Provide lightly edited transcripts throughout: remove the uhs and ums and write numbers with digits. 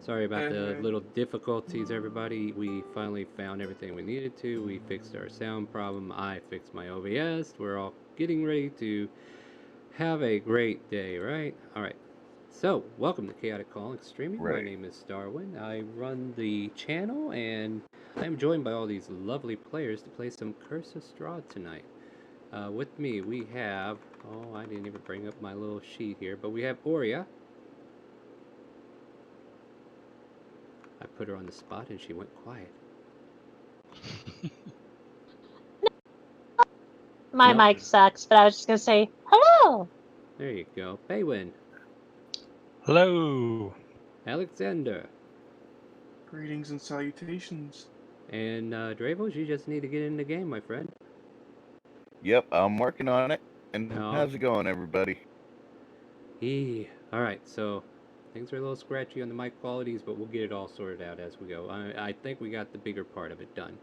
Sorry about the Hey. little difficulties, everybody. We finally found everything we needed to. We fixed our sound problem. I fixed my OBS. We're all getting ready to have a great day, right? All right. So, welcome to Chaotic Calling Streaming. My Right. name is Starwind. I run the channel, and I'm joined by all these lovely players to play some Curse of Strahd tonight. With me, we have. Oh, I didn't even bring up my little sheet here, but we have Oria. I put her on the spot, and she went quiet. My Nope. mic sucks, but I was just gonna say hello. There you go. Baywin. Hello. Alexander. Greetings and salutations. And Dravos, you just need to get in the game, my friend. Yep, I'm working on it. And Oh. how's it going, everybody? Alright, so things are a little scratchy on the mic qualities, but we'll get it all sorted out as we go. I think we got the bigger part of it done.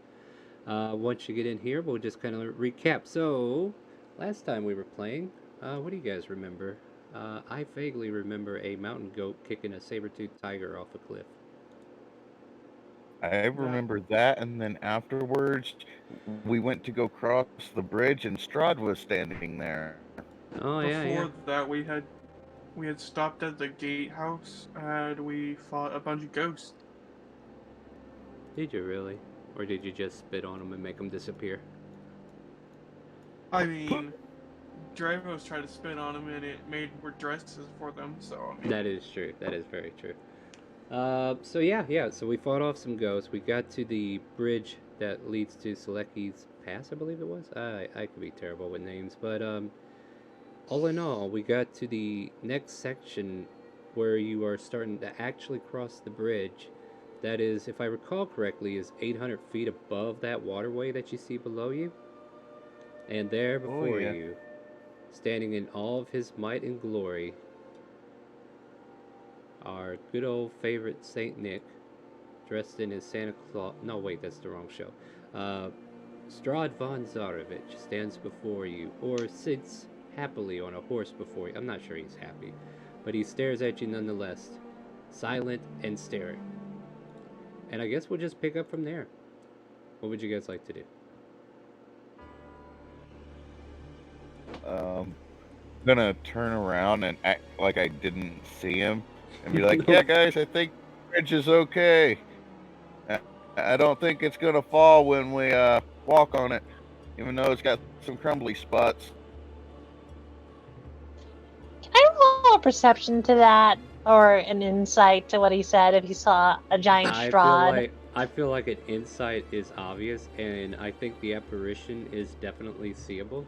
Once you get in here, we'll just kind of recap. So, last time we were playing, what do you guys remember? I vaguely remember a mountain goat kicking a saber-toothed tiger off a cliff. I remember that, and then afterwards, we went to go cross the bridge, and Strahd was standing there. Oh, yeah. Before that, we had stopped at the gatehouse and we fought a bunch of ghosts. Did you really? Or did you just spit on them and make them disappear? I mean, Drivos tried to spin on them and it made more dresses for them. So I mean, That is true. That is very true. So yeah. So we fought off some ghosts. We got to the bridge that leads to Seleki's Pass, I believe it was. I could be terrible with names, but all in all, we got to the next section where you are starting to actually cross the bridge. That is, if I recall correctly, is 800 feet above that waterway that you see below you. And there before you, standing in all of his might and glory, our good old favorite Saint Nick, dressed in his Santa Claus. No, wait, that's the wrong show. Strahd von Zarevich stands before you, or sits happily on a horse before you. I'm not sure he's happy, but he stares at you nonetheless, silent and staring. And I guess we'll just pick up from there. What would you guys like to do? Gonna turn around and act like I didn't see him, and be like, "Yeah, guys, I think the bridge is okay. I don't think it's gonna fall when we walk on it, even though it's got some crumbly spots." Can I roll a perception to that, or an insight to what he said if he saw a giant Strahd? I feel like an insight is obvious, and I think the apparition is definitely seeable.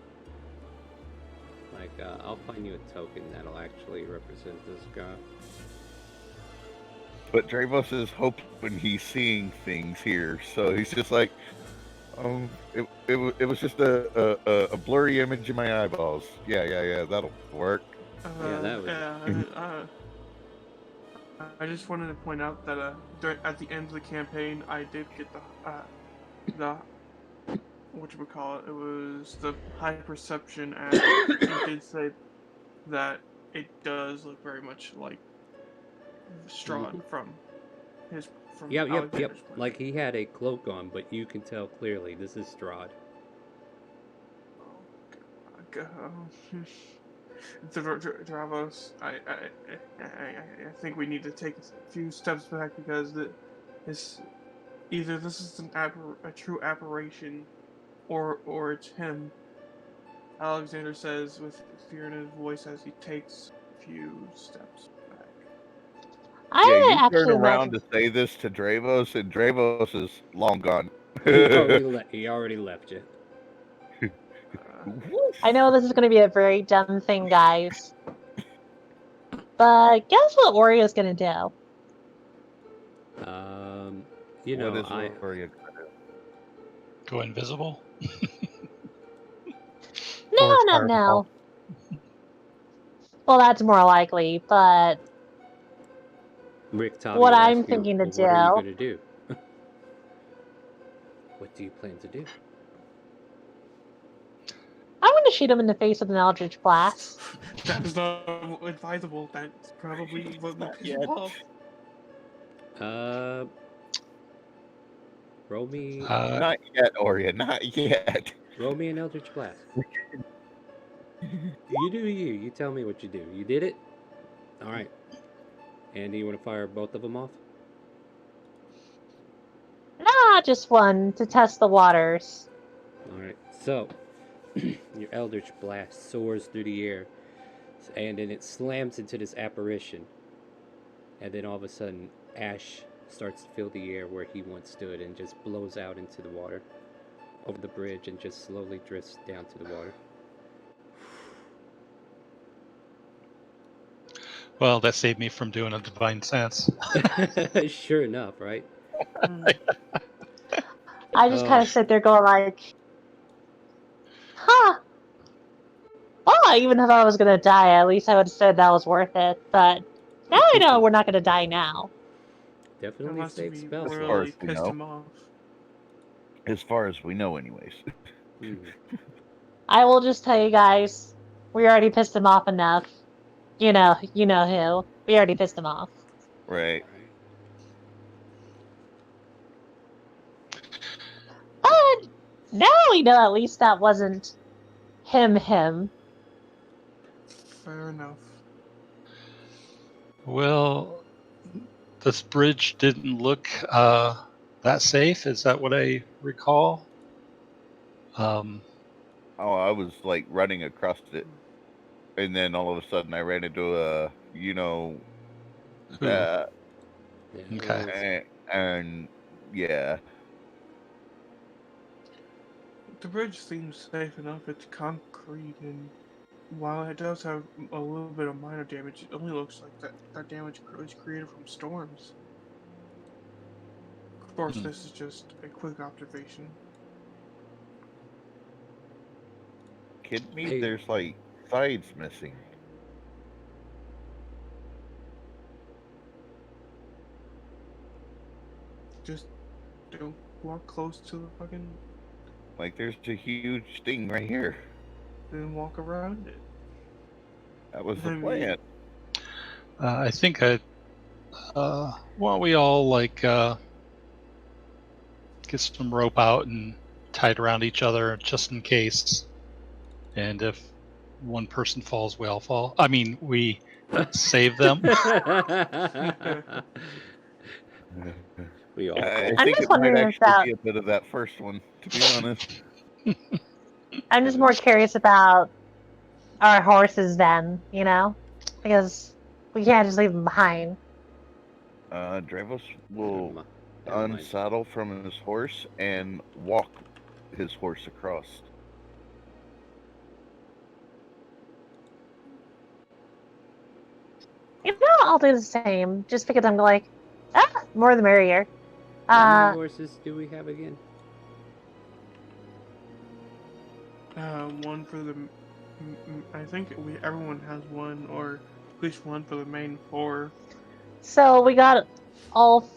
Like, I'll find you a token that'll actually represent this guy. But Dravos is hoping he's seeing things here, so he's just like, it was just a blurry image in my eyeballs. Yeah, that'll work. Yeah, that was. I just wanted to point out that at the end of the campaign, I did get the whatchamacallit, it was the high perception, and it did say that it does look very much like Strahd from Yep. Alexander's point. Like he had a cloak on, but you can tell clearly this is Strahd. Dravos, I think we need to take a few steps back because this either this is a true apparition, or it's him. Alexander says with fear in his voice as he takes a few steps back. I You actually turn around to say this to Dravos, and Dravos is long gone. He already left you. I know this is going to be a very dumb thing, guys. But guess what Oreo's going to do? You know, what is Oreo gonna do? Go invisible? No. Well, that's more likely, but Rick Tommy what will I'm ask you, thinking to well, what are you do... going to do? What do you plan to do? I'm going to shoot him in the face with an Eldritch Blast. That is not advisable. That's probably what will piss him off. Uh, roll me, Not yet, Oria. Not yet. roll me an Eldritch Blast. You do you. You tell me what you do. You did it? All right. Andy, you want to fire both of them off? Nah, just one to test the waters. All right. So, your Eldritch Blast soars through the air, and then it slams into this apparition. And then all of a sudden, ash starts to fill the air where he once stood and just blows out into the water over the bridge and just slowly drifts down to the water. Well, that saved me from doing a divine sense. Sure enough, right? I just kind of sit there going like, huh. Well, even if I was gonna die, at least I would have said that was worth it. But now I know we're not gonna die now. Definitely Unless safe we spell far really as we pissed know. him off. As far as we know, anyways. I will just tell you guys, we already pissed him off enough. You know who. We already pissed him off. Right. But now we know at least that wasn't him. Fair enough. Well, this bridge didn't look that safe. Is that what I recall? Oh, I was like running across it, and then all of a sudden I ran into a, Who? Yeah, it Okay. was- and yeah, The bridge seems safe enough. It's concrete, and while it does have a little bit of minor damage, it only looks like that damage is created from storms. Of course, Hmm. this is just a quick observation. kidding me? Hey. There's like sides missing. Just don't walk close to the fucking. Like there's a huge thing right here. Then walk around it. That was the Maybe- plan. I think why don't we all like get some rope out and tie it around each other just in case. And if one person falls, we all fall. I mean, we save them. We all I I'm think just it might wondering if actually that- be a bit of that first one, to be honest. I'm just more curious about our horses then, because we can't just leave them behind. Dravos will Never mind. unsaddle from his horse and walk his horse across. I'll do the same, just because I'm like, more the merrier. How many horses do we have again? One for the. I think everyone has one, or at least one for the main four. So we got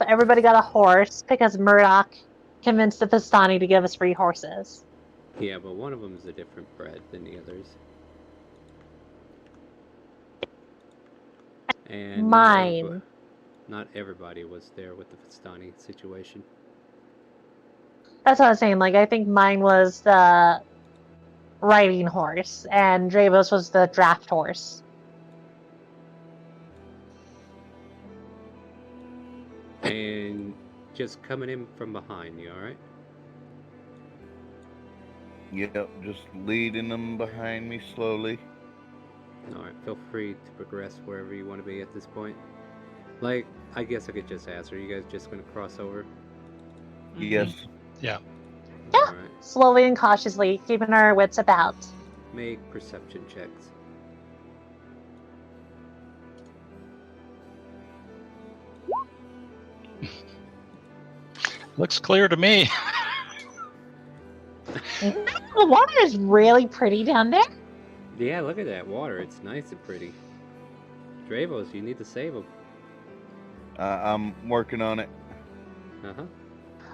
everybody got a horse because Murdoch convinced the Pistani to give us free horses. Yeah, but one of them is a different bred than the others. And Mine. not everybody was there with the Fistani situation. That's what I was saying. Like, I think mine was the riding horse, and Dravos was the draft horse. And just coming in from behind, you alright? Yep, just leading them behind me slowly. Alright, feel free to progress wherever you want to be at this point. Like, I guess I could just ask, are you guys just going to cross over? Yes. Yeah. Alright, Slowly and cautiously, keeping our wits about. make perception checks. Looks clear to me. The water is really pretty down there. Yeah, look at that water. It's nice and pretty. Dravos, you need to save him. I'm working on it. Uh-huh.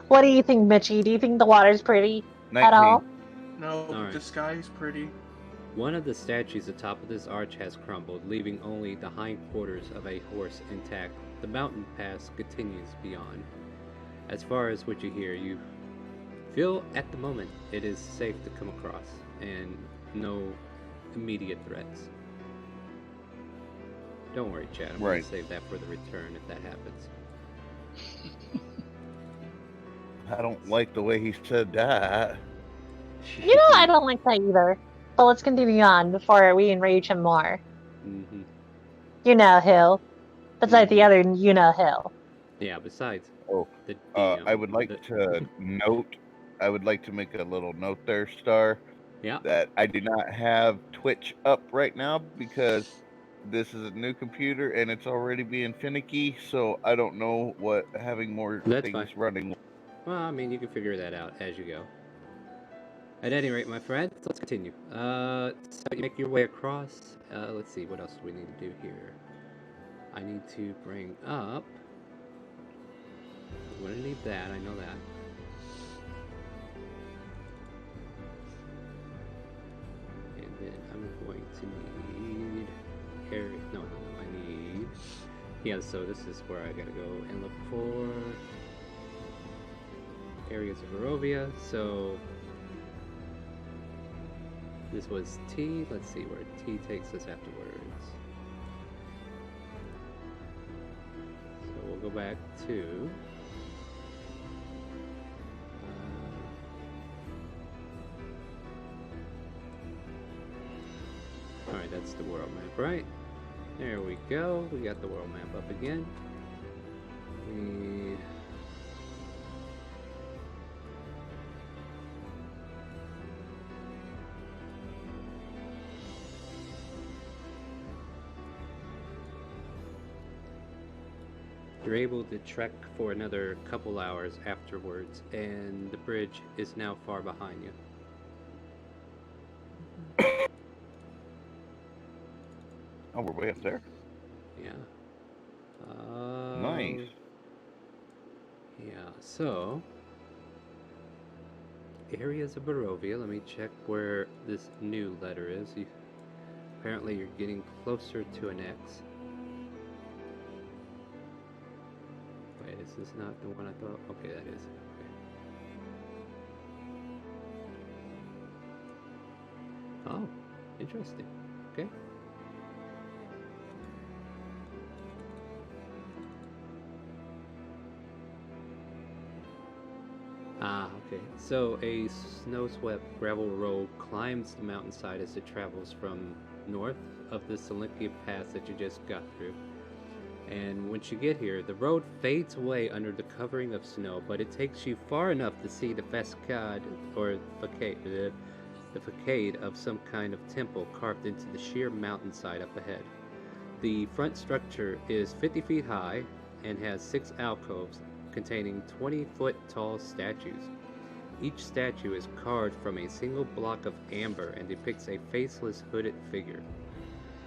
What do you think, Mitchie? Do you think the water's pretty 19. at all? No, Alright. the sky's pretty. One of the statues atop of this arch has crumbled, leaving only the hindquarters of a horse intact the mountain pass continues beyond. As far as what you hear, you feel at the moment it is safe to come across, and no immediate threats. Don't worry, Chad. I'm Right. gonna save that for the return if that happens. I don't like the way he said that. You know, I don't like that either. But let's continue on before we enrage him more. Mm-hmm. You know who. Besides the Mhm. other you know who. Yeah. Besides Oh, the I would like the to note. I would like to make a little note there, Star, yeah. that I do not have Twitch up right now because this is a new computer and it's already being finicky. So I don't know what having more That's fine. things running. Well, I mean, you can figure that out as you go. At any rate, my friend, let's continue. So you make your way across. Let's see, what else do we need to do here? I need to bring up. I'm gonna need that. I know that. And then I'm going to need area. No, I need. Yeah, so this is where I gotta go and look for areas of Barovia. So this was T. Let's see where T takes us afterwards. So we'll go back to. Alright, that's the world map, right? There we go. We got the world map up again. We... You're able to trek for another couple hours afterwards, and the bridge is now far behind you. Oh, we're way up there. Yeah. Nice. Yeah, so areas of Barovia. Let me check where this new letter is. Apparently you're getting closer to an X. Wait, is this not the one I thought? Okay, that is. Okay. Oh, interesting. Okay. Ah, okay. So a snow-swept gravel road climbs the mountainside as it travels from north of the Salinki Pass that you just got through. And once you get here, the road fades away under the covering of snow, but it takes you far enough to see the facade or the facade of some kind of temple carved into the sheer mountainside up ahead. The front structure is 50 feet high and has 6 alcoves containing 20-foot tall statues. Each statue is carved from a single block of amber and depicts a faceless hooded figure.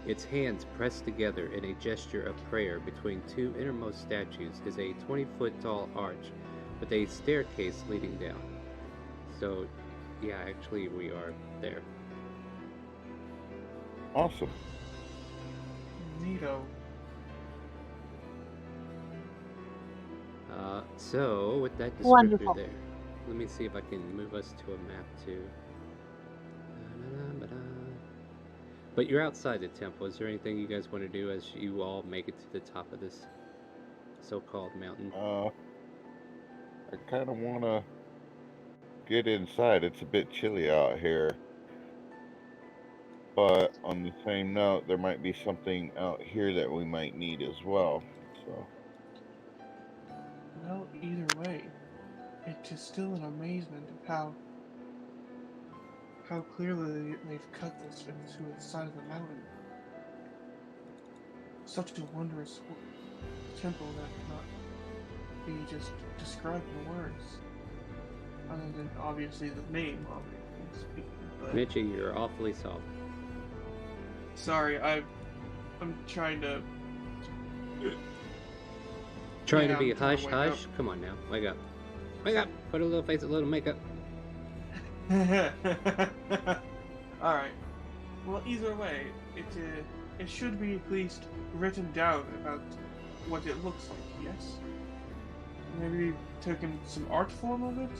Its hands pressed together in a gesture of prayer. Between two innermost statues is a 20-foot tall arch with a staircase leading down. So, yeah, actually we are there. Awesome. Neato. So, with that descriptor Wonderful. there, let me see if I can move us to a map too. But you're outside the temple. Is there anything you guys want to do as you all make it to the top of this so-called mountain? I kind of want to get inside. It's a bit chilly out here. But on the same note, there might be something out here that we might need as well. So. Well, either way, it's just still an amazement of how clearly they've cut this into the side of the mountain. Such a wondrous temple that cannot be just described in words. Other than obviously the name, obviously speaking. But Mitchie, you're awfully soft. sorry, I'm trying to. Trying Yeah, to be I'm trying hush to wake hush? Come on now, wake up. Wake up! Put a little face, a little makeup. Alright. Well, either way, it should be at least written down about what it looks like, yes? Maybe taking some art form of it?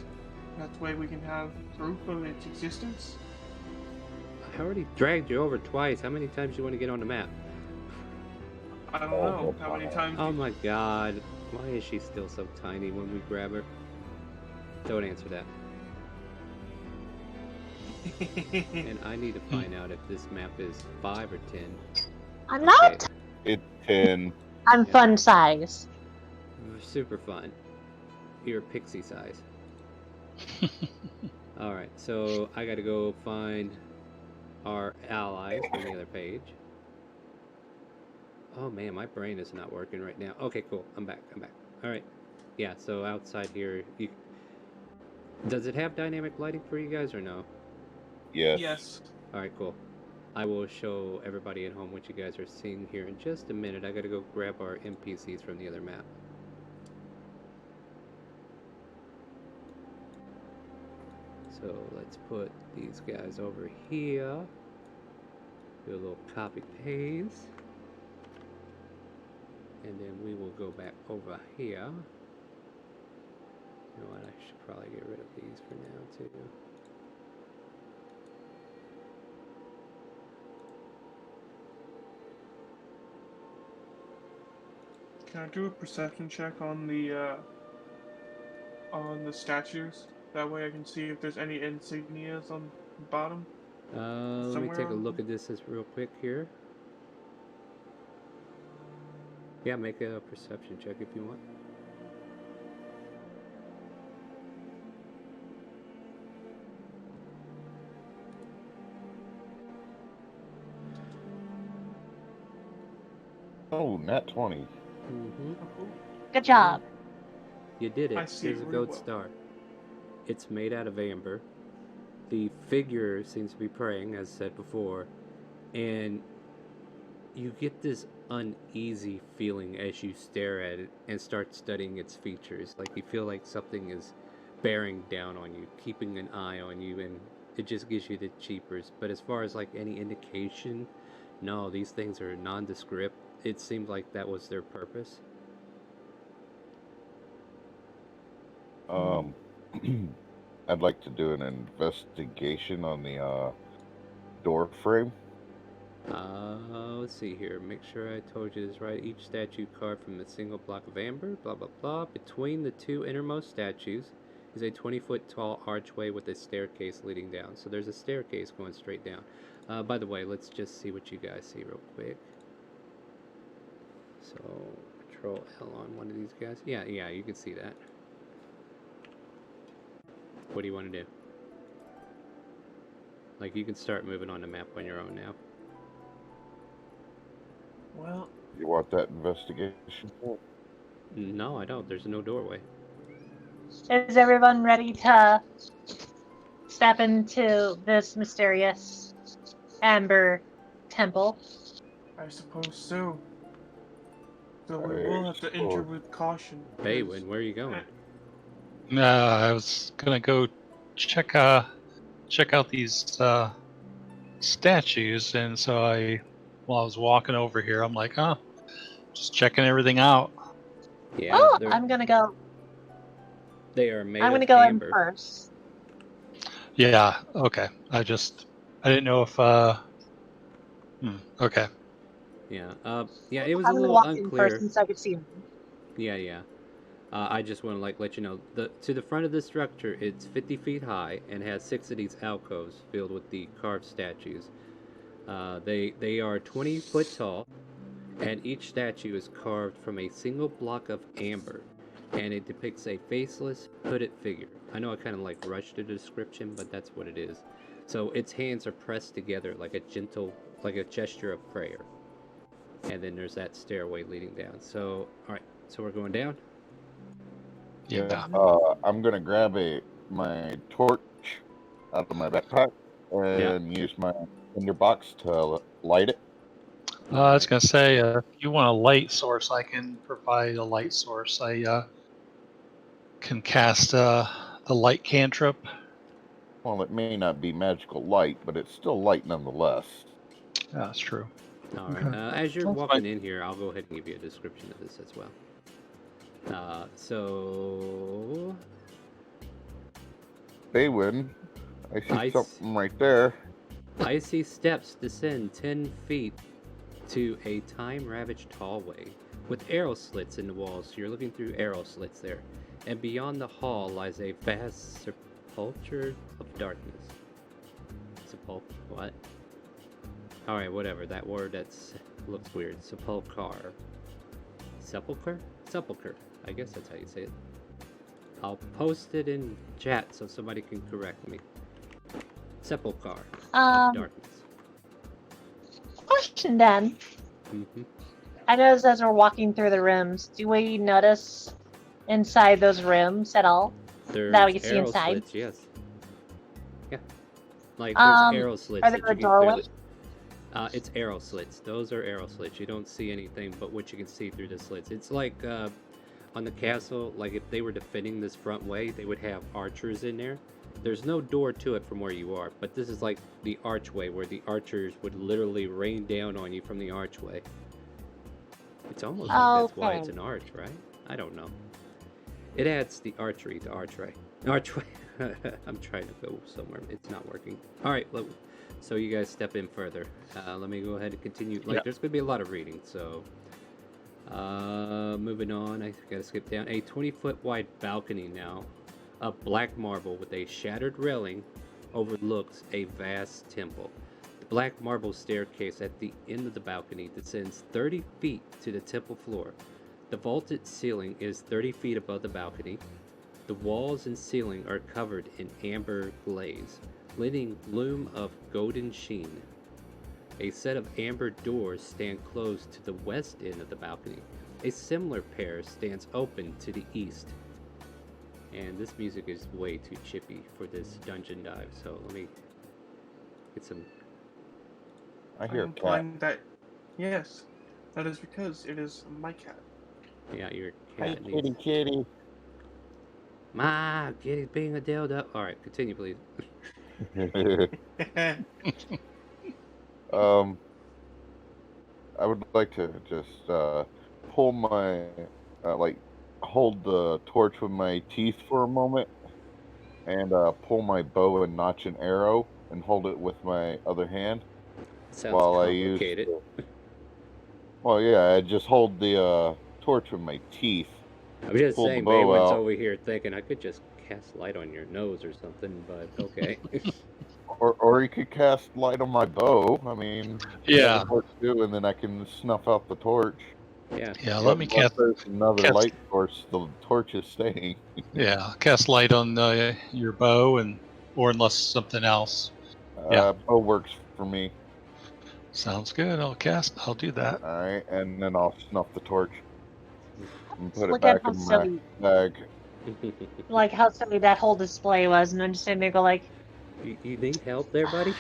That way we can have proof of its existence? I already dragged you over twice. How many times do you want to get on the map? I don't Oh, know. that's How many fine. times Oh my god. Why is she still so tiny when we grab her? Don't answer that. And I need to find out if this map is 5 or 10. I'm not. It's 10. I'm Yeah. fun size. Super fun. You're pixie size. Alright, so I gotta go find our allies on the other page. Oh man, my brain is not working right now. Okay, cool. I'm back. Alright. Yeah, so outside here, does it have dynamic lighting for you guys or no? Yes. Yes. Alright, cool. I will show everybody at home what you guys are seeing here in just a minute. I gotta go grab our NPCs from the other map. So let's put these guys over here. Do a little copy paste. And then we will go back over here. You know what, I should probably get rid of these for now too. Can I do a perception check on the statues? That way I can see if there's any insignias on the bottom. Let me Somewhere take a on- look at this real quick here. Yeah, make a perception check if you want. Oh, nat 20. Mm-hmm. Good job. You did it. I see Here's it a really gold well. star. It's made out of amber. The figure seems to be praying, as said before, and you get this uneasy feeling as you stare at it and start studying its features. Like you feel like something is bearing down on you, keeping an eye on you, and it just gives you the cheapers. But as far as like any indication, no, these things are nondescript. It seemed like that was their purpose. I'd like to do an investigation on the door frame. Let's see here. Make sure I told you this right. Each statue carved from a single block of amber, blah, blah, blah. Between the two innermost statues is a 20-foot tall archway with a staircase leading down. So there's a staircase going straight down. By the way, let's just see what you guys see real quick. So, Control L on one of these guys. Yeah, you can see that. What do you want to do? Like, you can start moving on the map on your own now. Well, You want that investigation? No, I don't. There's no doorway. Is everyone ready to step into this mysterious amber temple? I suppose so. Though we I will have to enter suppose. with caution. Baywin, where are you going? I was gonna go check out these statues, and so while I was walking over here, I'm like, oh, just checking everything out. Yeah, Oh, I'm gonna go. they are made I'm of gonna go in amber. first. Yeah, okay. I didn't know if okay. Yeah, it was a I'm gonna little walk in unclear. first so I could see them. Yeah. I just want to let you know to the front of the structure, it's 50 feet high and has 6 of these alcoves filled with the carved statues. They are 20 foot tall, and each statue is carved from a single block of amber, and it depicts a faceless, hooded figure. I know I kind of rushed the description, but that's what it is. So its hands are pressed together like a gesture of prayer. And then there's that stairway leading down. So, all right, so we're going down. Yeah. I'm gonna grab my torch out of my backpack and use my tinderbox to light it. I was gonna say, if you want a light source, I can provide a light source. I can cast the light cantrip. Well, it may not be magical light, but it's still light nonetheless. Yeah, that's true. All right. Okay. As you're That's walking in here, I'll go ahead and give you a description of this as well. So Baywind, I see Ice, something right there. icy steps descend 10 feet to a time-ravaged hallway with arrow slits in the walls. So you're looking through arrow slits there. And beyond the hall lies a vast sepulchre of darkness. What? Alright, whatever. That word looks weird. Sepulchre. Sepulchre? Sepulchre. I guess that's how you say it. I'll post it in chat so somebody can correct me. Sepulchre of darkness. Question then. Mm-hmm. I noticed as we're walking through the rooms, do we notice inside those rooms at all? There's That we can see arrow inside? slits, yes. Yeah. Like, there's arrow slits Are that there you can doorways? clearly... it's arrow slits. Those are arrow slits. You don't see anything but what you can see through the slits. It's like, on the castle, like if they were defending this front way, they would have archers in there. There's no door to it from where you are, but this is like the archway where the archers would literally rain down on you from the archway. It's almost like that's why it's Okay. an arch, right? I don't know. It adds the archery to archway. Archway. I'm trying to go somewhere. It's not working. All right, so you guys step in further. Let me go ahead and continue. Like, Yeah. there's going to be a lot of reading, so... moving on, I gotta skip down. A 20-foot wide balcony now of black marble with a shattered railing overlooks a vast temple. The black marble staircase at the end of the balcony descends 30 feet to the temple floor. The vaulted ceiling is 30 feet above the balcony. The walls and ceiling are covered in amber glaze, lending gloom of golden sheen. A set of amber doors stand closed to the west end of the balcony. A similar pair stands open to the east. And this music is way too chippy for this dungeon dive, so let me get some... I I'm hear a cat. implying that, yes, that is because it is my cat. Yeah, your Hey, cat kitty, needs... kitty. Ma, kitty being a dildo. Alright, continue please. I would like to just pull my, hold the torch with my teeth for a moment, and pull my bow and notch an arrow, and hold it with my other hand. Sounds while I use. complicated. Well, yeah, I just hold the torch with my teeth. I'm just Pull the saying, bow Baywin's out. over here thinking I could just cast light on your nose or something, but okay. Or you could cast light on my bow. I mean, Yeah. torch too, and then I can snuff out the torch. Yeah. Yeah, But let me unless cast. there's another cast- light source, the torch is staying. Yeah, cast light on your bow, or unless something else. Yeah. Bow works for me. Sounds good. I'll do that. All right, and then I'll snuff the torch and put it Look at back how in my silly, bag. like how silly that whole display was, and I'm just sitting there go like, you need help there, buddy?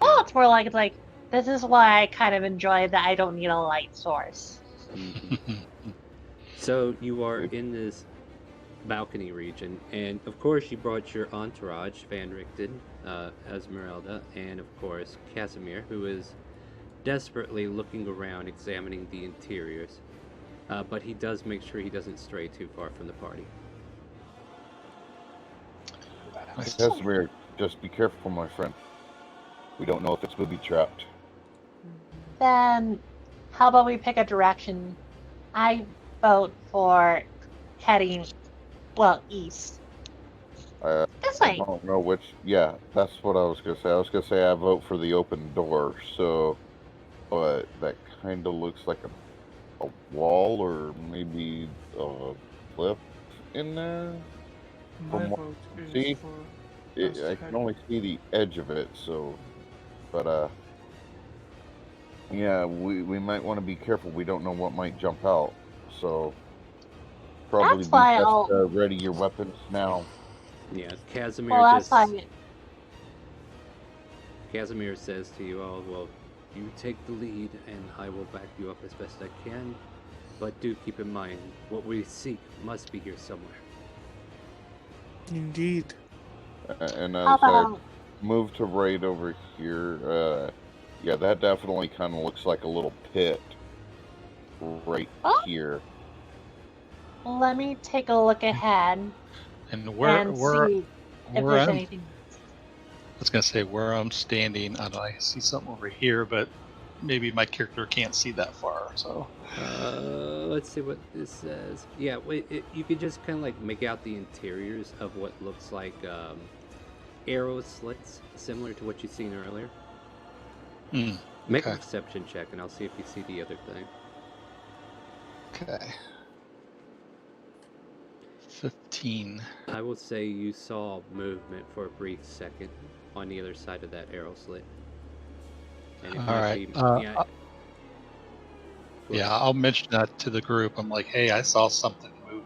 oh, it's more like it's like this is why I kind of enjoy that I don't need a light source. So you are in this balcony region, and of course you brought your entourage, Van Richten, Esmeralda, and of course Casimir, who is desperately looking around, examining the interiors. But he does make sure he doesn't stray too far from the party. Casimir, just be careful, my friend. We don't know if it's booby trapped. Then, how about we pick a direction? I vote for heading, well, east. This I way. don't know which. Yeah, that's what I was gonna say. I was gonna say I vote for the open door. So, but that kind of looks like a wall or maybe a cliff in there. My From what vote is see, for I us can heading- only see the edge of it. So, but yeah, we might want to be careful. We don't know what might jump out. So, probably That's be why best I'll- to ready your weapons now. Yeah, Casimir Well, that's just... why. Casimir says to you all, well, you take the lead and I will back you up as best I can. But do keep in mind, what we seek must be here somewhere. Indeed. And How as I about move to right over here, Yeah, that definitely kind of looks like a little pit right Oh. here. Let me take a look ahead And and see if where there's I'm, anything. I was gonna say where I'm standing. I don't know, I see something over here, but maybe my character can't see that far. So Let's see what this says. Yeah, wait, you could just kind of like make out the interiors of what looks like arrow slits, similar to what you've seen earlier. Make a okay, perception check, and I'll see if you see the other thing. okay, 15. I will say you saw movement for a brief second on the other side of that arrow slit, and it All might right. be yeah. Go Yeah, ahead. I'll mention that to the group. I'm like, hey, I saw something move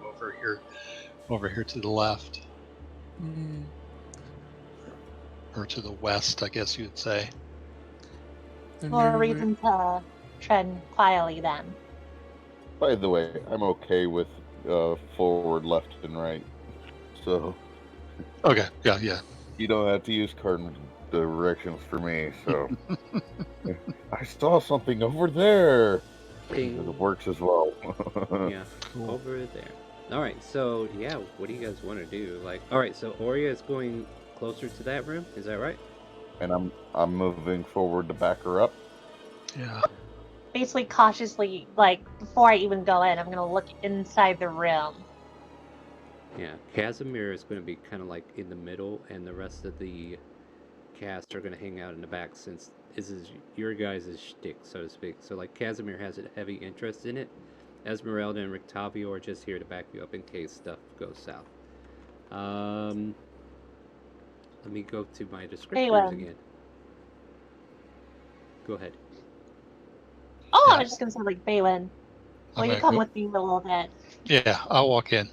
over here to the left, Mm. or to the west, I guess you'd say. Then More maybe we. reason to tread quietly then. By the way, I'm okay with forward, left, and right. So Okay, yeah. you don't have to use cardinal directions for me. So I saw something over there. Ping. It works as well. Yeah, Cool. over there. All right, so yeah, what do you guys want to do? Like, all right, so Oria is going closer to that room. Is that right? And I'm moving forward to back her up. Yeah. Basically, cautiously, like before I even go in, I'm gonna look inside the room. Yeah, Casimir is going to be kind of like in the middle, and the rest of the cast are going to hang out in the back since this is your guys' shtick, so to speak. So, like, Casimir has a heavy interest in it. Esmeralda and Rictavio are just here to back you up in case stuff goes south. Let me go to my descriptors Balin. again. Go ahead. Oh, Yeah. I was just gonna say like Balin. Will I'm you gonna come go. with me a little bit? Yeah, I'll walk in.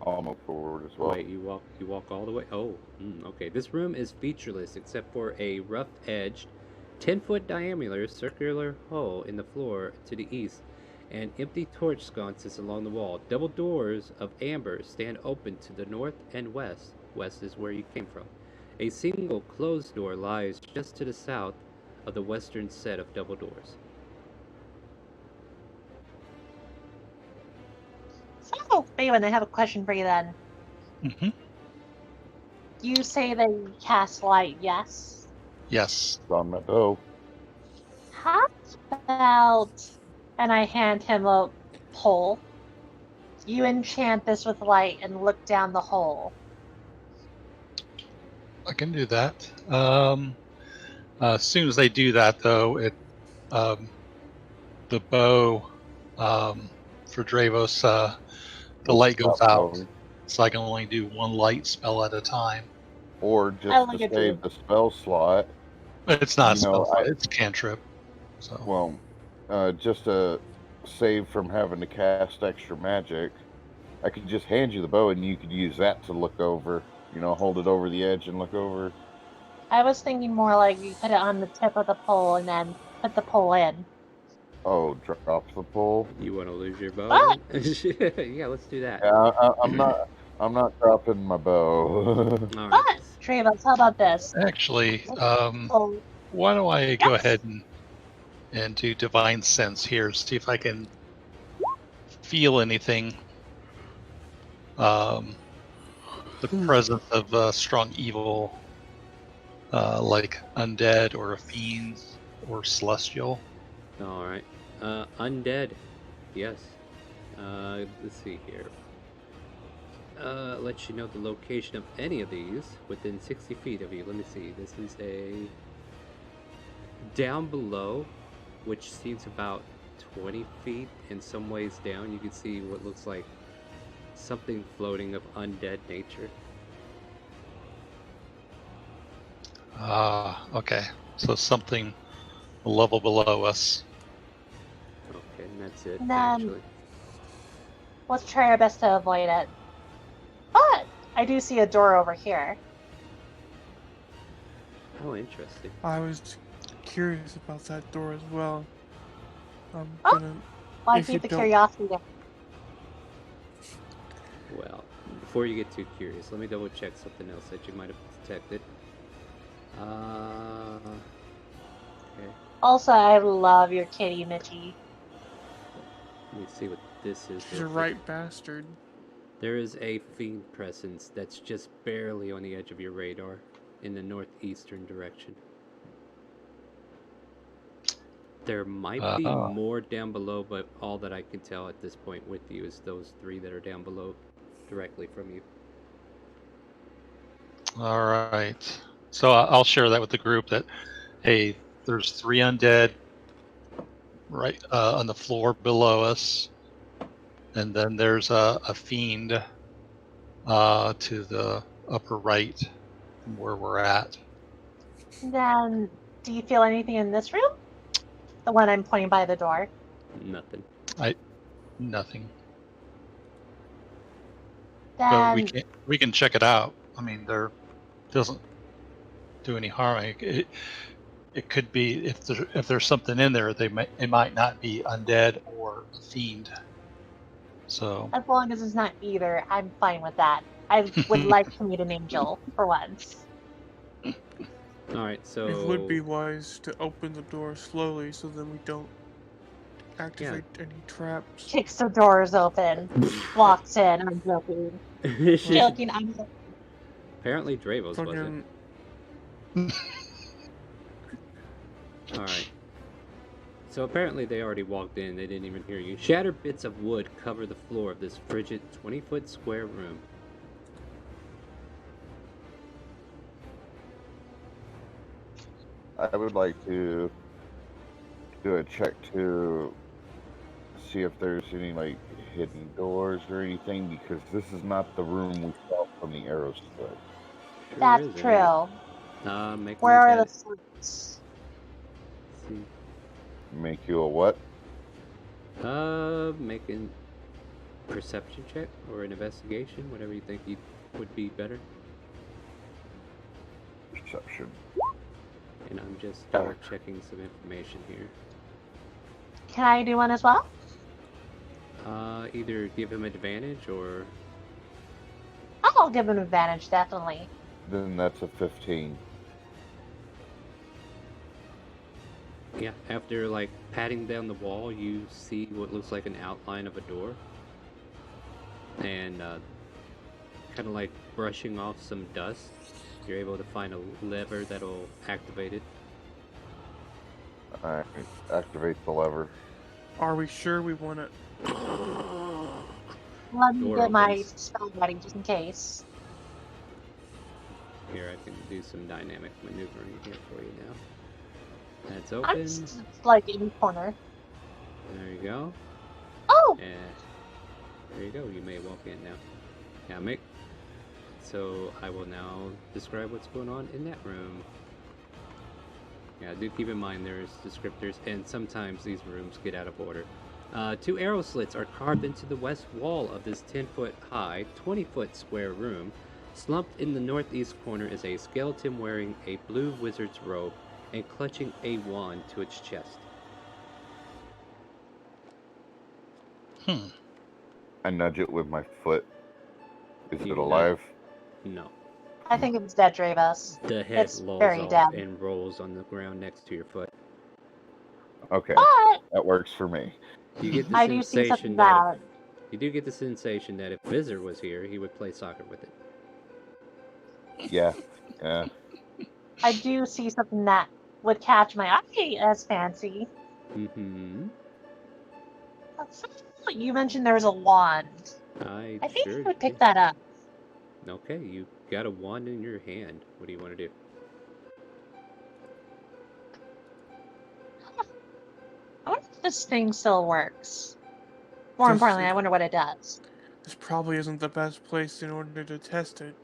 I'll move forward as well. Wait, you walk all the way? Oh, okay. This room is featureless except for a rough-edged, 10-foot diameter circular hole in the floor to the east, and empty torch sconces along the wall. Double doors of amber stand open to the north and west. West is where you came from. A single closed door lies just to the south of the western set of double doors. So, Balin, I have a question for you then. Mm-hmm. You say that you cast light, yes? Yes. It's on my bow. How about, and I hand him a pole, you enchant this with light and look down the hole. I can do that. As soon as they do that, though, the bow for Dravos, the We'll light goes stop out, glowing. so I can only do one light spell at a time. Or I just to look at save you. the spell slot, But it's not a you know, spell slot; it's a cantrip. So just to save from having to cast extra magic, I could just hand you the bow and you could use that to look over. You know, hold it over the edge and look over. I was thinking more like you put it on the tip of the pole and then put the pole in. Oh, drop the pole. You want to lose your bow But, then? Yeah, let's do that. Yeah, I'm not. I'm not dropping my bow. All right. but, Travis, how about this? actually, Oh, why don't I go yes. ahead and do divine sense here, see if I can feel anything. The presence of strong evil, like undead or fiends or celestial. All right. Undead. Yes. Let's see here. Let you know the location of any of these within 60 feet of you. Let me see. This is a down below, which seems about 20 feet in some ways down. You can see what looks like something floating of undead nature. Okay. So something a level below us. Okay, and that's it, And then- actually. Let's try our best to avoid it. But I do see a door over here. Oh, interesting. I was curious about that door as well. I'm Oh. gonna. Well, I If you keep the don't- curiosity there. Well, before you get too curious, let me double check something else that you might have detected. Okay. Also, I love your kitty, Mitchie. Let me see what this is. She's Real a quick. right bastard. There is a fiend presence that's just barely on the edge of your radar in the northeastern direction. There might be Oh, more down below, but all that I can tell at this point with you is those three that are down below directly from you. all right. So I'll share that with the group that, hey, there's 3 undead right on the floor below us, and then there's a fiend to the upper right from where we're at. Then, do you feel anything in this room? The one I'm pointing by the door. Nothing. Nothing, but Then, we can check it out. I mean, there doesn't do any harm. It could be if there's something in there, it might not be undead or a fiend. So as long as it's not either, I'm fine with that. I would like to meet an angel for once. All right, It would be so wise to open the door slowly so then we don't yeah. activate any traps. Kicks the doors open, walks in. I'm joking. Joking. I'm joking. Apparently Dravos wasn't. Fucking All right. So apparently they already walked in. They didn't even hear you. Shattered bits of wood cover the floor of this frigid 20-foot square room. I would like to do a check to see if there's any like hidden doors or anything, because this is not the room we saw from the arrow split. Sure That's isn't, is true. it? Make Where me are the that. fruits? See. Make you a what? Make a perception check or an investigation, whatever you think would be better. Perception. And I'm just double checking some information here. Can I do one as well? Either give him advantage or I'll give an advantage, definitely. Then that's a 15. yeah. After like patting down the wall, you see what looks like an outline of a door, and kind of like brushing off some dust. You're able to find a lever that'll activate it. Alright, activate the lever. Are we sure we want to? Let me Door get my opens. spell ready just in case. Here, I can do some dynamic maneuvering here for you now. That's I'm open. just like in the corner. There you go. Oh! And there you go. You may walk in now. Yeah, Mick. So I will now describe what's going on in that room. Yeah, do keep in mind there's descriptors, and sometimes these rooms get out of order. 2 arrow slits are carved into the west wall of this 10-foot high, 20-foot square room. Slumped in the northeast corner is a skeleton wearing a blue wizard's robe and clutching a wand to its chest. I nudge it with my foot. Is You it alive? No. I think it's dead, Dravos. The head It's lolls very off dead. and rolls on the ground next to your foot. Okay, But that works for me. You get the I do see something sensation that that you do get the sensation that if Vizor was here, he would play soccer with it. Yeah, yeah. I do see something that would catch my eye as fancy. Mm-hmm. You mentioned there was a wand. I I think sure I would pick did. that up. Okay, you got a wand in your hand. What do you want to do? I wonder if this thing still works. More This- importantly, I wonder what it does. This probably isn't the best place in order to test it.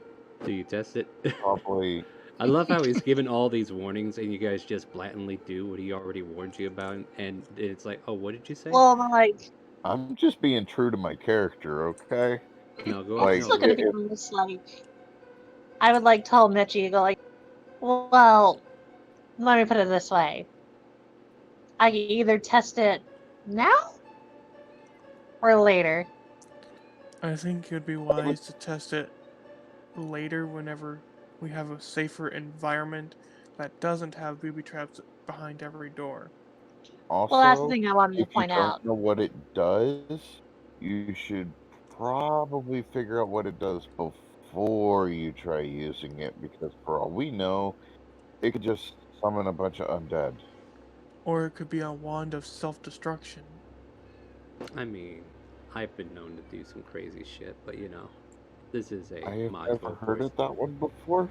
Do you test it? Probably. I love how he's given all these warnings and you guys just blatantly do what he already warned you about, and it's like, oh, what did you say? Well, like, I'm just being true to my character, okay? No, go. I'm Like, still No. gonna be honest, like, I would like tell Mitchie, go like, well, let me put it this way. I can either test it now or later. I think it would be wise to test it later whenever we have a safer environment. that doesn't have booby traps behind every door. Also, Well, that's the thing I wanted to if you point don't out. know what it does, you should probably figure out what it does before you try using it, because for all we know, it could just summon a bunch of undead. Or it could be a wand of self-destruction. I mean, I've been known to do some crazy shit, but you know, this is a I have never modular heard voice. of that one before,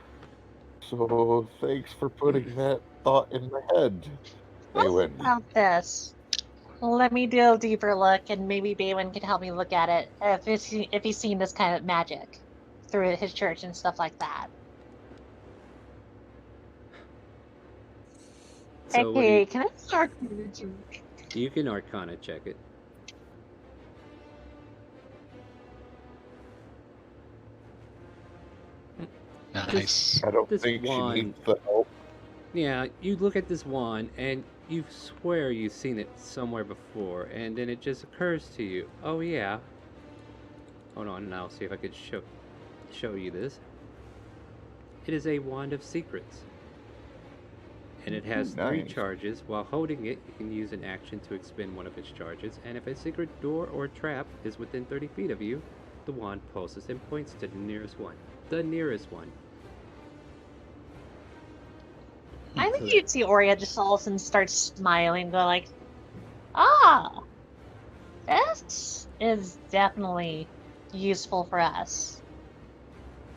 so thanks for putting that thought in my head, How Daywin. about this? Let me do a deeper look, and maybe Baywin can help me look at it if he's seen this kind of magic through his church and stuff like that. So what do Okay, can I start? you can Arcana check it. Nice. I don't This think she wand, needs the help. yeah, you look at this wand and you swear you've seen it somewhere before, and then it just occurs to you, oh yeah. Hold on, and I'll see if I could show you this. It is a wand of secrets. And it has 3 Nice. charges. While holding it, you can use an action to expend one of its charges, and if a secret door or trap is within 30 feet of you, the wand pulses and points to the nearest one. The nearest one. I So think you'd see Oria just all of a sudden start smiling, go like, ah, this is definitely useful for us.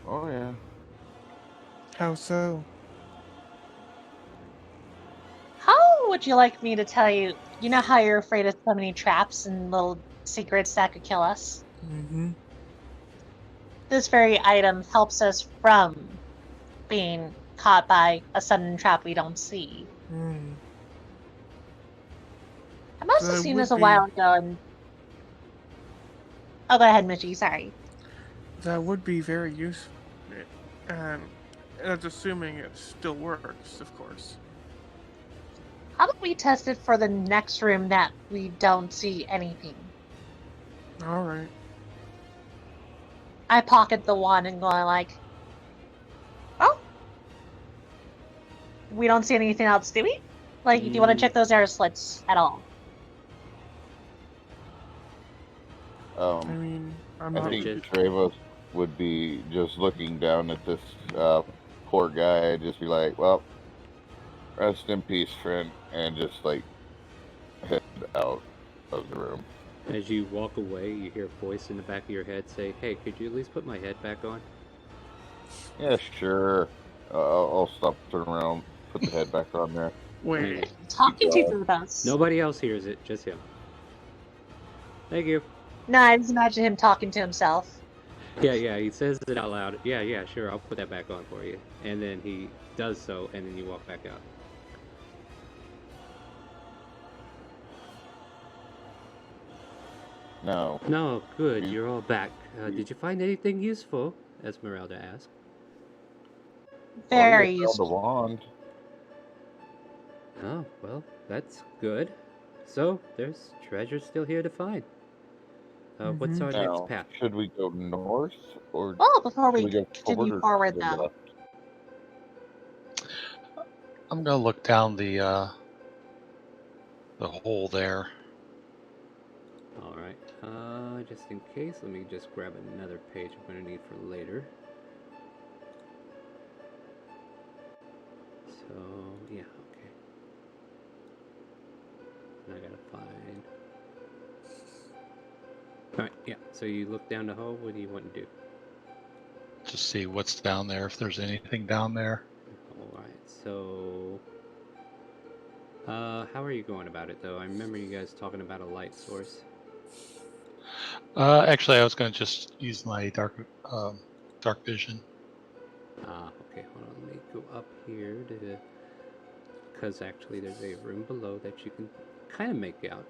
Oh yeah. How so? How would you like me to tell you? You know how you're afraid of so many traps and little secrets that could kill us? Mm-hmm. This very item helps us from being caught by a sudden trap we don't see. Hmm. I must So have that seen would this a be while ago and... Oh, go ahead, Mitchie, sorry. that would be very useful. And that's assuming it still works, of course. How about we test it for the next room that we don't see anything? All right. I pocket the wand and go like, oh, we don't see anything else, do we? Like, do you want to check those arrow slits at all? I mean, I'm I not. think Just- Trevos would be just looking down at this poor guy and just be like, well, rest in peace, friend, and just like head out of the room. As you walk away, you hear a voice in the back of your head say, hey, could you at least put my head back on? Yeah, sure. I'll stop, turn around, put the head back on there. Wait. Talking to God. Drubos. Nobody else hears it, just him. Thank you. No, I just imagine him talking to himself. Yeah, he says it out loud. Yeah, sure, I'll put that back on for you. And then he does so, and then you walk back out. No. No, good, you're all back. Did you find anything useful? Esmeralda asked. Very The useful. wand. Oh, well, that's good. So, there's treasure still here to find. What's our next Now, path? should we go north or Well, before should we we go continue forward or forward, to the though, left? I'm gonna look down the hole there. Alright, just in case, let me just grab another page I'm gonna need for later. So, yeah, okay. And I gotta find... Alright, yeah, so you look down the hole, what do you want to do? Just see what's down there, if there's anything down there. Alright, so... how are you going about it, though? I remember you guys talking about a light source. Actually, I was gonna just use my dark vision. Okay, hold on, let me go up here to... Because actually there's a room below that you can kind of make out.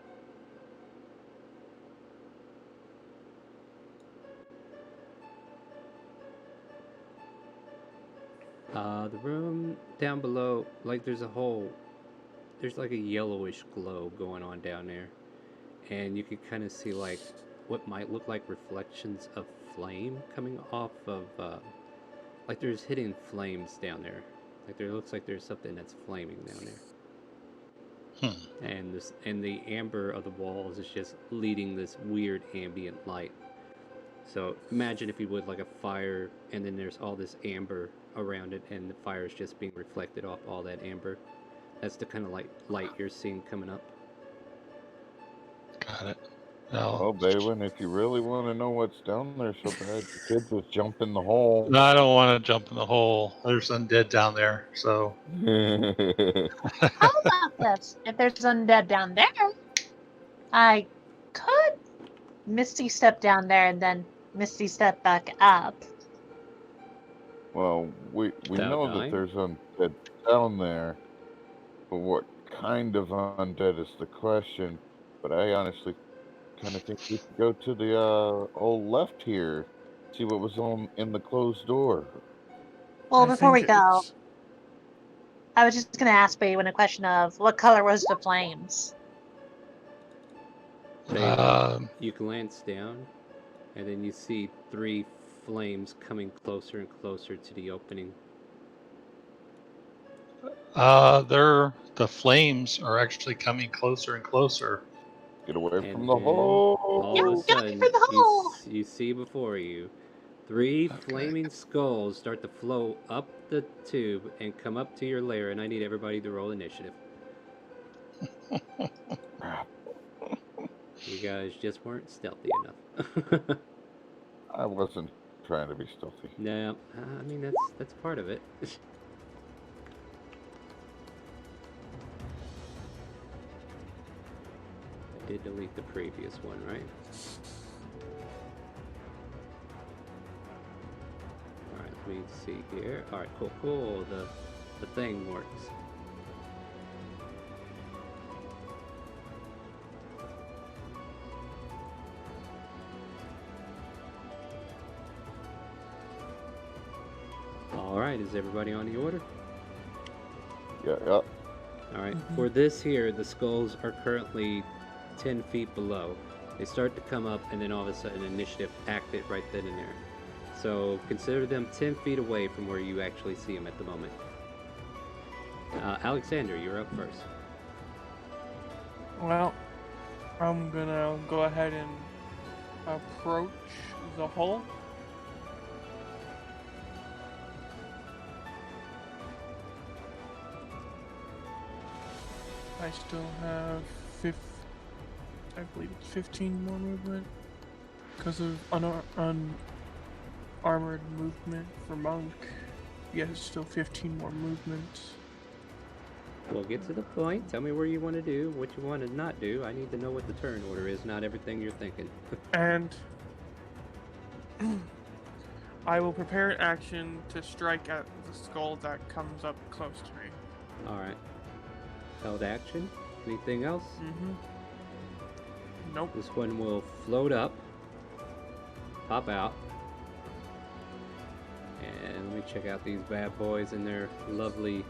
The room down below, like there's like a yellowish glow going on down there. And you can kind of see like what might look like reflections of flame coming off of, like there's hidden flames down there. Like there looks like there's something that's flaming down there. And the amber of the walls is just leading this weird ambient light. So imagine, if you would, like a fire, and then there's all this amber around it, and the fire is just being reflected off all that amber. That's the kind of light you're seeing coming up. Got it. No, Well, Baywin, if you really want to know what's down there so bad, you could just jump in the hole. no, I don't want to jump in the hole. There's undead down there, so. How about this? If there's undead down there, I could Misty step down there and then Misty step back up. Well, we Without know dying? that there's undead down there, but what kind of undead is the question. But I honestly kind of think we should go to the old left here, see what was on in the closed door. Well, I before we think go, it's- I was just going to ask Baywin a question of what color was the flames? You glance down, and then you see 3 flames coming closer and closer to the opening. The flames are actually coming closer and closer. Get away And from the then, hole. all of a Get away sudden, from the hole! you see before you 3 Okay. flaming skulls start to flow up the tube and come up to your lair, and I need everybody to roll initiative. You guys just weren't stealthy enough. I wasn't trying to be stealthy. No, I mean that's part of it. I did delete the previous one, right? Alright, let me see here. Alright, cool. The thing works. Alright, is everybody on the order? Yeah. Alright, for this here, the skulls are currently 10 feet below. They start to come up, and then all of a sudden initiative acted right then and there. So consider them 10 feet away from where you actually see them at the moment. Alexander, you're up first. Well, I'm gonna go ahead and approach the hole. I still have I believe it's 15 more movement because of unarmored movement for monk. Yes, it's still 15 more movement. We'll get to the point. Tell me where you want to do, what you want to not do. I need to know what the turn order is, not everything you're thinking. And I will prepare an action to strike at the skull that comes up close to me. Alright. Held action. Anything else? Nope. This one will float up, pop out, and let me check out these bad boys and their lovely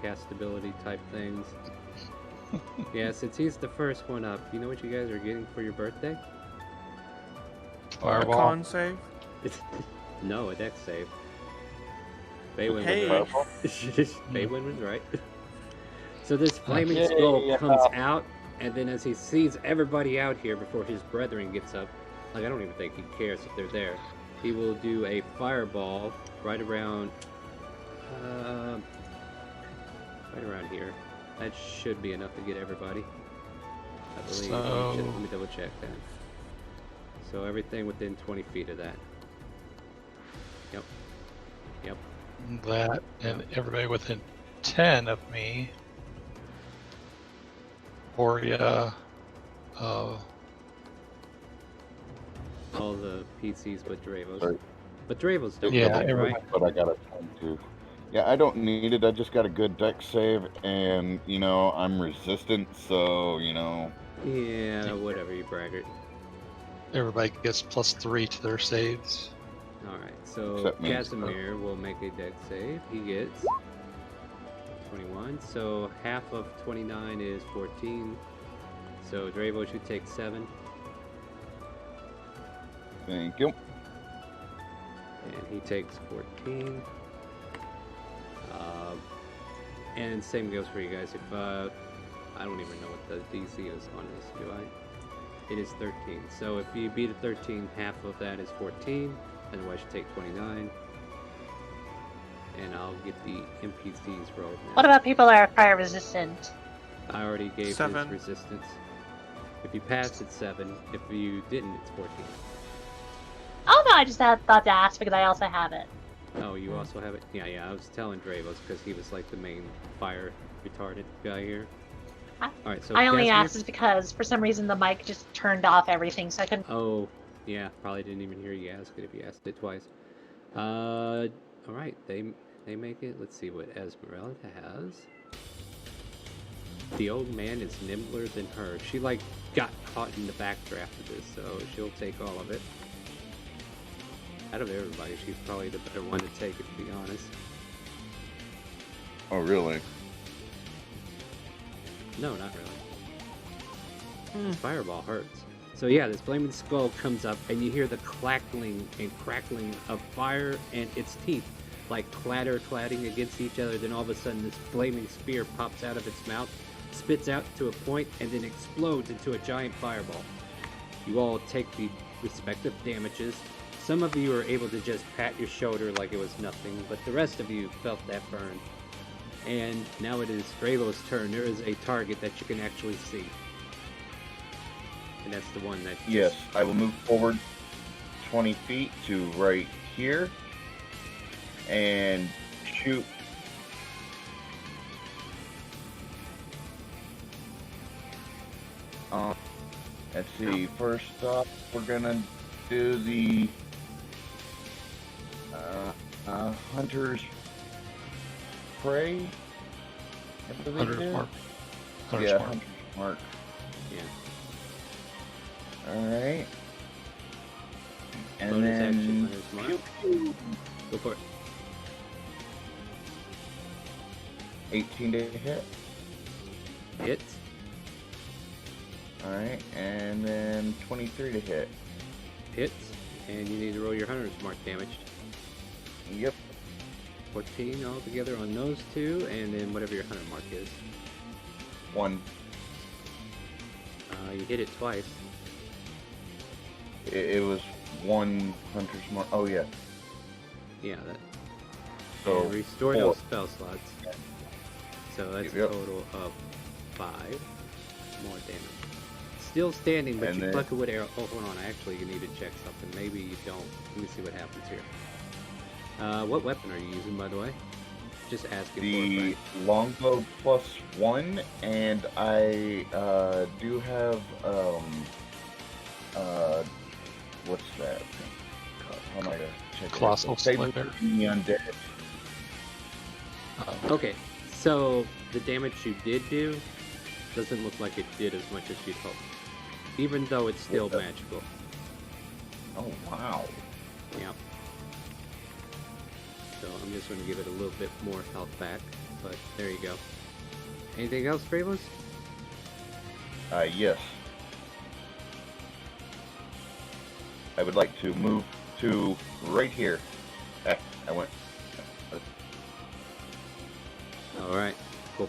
castability type things. Yeah, since he's the first one up, you know what you guys are getting for your birthday? A Fireball. con save. No, a dex save. Baywin Hey. was right. Baywin was right. So this flaming Yay, skull yeah. comes out, and then as he sees everybody out here before his brethren gets up, like I don't even think he cares if they're there, he will do a fireball right around here. That should be enough to get everybody, I believe. Let me double check that. So everything within 20 feet of that. Yep. That and everybody within 10 of me. Oria, All the PCs but Dravos. Right. But Dravos don't Yeah, count, everybody. right? But I got a 22. Yeah, I don't need it. I just got a good dex save, and I'm resistant, so Yeah, whatever, you braggart. Everybody gets +3 to their saves. Alright, so Except me, Casimir will make a dex save. He gets 21. So half of 29 is 14. So Dravo should take 7. Thank you. And he takes 14. And same goes for you guys. If I don't even know what the DC is on this, do I? It is 13. So if you beat a 13, half of that is 14. Otherwise, you take 29. And I'll get the NPCs rolled now. What about people that are fire resistant? I already gave 7. his resistance. If you passed, it's 7. If you didn't, it's 14. Oh no, I just thought to ask because I also have it. Oh, you also have it? Yeah, I was telling Dravos because he was like the main fire retarded guy here. Alright, so I only Casimir- asked is because for some reason the mic just turned off everything, so I couldn't. Oh, yeah, probably didn't even hear you ask it if you asked it twice. Alright, they make it. Let's see what Esmeralda has. The old man is nimbler than her. She, like, got caught in the backdraft of this, so she'll take all of it. Out of everybody, she's probably the better one to take it, to be honest. Oh, really? No, not really. This fireball hurts. So yeah, this flaming skull comes up, and you hear the clackling and crackling of fire and its teeth, like clattering against each other. Then all of a sudden, this flaming spear pops out of its mouth, spits out to a point, and then explodes into a giant fireball. You all take the respective damages. Some of you are able to just pat your shoulder like it was nothing, but the rest of you felt that burn. And now it is Dravo's turn. There is a target that you can actually see. And that's the one that... Yes, I will move forward 20 feet to right here and shoot. Let's see. First off, we're gonna do the hunter's prey. Hunter's mark. Hunter's Yeah, mark. hunter's mark. Yeah. All right. And Bonus then action, hunter's mark. pew, pew. Go for it. 18 to hit. Hits. All right, and then 23 to hit. Hits. And you need to roll your hunter's mark damage. Yep. 14 altogether on those two, and then whatever your hunter mark is. 1. You hit it twice. It was 1 hunter's mark. Oh yeah. Yeah, that. So And restore 4. those spell slots. So that's Yep. a total of 5 more damage. Still standing, but And you then- pluck it with arrow. Oh, hold on. Actually, you need to check something. Maybe you don't. Let me see what happens here. What weapon are you using, by the way? Just asking The for it. longbow +1, and I do have what's that? How am I gonna check it? Colossal Save Sliver. the undead. Okay, so the damage you did do doesn't look like it did as much as you'd hoped. Even though it's still Okay. magical. Oh wow. Yeah. So I'm just going to give it a little bit more health back, but there you go. Anything else, Bravos? Yes. I would like to move to right here. I went. Alright, cool.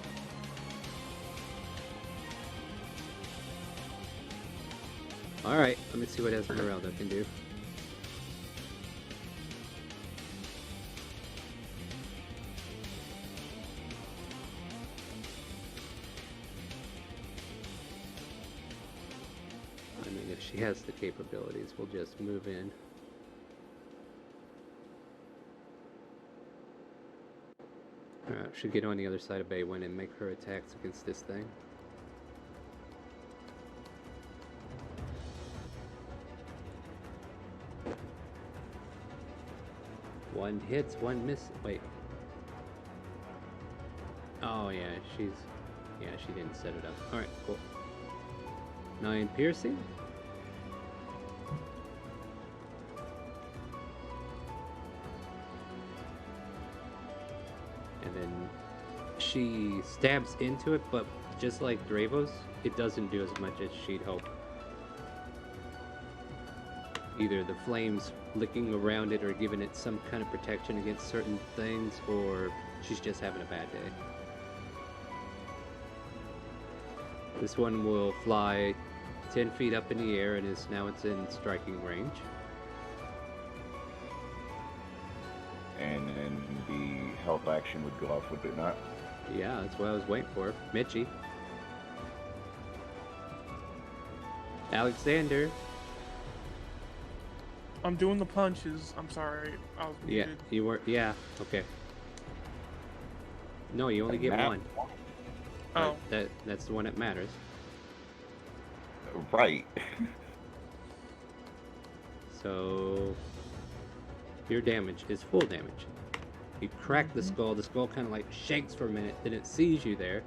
Alright, let me see what Esmeralda can do. I mean, if she has the capabilities, we'll just move in. Alright, should get on the other side of Baywin and make her attacks against this thing. One hits, one miss. Wait. Oh yeah, she didn't set it up. Alright, cool. 9 piercing. And then she stabs into it, but just like Dravos, it doesn't do as much as she'd hope. Either the flames licking around it or giving it some kind of protection against certain things, or she's just having a bad day. This one will fly 10 feet up in the air and is now it's in striking range. And then the health action would go off, would it not? Yeah, that's what I was waiting for. Mitchie. Alexander. I'm doing the punches. I'm sorry. I was Yeah, muted. you were. Yeah, okay. No, you only get Nat one. Oh. That's the one that matters. Right. So your damage is full damage. You crack the skull kind of like shakes for a minute, then it sees you there,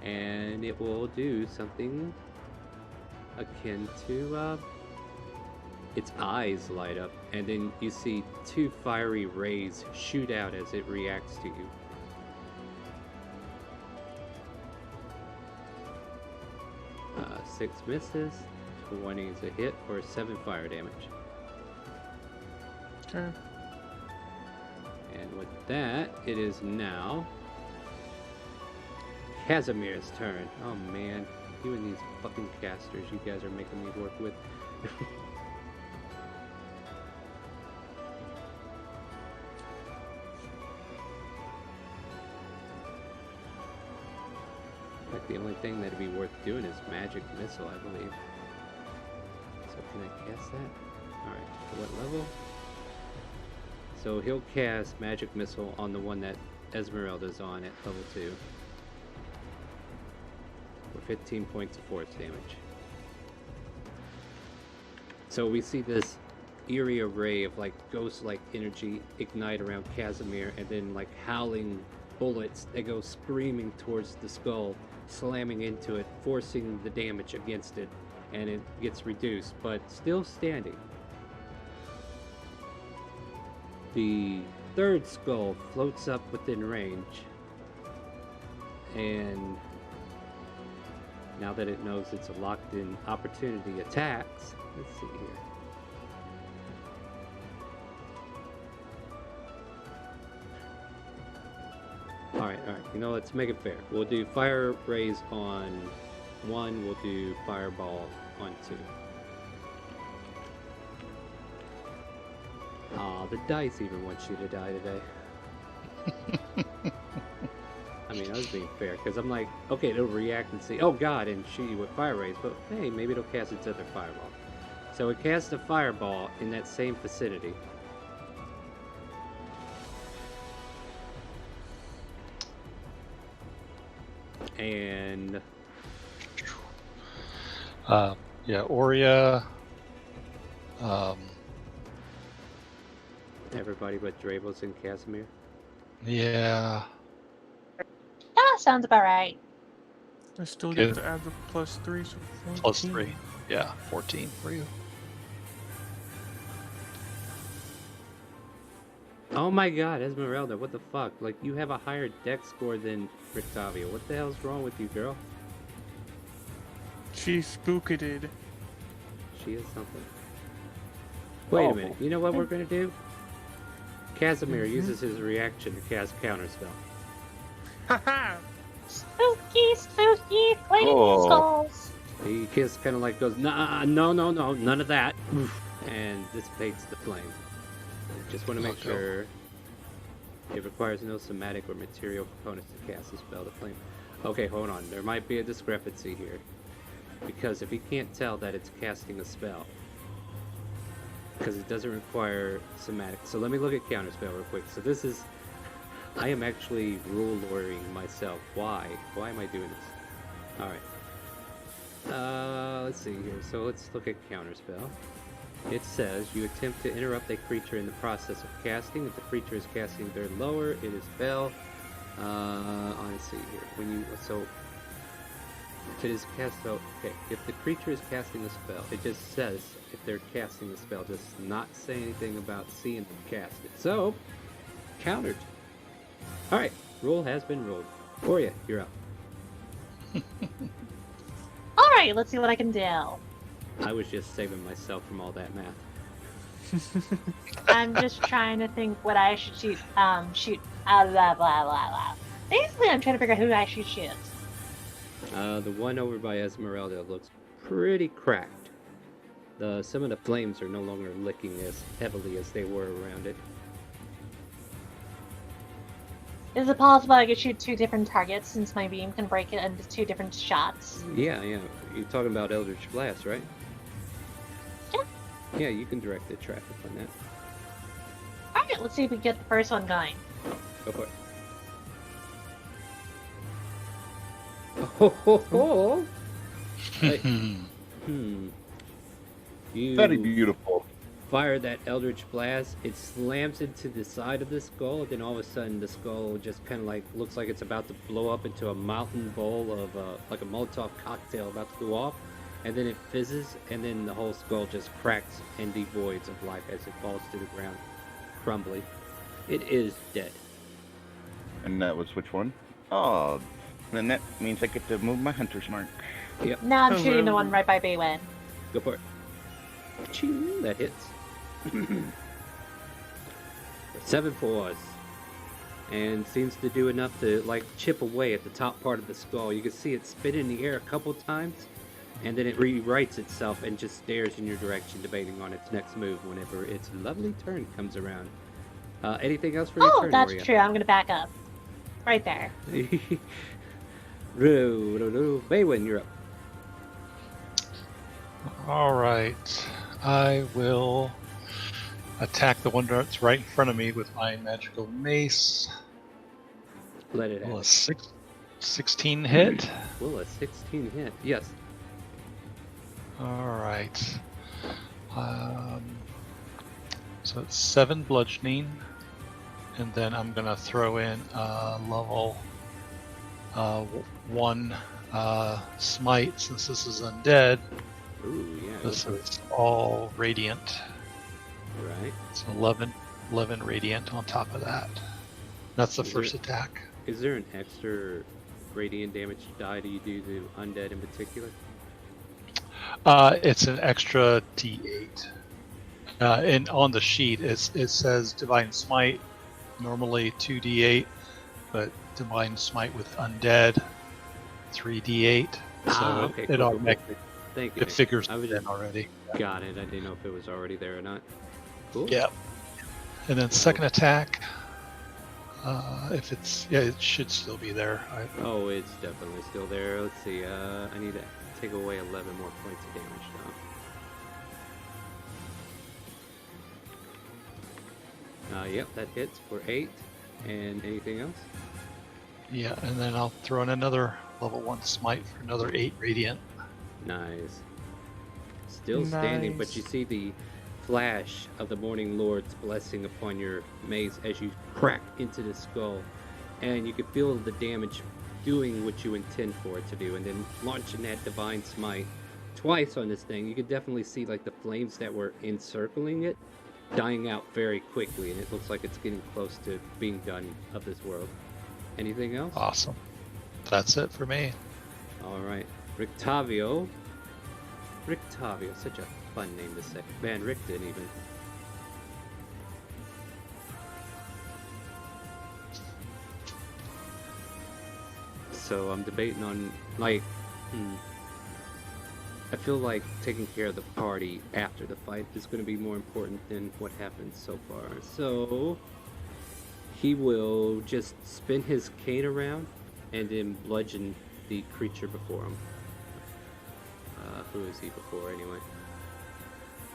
and it will do something akin to its eyes light up, and then you see two fiery rays shoot out as it reacts to you. Six misses, 20 is a hit for 7 fire damage. Okay. And with that, it is now Casimir's turn. Oh man, you and these fucking casters you guys are making me work with. Like the only thing that'd be worth doing is magic missile, I believe. So can I cast that? Alright, to what level? So he'll cast magic missile on the one that Esmeralda's on at level 2. For 15 points of force damage. So we see this eerie array of like ghost-like energy ignite around Casimir, and then like howling bullets that go screaming towards the skull, slamming into it, forcing the damage against it, and it gets reduced, but still standing. The third skull floats up within range, and now that it knows it's a locked-in opportunity attacks, let's see here. Alright, you know, let's make it fair. We'll do fire rays on 1, we'll do fireball on 2. Aw, the dice even wants you to die today. I mean, I was being fair, because I'm like, okay, it'll react and say, oh god, and shoot you with fire rays, but hey, maybe it'll cast its other fireball. So it casts a fireball in that same vicinity. And yeah, Oria. everybody but Dravos and Casimir. Yeah. That sounds about right. I still Good. get to add the +3, so 14. Plus 3. Yeah, 14 for you. Oh my god, Esmeralda, what the fuck? Like, you have a higher dex score than Rictavia. What the hell's wrong with you, girl? She spooketed. She is something. Wait a minute, you know what we're gonna do? Casimir uses his reaction to cast Counterspell. Haha! Spooky, spooky, flaming Oh. skulls. He kind of like goes, nah, no, none of that, and dissipates the flame. Just want to make Okay. sure it requires no somatic or material components to cast the spell to flame. Okay, hold on. There might be a discrepancy here, because if he can't tell that it's casting a spell, because it doesn't require somatic. So let me look at Counterspell real quick. So this is, I am actually rule lawyering myself. Why? Why am I doing this? All right. Let's see here. So let's look at Counterspell. It says you attempt to interrupt a creature in the process of casting. If the creature is casting their lower, it is spell. Let's see here. When you if it is cast, okay. If the creature is casting a spell, it just says if they're casting a spell. Does not say anything about seeing them cast it. So countered. All right. Rule has been ruled. Oria, you're up. All right, let's see what I can do. I was just saving myself from all that math. I'm just trying to think what I should shoot. Shoot. Blah blah blah blah. Basically, I'm trying to figure out who I should shoot. The one over by Esmeralda looks pretty cracked. Some of the flames are no longer licking as heavily as they were around it. Is it possible I could shoot 2 different targets since my beam can break it into 2 different shots? Yeah. You're talking about Eldritch Blast, right? Yeah. Yeah, you can direct the traffic on that. Alright, let's see if we get the first one going. Go for it. Oh, ho, ho. You Very beautiful. fire that Eldritch Blast. It slams into the side of the skull, and then all of a sudden the skull just kind of like looks like it's about to blow up into a mountain bowl of like a Molotov cocktail about to go off, and then it fizzes, and then the whole skull just cracks and devoids of life as it falls to the ground, crumbly. It is dead. And that was which one? Oh, then that means I get to move my hunter's mark. Yep. Now I'm Oh, shooting the well. one right by Baywin. Go for it. Ching, that hits. 7 4s. And seems to do enough to like chip away at the top part of the skull. You can see it spin in the air a couple times, and then it rewrites itself and just stares in your direction, debating on its next move whenever its lovely turn comes around. Anything else for your Oh, turn, that's Maria? true. I'm gonna back up. Right there. Baywin, you're up. All right. I will attack the one that's right in front of me with my magical mace. Let it Will a out. 16 hit? Will a 16 hit? Yes. All right. So it's 7 bludgeoning, and then I'm gonna throw in level 1 smite since this is undead. Ooh, yeah. This is all radiant. Right. It's 11 radiant on top of that. That's the Is first there- attack. Is there an extra radiant damage die do you do to undead in particular? It's an extra D8. And on the sheet, it says Divine Smite, normally 2D8, but Divine Smite with Undead, 3D8. So Okay, it cool. automatically Thank you. it Nick. figures I was it in already. got it. I didn't know if it was already there or not. Cool. Yep. And then second attack, if it's it should still be there. Oh, it's definitely still there. Let's see. I need to take away 11 more points of damage now. Yep, that hits for 8. And anything else? Yeah, and then I'll throw in another level 1 smite for another 8 radiant. Nice. Still standing, but Nice. you see the flash of the Morning Lord's blessing upon your mace as you crack into the skull, and you can feel the damage doing what you intend for it to do, and then launching that divine smite twice on this thing. You can definitely see like the flames that were encircling it dying out very quickly, and it looks like it's getting close to being done of this world. Anything else? Awesome. That's it for me. All right, Rictavio. Rictavio, such a fun name to say. Man, Rick didn't even. So I'm debating on like, I feel like taking care of the party after the fight is going to be more important than what happened so far. So he will just spin his cane around and then bludgeon the creature before him. Who is he before anyway?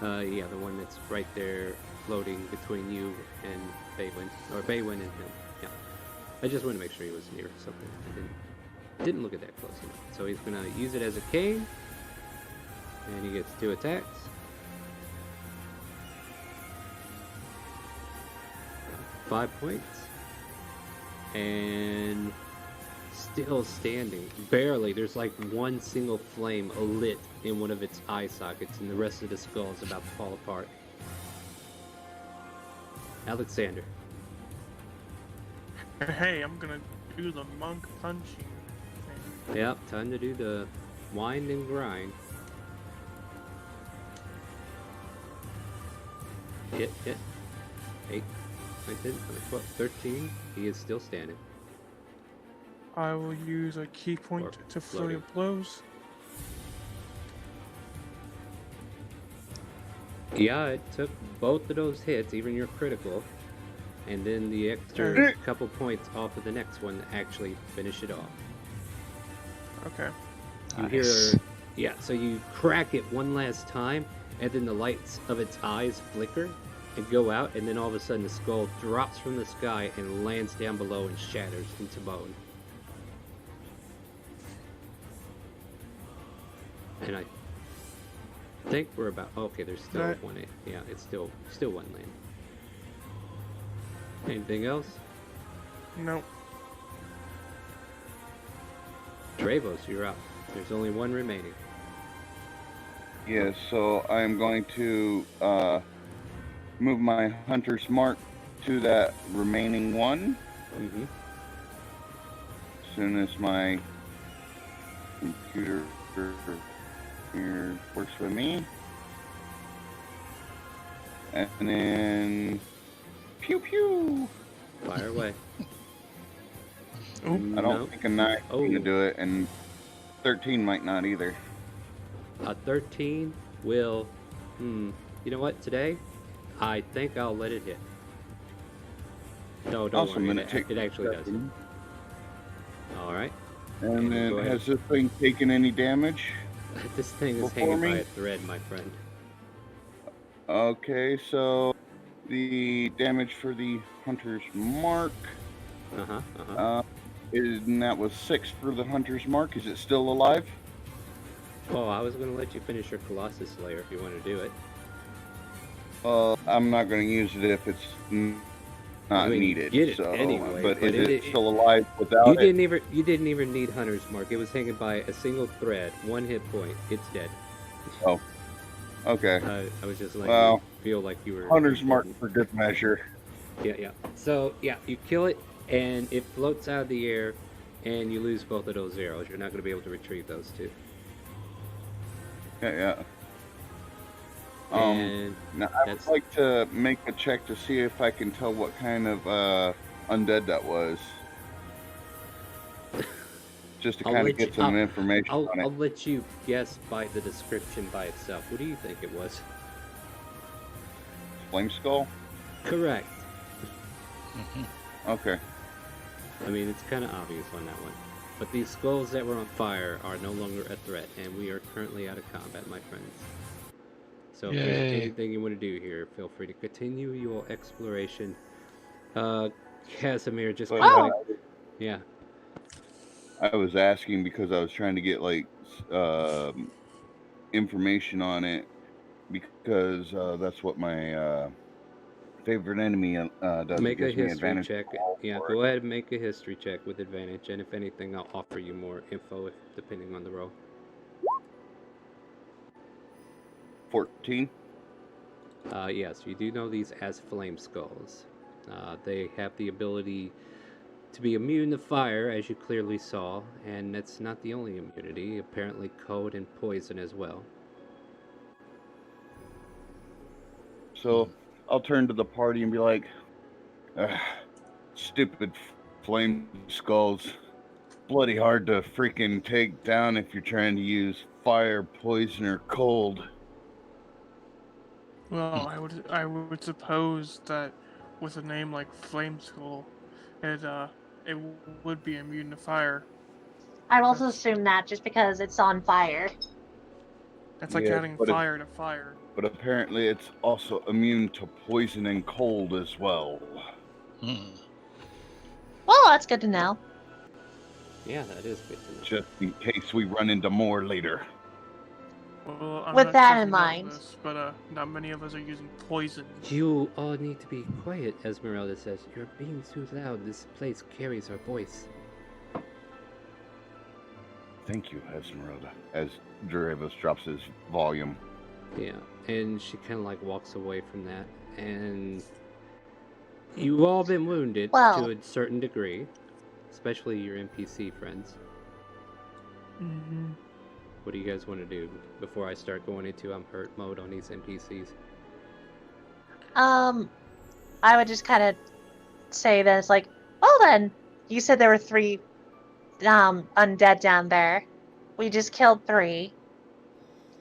Yeah, the one that's right there floating between you and Baywin, or Baywin and him. Yeah. I just want to make sure he was near something. I didn't look at that close enough. So he's gonna use it as a cane, and he gets 2 attacks. Five points, and still standing, barely. There's like one single flame lit in one of its eye sockets, and the rest of the skull is about to fall apart. Alexander. Hey, I'm gonna do the monk punching thing. Yep, time to do the wind and grind. Hit. 8, 9, 10, 11, 12, 13. He is still standing. I will use a key Or point to flurry floating. of blows. Yeah, it took both of those hits, even your critical, and then the extra Okay. couple points off of the next one to actually finish it off. Okay. You Nice. hear, yeah, so you crack it one last time, and then the lights of its eyes flicker and go out, and then all of a sudden the skull drops from the sky and lands down below and shatters into bone. And I think we're about, okay, there's still Right. one, yeah, it's still one land. Anything else? No. Trevos, you're up. There's only one remaining. Yeah, so I'm going to move my hunter's mark to that remaining one. Mm-hmm. As soon as my computer here works with me. And then pew pew. Fire away. Oh, I don't think a 9 is gonna Oh. do it, and 13 might not either. A 13 will, you know what, today, I think I'll let it hit. No, don't Awesome, worry, and it actually does. Alright. And And then go ahead. has this thing taken any damage? This thing is Before hanging by me? a thread, my friend. Okay, so the damage for the hunter's mark, Uh-huh, uh-huh. and that was 6 for the hunter's mark. Is it still alive? Oh, I was going to let you finish your Colossus Slayer if you want to do it. I'm not going to use it if it's not I mean, needed. get it so, anyway, but but is it- it still alive without You it? didn't even need Hunter's Mark. It was hanging by a single thread, 1 hit point. It's dead. Oh, okay. I was just letting Well, you feel like you were Hunter's mark important. for good measure. Yeah. So, yeah, you kill it, and it floats out of the air, and you lose both of those arrows. You're not going to be able to retrieve those two. Yeah. And Now, I would that's like to make a check to see if I can tell what kind of undead that was. Just to I'll kind let of get you- some information I'll on it. let you guess by the description by itself. What do you think it was? Flame skull? Correct. Okay. I mean, it's kind of obvious on that one. But these skulls that were on fire are no longer a threat, and we are currently out of combat, my friends. So if there's Yay. anything you want to do here, feel free to continue your exploration. Casimir just But, kind of Oh! like, yeah. I was asking because I was trying to get like information on it because that's what my favorite enemy does. It Make a gives me history advantage check. roll Yeah, for go ahead and make a history check with advantage, and if anything, I'll offer you more info depending on the roll. 14. Yes, you do know these as flame skulls. They have the ability to be immune to fire, as you clearly saw, and that's not the only immunity. Apparently, cold and poison as well. So I'll turn to the party and be like, stupid flame skulls. Bloody hard to freaking take down if you're trying to use fire, poison, or cold. well, I would suppose that with a name like Flame Skull, it would be immune to fire. I'd also assume that just because it's on fire. That's like Yeah, adding but it- fire to fire. But apparently it's also immune to poison and cold as well. Well, that's good to know. Yeah, that is good to know. Just in case we run into more later. Well, I'm With not that sure if in you know mind. this, but not many of us are using poison. You all need to be quiet, Esmeralda says. You're being too loud. This place carries our voice. Thank you, Esmeralda. As Durevos drops his volume. Yeah, and she kind of like walks away from that, and you've all been wounded Well- to a certain degree, especially your NPC friends. Mm-hmm. What do you guys want to do before I start going into I'm hurt mode on these NPCs? I would just kind of say this, like, well then, you said there were 3 undead down there. We just killed 3.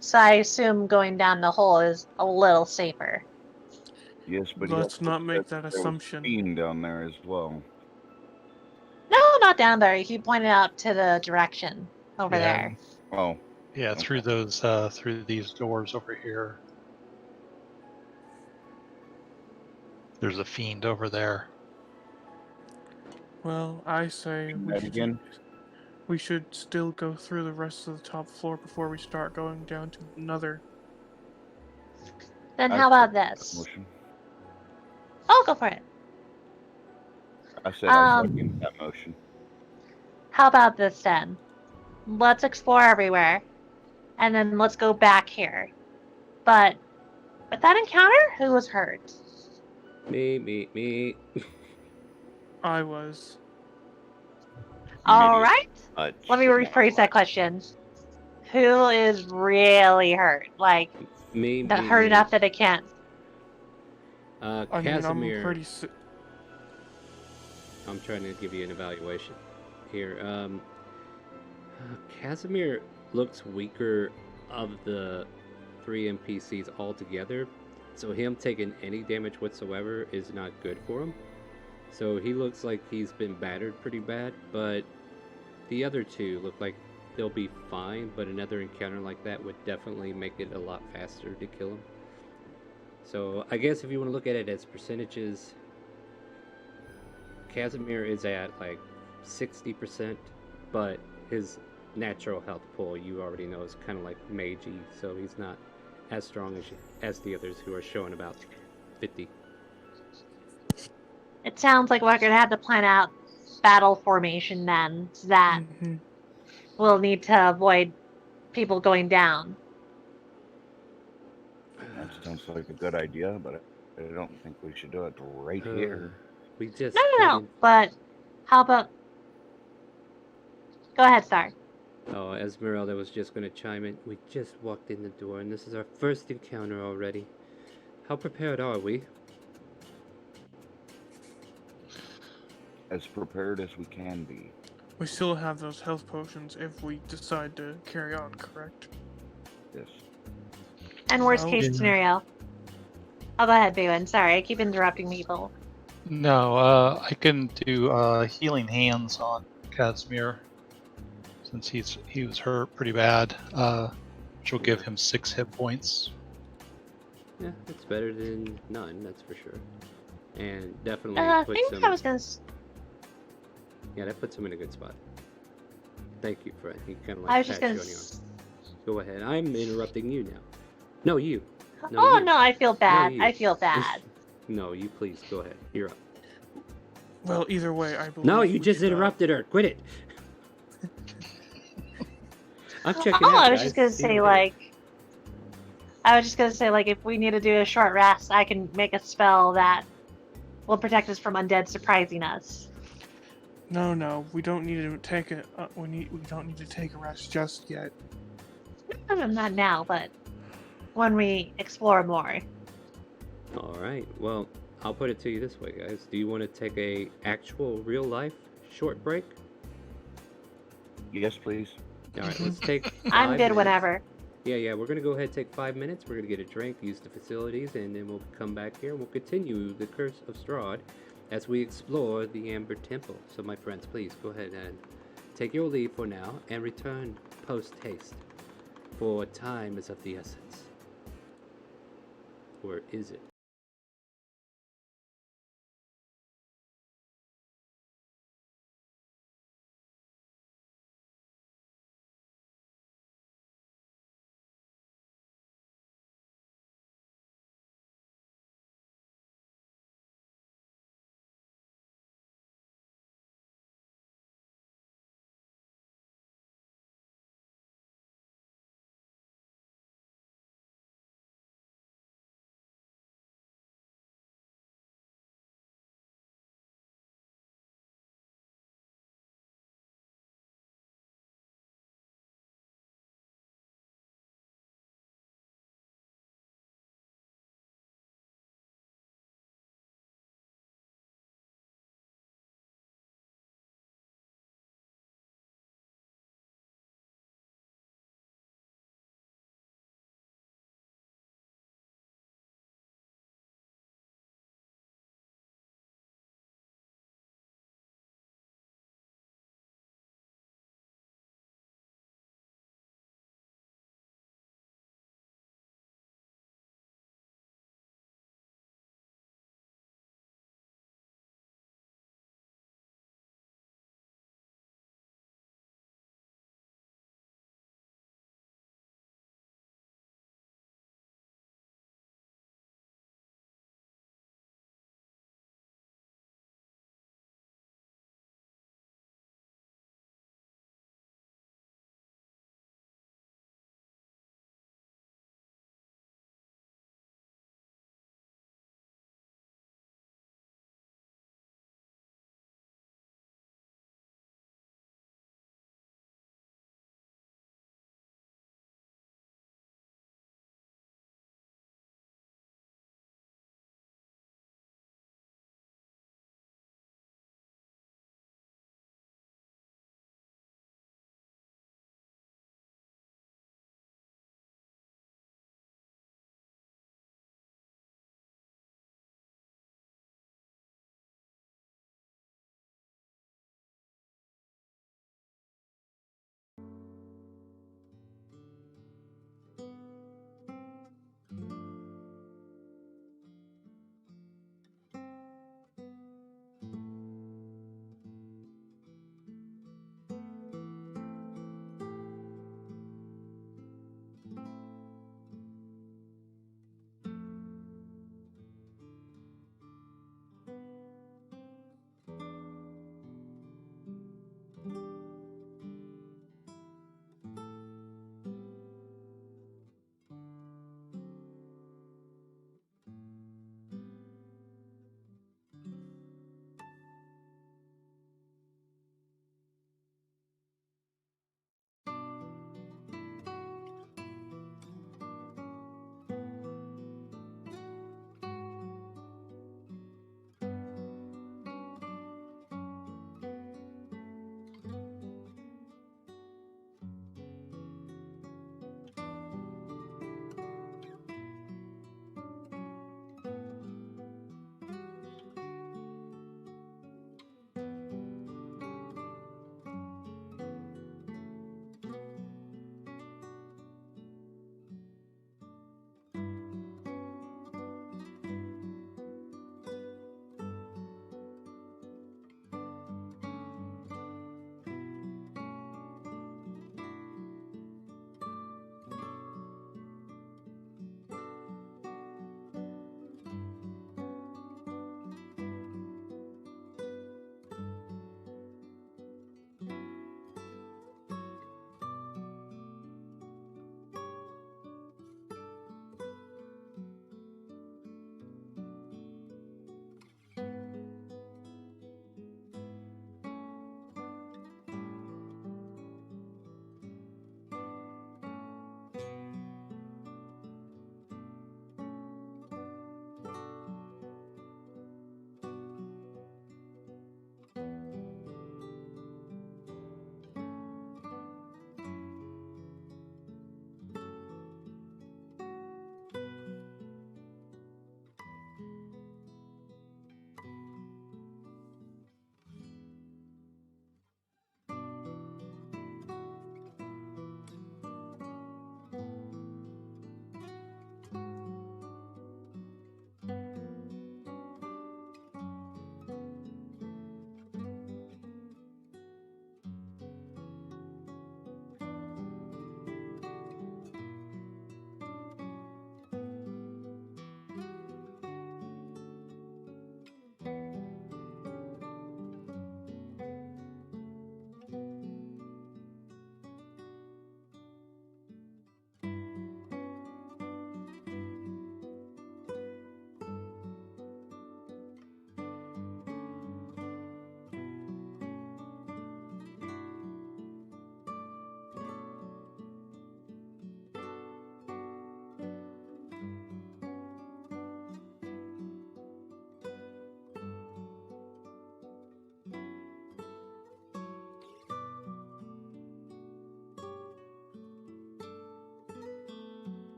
So I assume going down the hole is a little safer. Yes, but he Let's also not make said that there was assumption. fiend down there as well. No, not down there. He pointed out to the direction over Yeah. there. Oh, Yeah, Okay. through those through these doors over here. There's a fiend over there. Well, I say that again. we should still go through the rest of the top floor before we start going down to another. Then I how about second that this? motion. Oh, go for it. I said I Um, second that motion. How about this then? Let's explore everywhere, and then let's go back here. But with that encounter, who was hurt? Me. I was. All Me. right. Let me More or rephrase that less. question. Who is really hurt? Like, hurt Me. enough that it can't. I mean, I'm Casimir. pretty. I'm trying to give you an evaluation here. Casimir looks weaker of the 3 NPCs altogether, so him taking any damage whatsoever is not good for him. So he looks like he's been battered pretty bad, but the other 2 look like they'll be fine, but another encounter like that would definitely make it a lot faster to kill him. So I guess if you want to look at it as percentages, Casimir is at like 60%, but his natural health pool, you already know, is kind of like magey, so he's not as strong as the others who are showing about 50. It sounds like we're gonna have to plan out battle formation then, so that Mhm. we'll need to avoid people going down. That sounds like a good idea, but I don't think we should do it right Uh, here. we just No. got in. But how about? Go ahead, Star. Oh, Esmeralda was just going to chime in. We just walked in the door, and this is our first encounter already. How prepared are we? As prepared as we can be. We still have those health potions if we decide to carry on, correct? Yes. And worst Well, case scenario. Oh, go ahead, Bowen. Sorry, I keep interrupting people. No, I can do healing hands on Casimir since he was hurt pretty bad. Which will give him 6 hit points. Yeah, it's better than none, that's for sure. And definitely I puts think him. I was gonna. Yeah, that puts him in a good spot. Thank you, Fred. He kind of I like was just pats gonna. you on your arm. Go ahead. I'm interrupting you now. No, you. No, Oh you. no, I feel bad. you. I feel bad. No, you please go ahead. You're up. well, either way, I believe. No, you we just should, interrupted her. Quit it. I'm checking Oh, out, I was guys. just gonna See say you later. if we need to do a short rest, I can make a spell that will protect us from undead surprising us. No, we don't need to take a. We don't need to take a rest just yet. No, not now, but when we explore more. All right. Well, I'll put it to you this way, guys. Do you want to take a actual real life short break? Yes, please. All right. Let's take. I'm 5 good minutes. whenever. Yeah. We're gonna go ahead and take 5 minutes. We're gonna get a drink, use the facilities, and then we'll come back here and we'll continue the Curse of Strahd as we explore the Amber Temple. So, my friends, please go ahead and take your leave for now and return post haste, for time is of the essence. Or is it?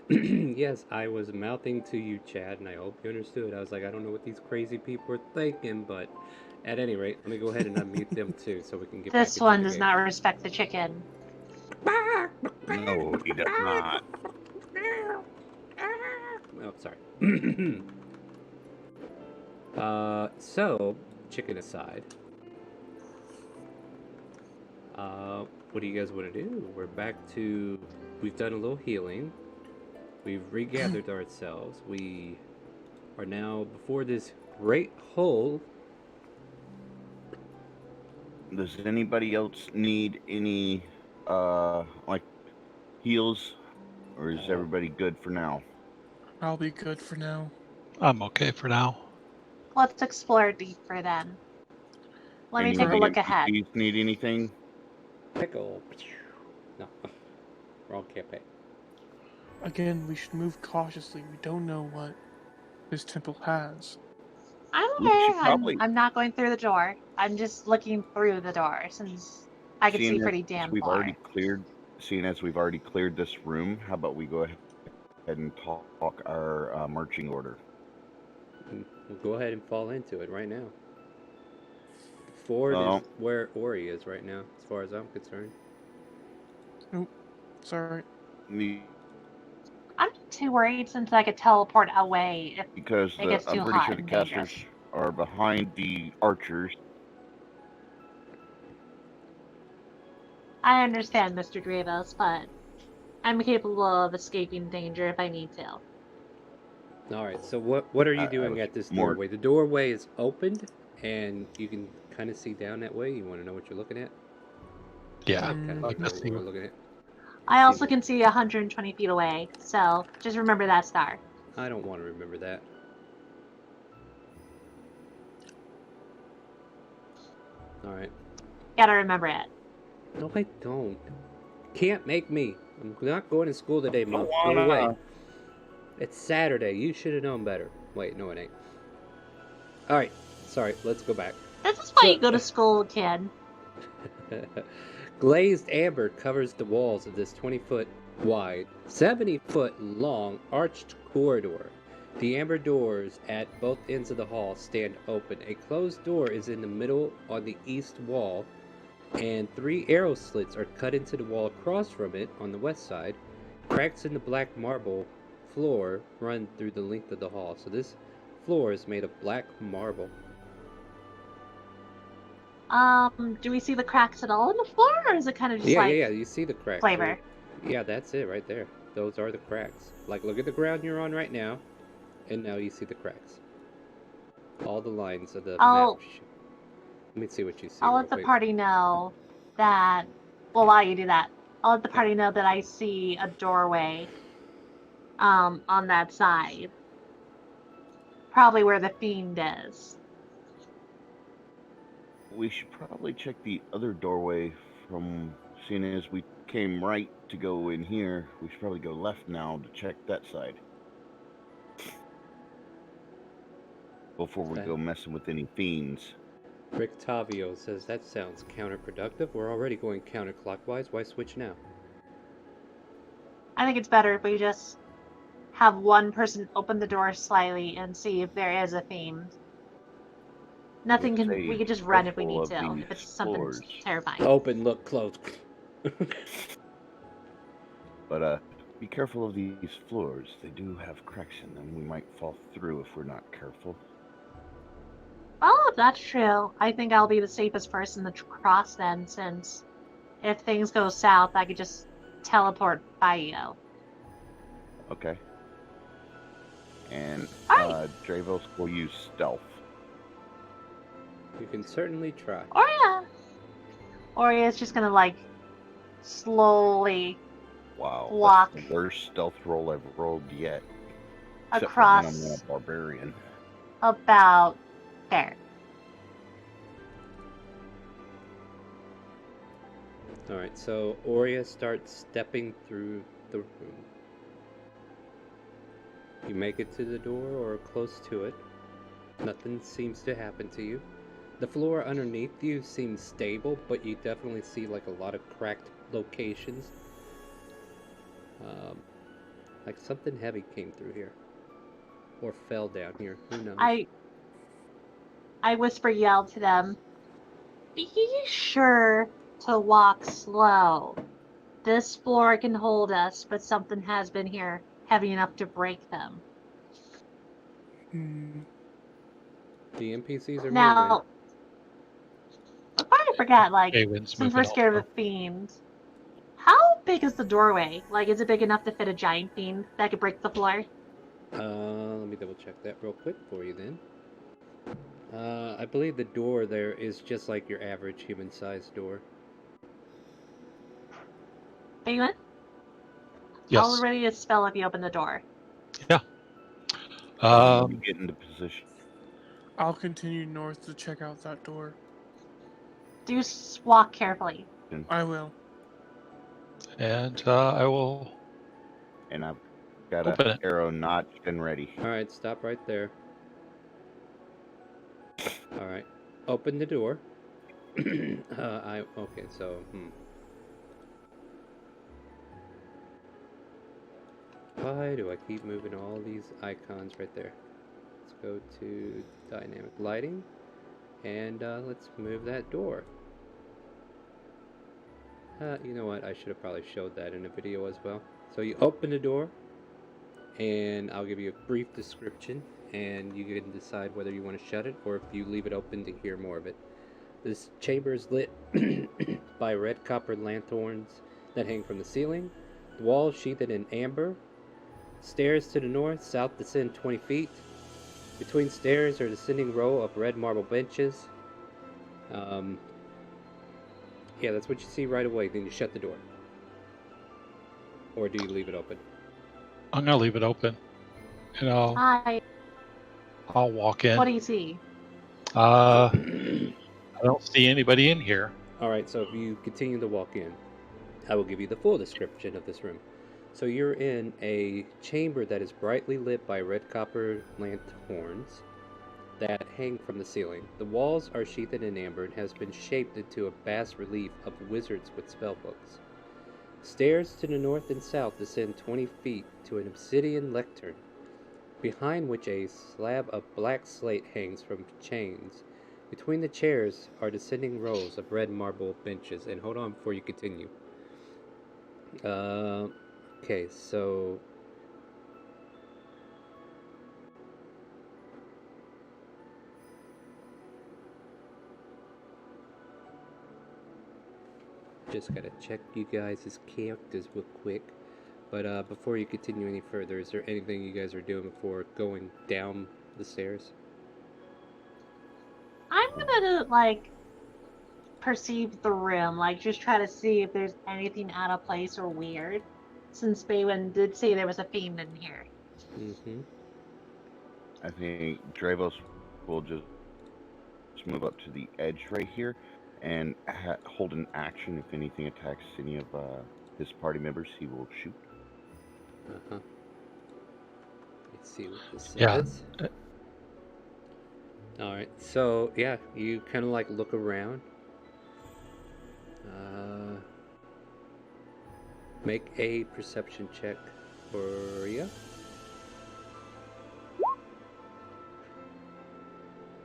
Yes, I was mouthing to you, Chad, and I hope you understood. I was like, I don't know what these crazy people are thinking, but at any rate, let me go ahead and unmute them too so we can get back This into one the does game. not respect the chicken. No, he does not. Oh, sorry. So, chicken aside, what do you guys want to do? We're back to, we've done a little healing. We've regathered ourselves. We are now before this great hole. Does anybody else need any like heals, or is everybody good for now? I'll be good for now. I'm okay for now. Let's explore deeper then. Let me Any take of a the look ahead. NPCs need anything? Pickle. No, wrong campaign. Again, we should move cautiously. We don't know what this temple has. I'm We okay. should probably, I'm not going through the door. I'm just looking through the door since I can see pretty damn we've far. already cleared, seeing as we've already cleared this room, how about we go ahead and talk our marching order? We'll go ahead and fall into it right now. Ford is Well, where Ori is right now, as far as I'm concerned. Nope. Sorry. I'm not too worried since I could teleport away if because it gets too I'm pretty hot sure the and casters dangerous. are behind the archers. I understand, Mr. Dravos, but I'm capable of escaping danger if I need to. Alright, so what are you I doing was at this more doorway? The doorway is opened, and you can kind of see down that way. You want to know what you're looking at? Yeah, Kind of I like looking to at what see. we're looking at. I also can see 120 feet away, so just remember that star. I don't want to remember that. Alright. Gotta remember it. No, I don't. Can't make me. I'm not going to school today, I Mom. don't Go away. wanna. It's Saturday. You should have known better. Wait, no, it ain't. Alright, sorry, let's go back. This is why So- you go to school, kid. Glazed amber covers the walls of this 20-foot wide, 70-foot long arched corridor. The amber doors at both ends of the hall stand open. A closed door is in the middle on the east wall, and 3 arrow slits are cut into the wall across from it on the west side. Cracks in the black marble floor run through the length of the hall. So this floor is made of black marble. Do we see the cracks at all in the floor, or is it kind of just like Yeah. You see the cracks. flavor? Yeah, that's it right there. Those are the cracks. Like, look at the ground you're on right now, and now you see the cracks. All the lines of the I'll- map. Let me see what you see. I'll real let the quick. party know that. Well, while you do that, I'll let the party know that I see a doorway. On that side, probably where the fiend is. We should probably check the other doorway from seeing as we came right to go in here. We should probably go left now to check that side before we Okay. go messing with any fiends. Rick Tavio says that sounds counterproductive. We're already going counterclockwise. Why switch now? I think it's better if we just have one person open the door slightly and see if there is a theme. Nothing can. We could just run if we need to. If it's something floors. terrifying. Open, look, close. But be careful of these floors. They do have cracks in them. We might fall through if we're not careful. Well, if that's true, I think I'll be the safest person to cross then, since if things go south, I could just teleport by you. Okay. And Alright. Dravos will use stealth. You can certainly try. Oria's just gonna like slowly Wow, walk that's the worst stealth roll I've rolled yet. Except for across when I'm a barbarian. about there. Alright, so Aurea starts stepping through the room. You make it to the door or close to it. Nothing seems to happen to you. The floor underneath you seems stable, but you definitely see like a lot of cracked locations. Like something heavy came through here. Or fell down here. Who knows? I whisper yell to them, be sure to walk slow. This floor can hold us, but something has been here heavy enough to break them. Hmm. The NPCs are moving. Now, I forgot, like, Awen's since we're moving scared of also. the fiend, how big is the doorway? Like, is it big enough to fit a giant fiend that could break the floor? Let me double check that real quick for you then. I believe the door there is just like your average human-sized door. Awen? Yes. I'll ready to spell if you open the door. Get into position. I'll continue north to check out that door. Do walk carefully. I will. And I will And I've got open an it. arrow notched and ready. Alright, stop right there. Alright. Open the door. Okay, so, Why do I keep moving all these icons right there? Let's go to dynamic lighting, and let's move that door. You know what? I should have probably showed that in a video as well. So you open the door, and I'll give you a brief description, and you can decide whether you want to shut it or if you leave it open to hear more of it. This chamber is lit by red copper lanthorns that hang from the ceiling. The walls sheathed in amber. Stairs to the north, south descend 20 feet. Between stairs are a descending row of red marble benches. Yeah, that's what you see right away. Then you shut the door. Or do you leave it open? I'm gonna leave it open. And Hi. I'll walk in. What do you see? I don't see anybody in here. Alright, so if you continue to walk in, I will give you the full description of this room. So you're in a chamber that is brightly lit by red copper lanthorns that hang from the ceiling. The walls are sheathed in amber and has been shaped into a bas relief of wizards with spellbooks. Stairs to the north and south descend 20 feet to an obsidian lectern, behind which a slab of black slate hangs from chains. Between the chairs are descending rows of red marble benches. And hold on before you continue. Okay, so just gotta check you guys' characters real quick. But before you continue any further, is there anything you guys are doing before going down the stairs? I'm gonna, like, perceive the room, like, just try to see if there's anything out of place or weird, since Baywin did say there was a fiend in here. Mm-hmm. I think Dravos will just move up to the edge right here and hold an action. If anything attacks any of his party members, he will shoot. Uh-huh. Let's see what this Yeah. says. Alright, so yeah, you kind of like look around. Make a perception check for you.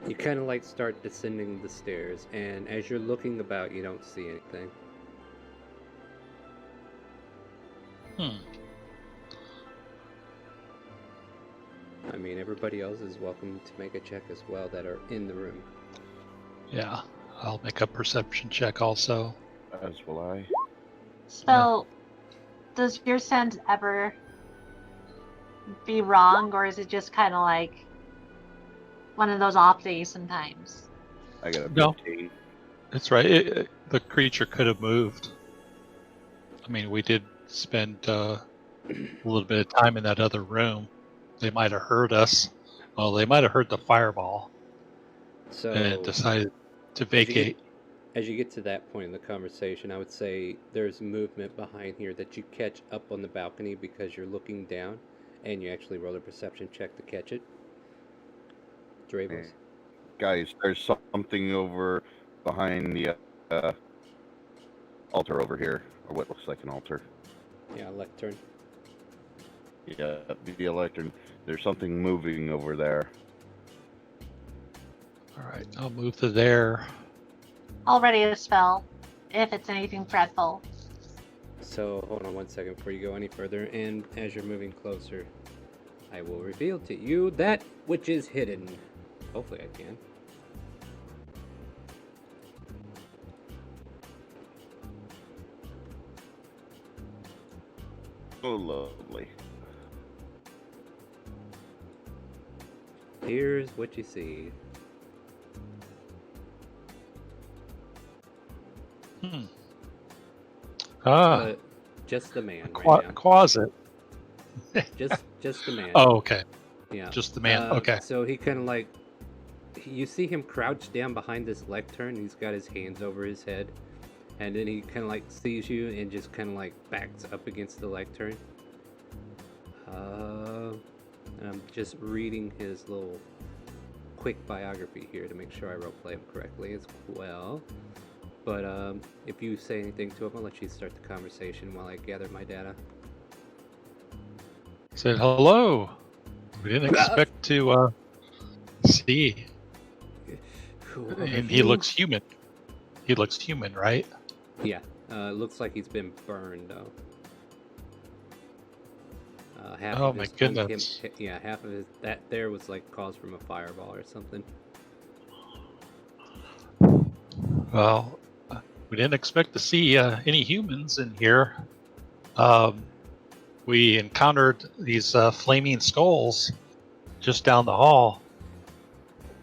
You kind of like start descending the stairs, and as you're looking about, you don't see anything. I mean, everybody else is welcome to make a check as well that are in the room. Yeah, I'll make a perception check also. As will I. So, does your sense ever be wrong, or is it just kind of like one of those off days sometimes? I got a 15. No. That's right. The creature could have moved. I mean, we did spend a little bit of time in that other room. They might have heard us. Well, they might have heard the fireball So and decided to vacate. As you get to that point in the conversation, I would say there's movement behind here that you catch up on the balcony because you're looking down, and you actually roll a perception check to catch it. Dravos. Guys, there's something over behind the altar over here, or what looks like an altar. Yeah, lectern. Yeah, the electric. There's something moving over there. All right, I'll move to there. Already a spell, if it's anything dreadful. So hold on one second before you go any further, and as you're moving closer, I will reveal to you that which is hidden. Hopefully I can. Oh, lovely. Here's what you see. But just the man right now. Closet. Just the man. Oh, okay. Yeah. Just the man. Okay. So he kind of like, you see him crouched down behind this lectern. He's got his hands over his head, and then he kind of like sees you and just kind of like backs up against the lectern. I'm just reading his little quick biography here to make sure I roleplay him correctly as well. But if you say anything to him, I'll let you start the conversation while I gather my data. Said hello. We didn't expect to see. And he looks human. He looks human, right? Yeah. Looks like he's been burned though. Half Oh of my his goodness. half of his that there was like caused from a fireball or something. Well, we didn't expect to see any humans in here. We encountered these flaming skulls just down the hall.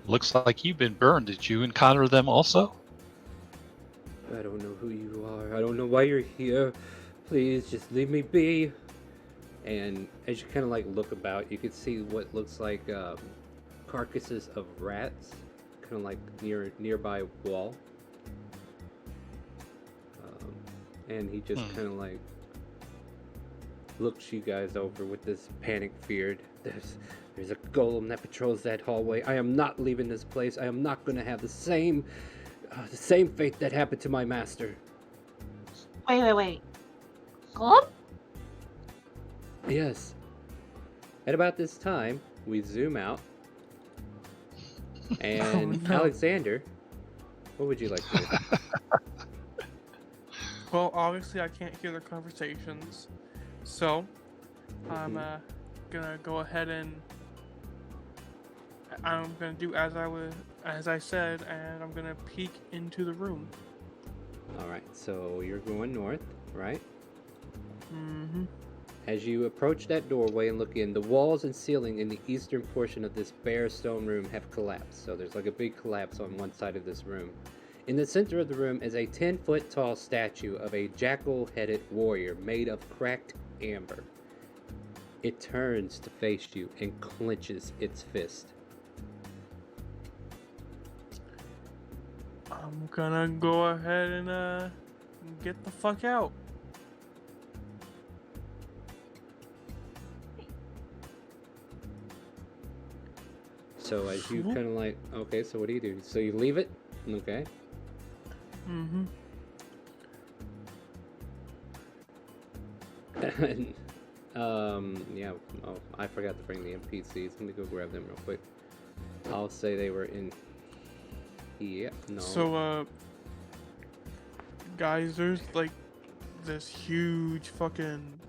Looks like you've been burned. Did you encounter them also? I don't know who you are. I don't know why you're here. Please just leave me be. And as you kind of like look about, you can see what looks like carcasses of rats, kind of like nearby wall. And he just kind of like looks you guys over with this panic feared. There's a golem that patrols that hallway. I am not leaving this place. I am not going to have the same fate that happened to my master. Wait. Golem? Yes. At about this time, we zoom out. And Oh, no. Alexander, what would you like to do? Well, obviously I can't hear their conversations, so I'm gonna go ahead and I'm gonna do as I said, and I'm gonna peek into the room. All right, so you're going north, right? Mm-hmm. As you approach that doorway and look in, the walls and ceiling in the eastern portion of this bare stone room have collapsed. So there's like a big collapse on one side of this room. In the center of the room is a 10-foot tall statue of a jackal-headed warrior made of cracked amber. It turns to face you and clenches its fist. I'm gonna go ahead and get the fuck out. So as you kind of like, okay, so what do you do? So you leave it? Okay. Mm-hmm. Yeah, oh, I forgot to bring the NPCs. Let me go grab them real quick. I'll say they were in here. No. So, guys, there's like this huge fucking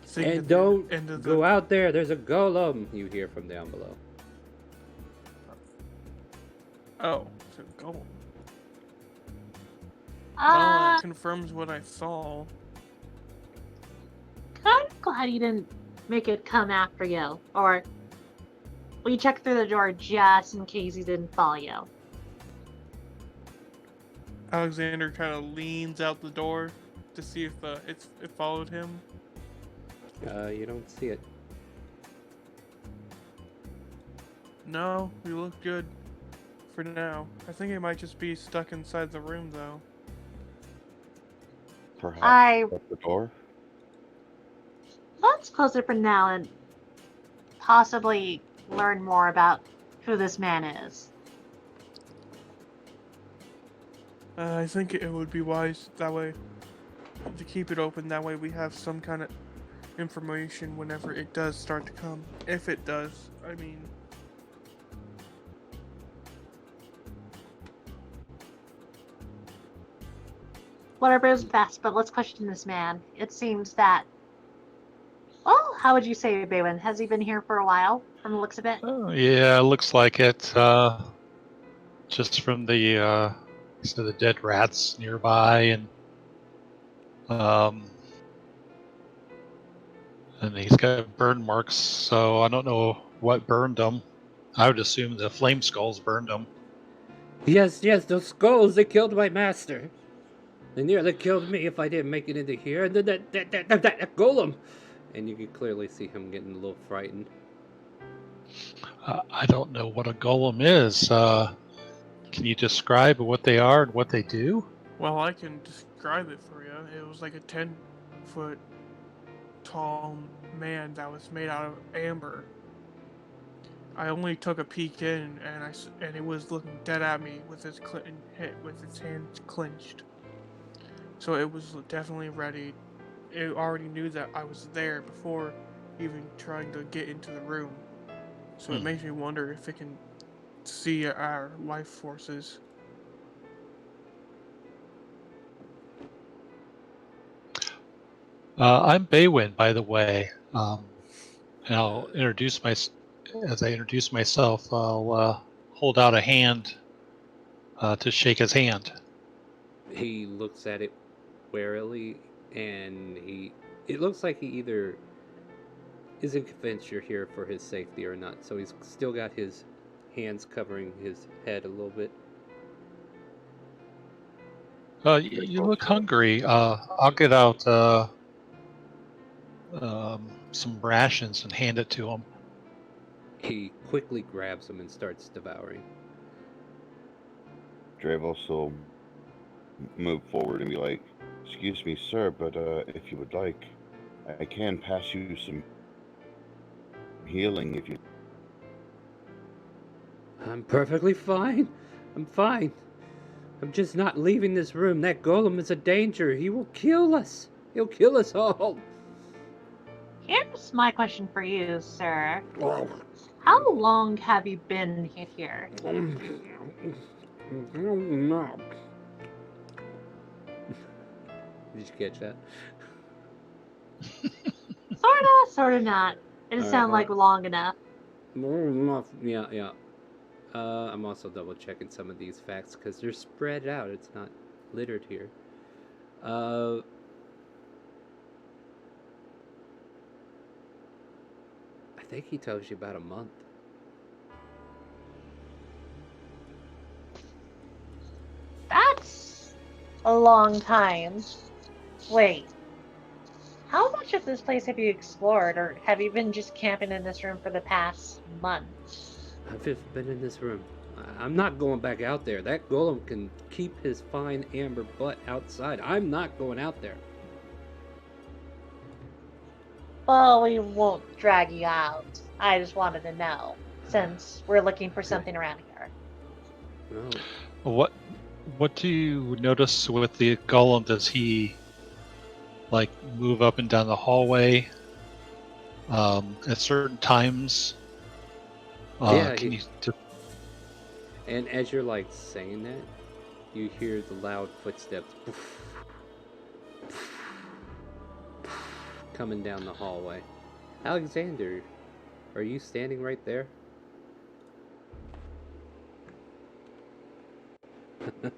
thing And at the don't end of go out there. There's a golem. You hear from down below. Oh, it's a golem. Well, Uh, that confirms what I saw. I'm glad you didn't make it come after you. Or we checked through the door just in case he didn't follow you. Alexander kind of leans out the door to see if it followed him. You don't see it. No, we look good for now. I think it might just be stuck inside the room, though. Perhaps I at the door. let's close it for now and possibly learn more about who this man is. I think it would be wise that way to keep it open. That way we have some kind of information whenever it does start to come. If it does, I mean. Whatever is best, but let's question this man. It seems that. Well, how would you say, Baywin? Has he been here for a while, from the looks of it? Oh, yeah, looks like it. Just from the dead rats nearby, um, and he's got burn marks. So I don't know what burned him. I would assume the flame skulls burned him. Yes, yes, those skulls, they killed my master. They nearly killed me if I didn't make it into here. And then that golem. And you can clearly see him getting a little frightened. I don't know what a golem is. Can you describe what they are and what they do? Well, I can describe it for you. It was like a 10-foot tall man that was made out of amber. I only took a peek in, and it was looking dead at me with its hands clenched. So it was definitely ready. It already knew that I was there before even trying to get into the room. So it makes me wonder if it can see our life forces. I'm Baywin, by the way. And I'll as I introduce myself, I'll hold out a hand to shake his hand. He looks at it warily, and it looks like he either isn't convinced you're here for his safety or not. So he's still got his hands covering his head a little bit. You look hungry. I'll get out some rations and hand it to him. He quickly grabs them and starts devouring. Dravos will move forward and be like, "Excuse me, sir, but if you would like, I can pass you some healing if you." I'm perfectly fine. I'm fine. I'm just not leaving this room. That golem is a danger. He will kill us. He'll kill us all. Here's my question for you, sir. How long have you been here? No. Did you catch that? Sorta not. It didn't sound like long enough. Yeah, yeah. I'm also double checking some of these facts because they're spread out. It's not littered here. I think he tells you about a month. That's a long time. Wait. How much of this place have you explored, or have you been just camping in this room for the past month? I've just been in this room. I'm not going back out there. That golem can keep his fine amber butt outside. I'm not going out there. Well, we won't drag you out. I just wanted to know, since we're looking for something around here. No. What do you notice with the golem? Does he like move up and down the hallway at certain times? Yeah, and as you're like saying that, you hear the loud footsteps coming down the hallway. Alexander, are you standing right there?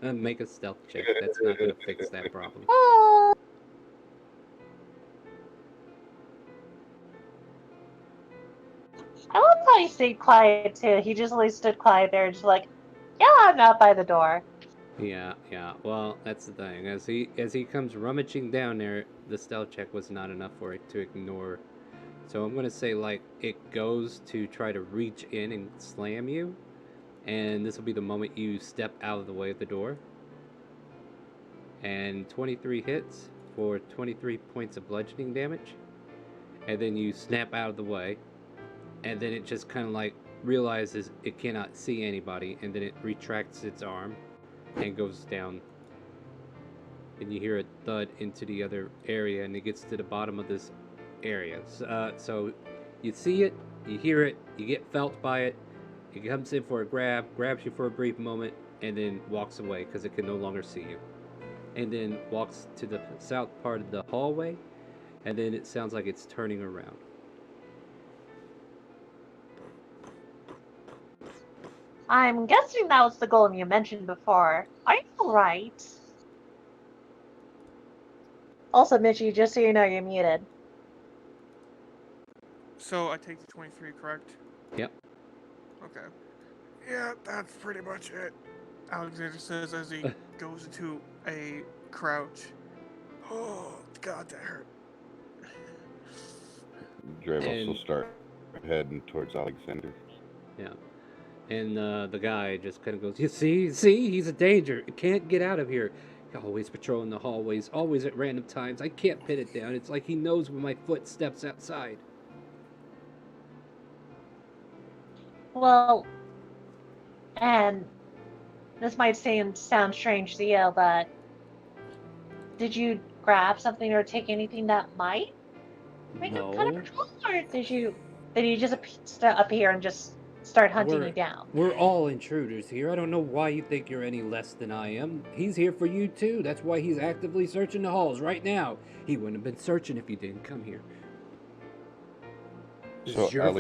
Make a stealth check. That's not going to fix that problem. I love how he stayed quiet too. He just like stood quiet there, just like, yeah, I'm out by the door. Yeah. Well, that's the thing. As he comes rummaging down there, the stealth check was not enough for it to ignore. So I'm gonna say like it goes to try to reach in and slam you, and this will be the moment you step out of the way of the door. And 23 hits for 23 points of bludgeoning damage, and then you snap out of the way, and then it just kind of like realizes it cannot see anybody, and then it retracts its arm and goes down, and you hear a thud into the other area, and it gets to the bottom of this areas. So you see it, you hear it, you get felt by it. It comes in for a grab, grabs you for a brief moment, and then walks away because it can no longer see you. And then walks to the south part of the hallway, and then it sounds like it's turning around. I'm guessing that was the golem you mentioned before. Are you alright? Also, Mitchie, just so you know, you're muted. So I take the 23, correct? Yep. Okay. Yeah, that's pretty much it. Alexander says as he goes into a crouch. Oh, God, that hurt. Dravos will And- start heading towards Alexander. Yeah. And the guy just kind of goes, you see, he's a danger. He can't get out of here. Always patrolling the hallways, always at random times. I can't pin it down. It's like he knows when my foot steps outside. Well, and this might sound strange to you, but did you grab something or take anything that might make him kind of No. patrol, or did you just appear and just start hunting you down? We're all intruders here. I don't know why you think you're any less than I am. He's here for you too. That's why he's actively searching the halls right now. He wouldn't have been searching if you didn't come here. This So is your fault.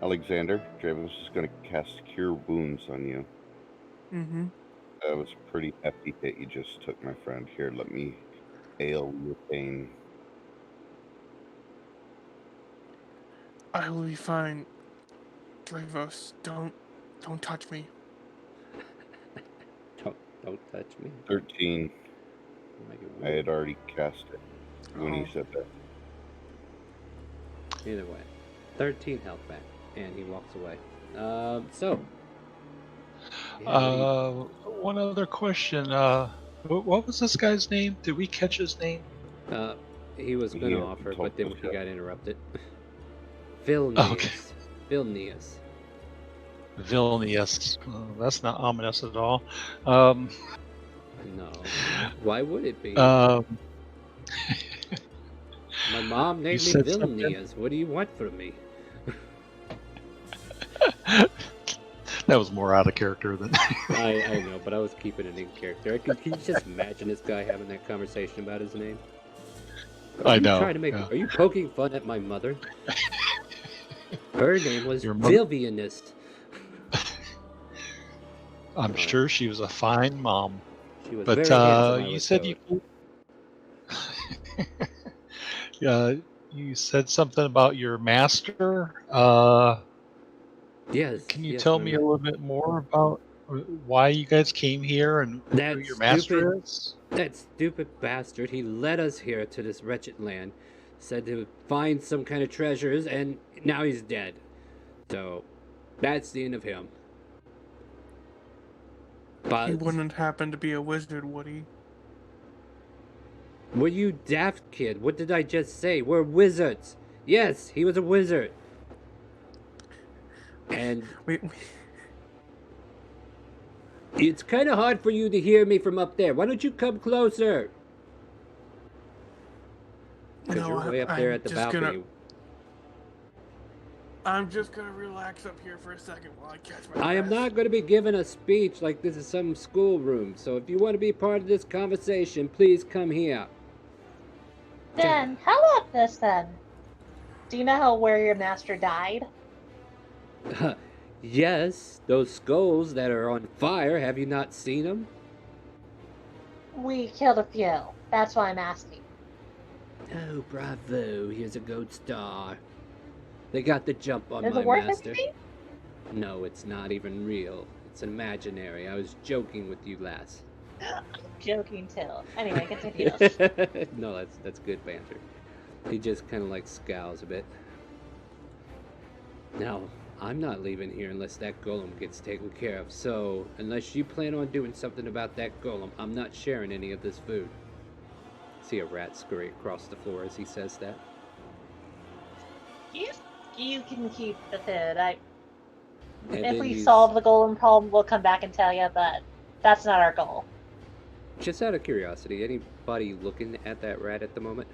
Alexander, Dravos is going to cast Cure Wounds on you. Mm-hmm. That was a pretty hefty hit you just took, my friend. Here, let me ail your pain. I will be fine. Dravos, don't touch me. Don't touch me. 13. Make it I weird. had already cast it when he said that. Either way, 13 health back, and he walks away. So. Yeah, One other question. What was this guy's name? Did we catch his name? he was going to Yeah, offer, told but then us he that. got interrupted. Vilnius. Okay. Vilnius. Vilnius. That's not ominous at all. No. Why would it be? Um, My mom named me said something. Vilnius. What do you want from me? that was more out of character than. I know, but I was keeping it in character. Can you just imagine this guy having that conversation about his name? I know. Are you poking fun at my mother? Her name was Your mother- Vivianist. I'm sure she was a fine mom. She was But very handsome, I you was said told. you said something about your master. Yes. Can you yes, tell my me a little bit more about why you guys came here and That who your master stupid- is? That stupid bastard, he led us here to this wretched land, said to find some kind of treasures, and now he's dead. So, that's the end of him. But He wouldn't happen to be a wizard, would he? were you daft, kid? What did I just say? We're wizards. Yes, he was a wizard. And We it's kind of hard for you to hear me from up there. Why don't you come closer? Because No, you're way up there I'm at the just balcony. I'm just gonna relax up here for a second while I catch my I am breath. not going to be giving a speech like this is some schoolroom. So if you want to be part of this conversation, please come here. Then, how about this then? Do you know where your master died? Yes, those skulls that are on fire. Have you not seen them? We killed a few. That's why I'm asking. Oh, bravo! Here's a gold star. They got the jump on Is my it worth master. anything? No, it's not even real. It's imaginary. I was joking with you, lass. Joking too. Anyway, continue. No, that's good banter. He just kind of like scowls a bit. Now, I'm not leaving here unless that golem gets taken care of. So, unless you plan on doing something about that golem, I'm not sharing any of this food. See a rat scurry across the floor as he says that. You can keep the food. And If then we he's- solve the golem problem, we'll come back and tell you, but that's not our goal. Just out of curiosity, anybody looking at that rat at the moment?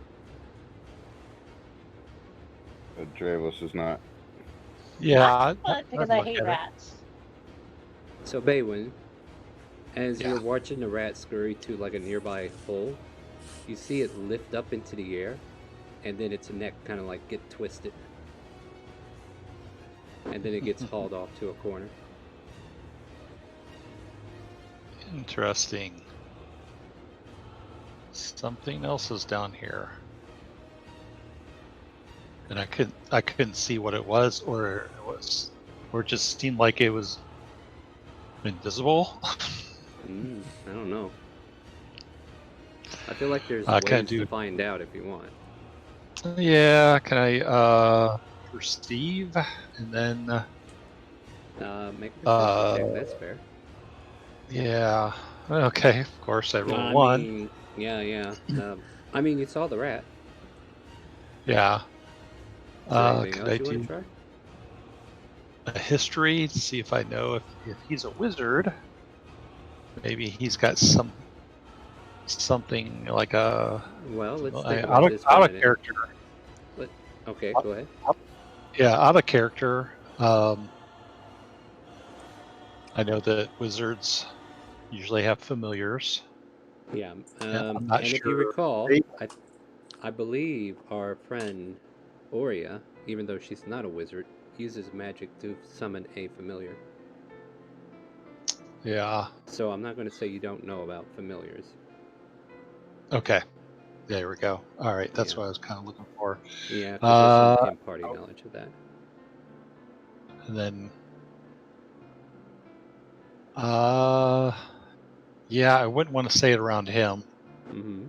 Dravos is not. Yeah, because I'd I look hate at it. rats. So Baywin, as Yeah. you're watching the rat scurry to like a nearby hole, you see it lift up into the air, and then its neck kind of like get twisted, and then it gets hauled off to a corner. Interesting. Something else is down here, and I couldn't see what it was, or it just seemed like it was invisible. I don't know. I feel like there's Can I ways do? to find out if you want. Yeah. Can I perceive and then Make a perception uh check. That's fair. yeah. Okay. Of course, I roll I one. mean, yeah. I mean, you saw the rat. Yeah. Is there anything Could else I you want do to try? a history to see if I know if he's a wizard? Maybe he's got something like a Well, let's think about this for a out of minute. character. Okay, go ahead. Yeah, out of character. I know that wizards usually have familiars. Yeah. And I'm not And if you sure. recall, I believe our friend Aurea, even though she's not a wizard, uses magic to summon a familiar. Yeah. So I'm not going to say you don't know about familiars. Okay. There we go. All right. That's Yeah. what I was kind of looking for. Yeah, because there's some Uh, in-party knowledge of that. and then, yeah, I wouldn't want to say it around him. Mm-hmm.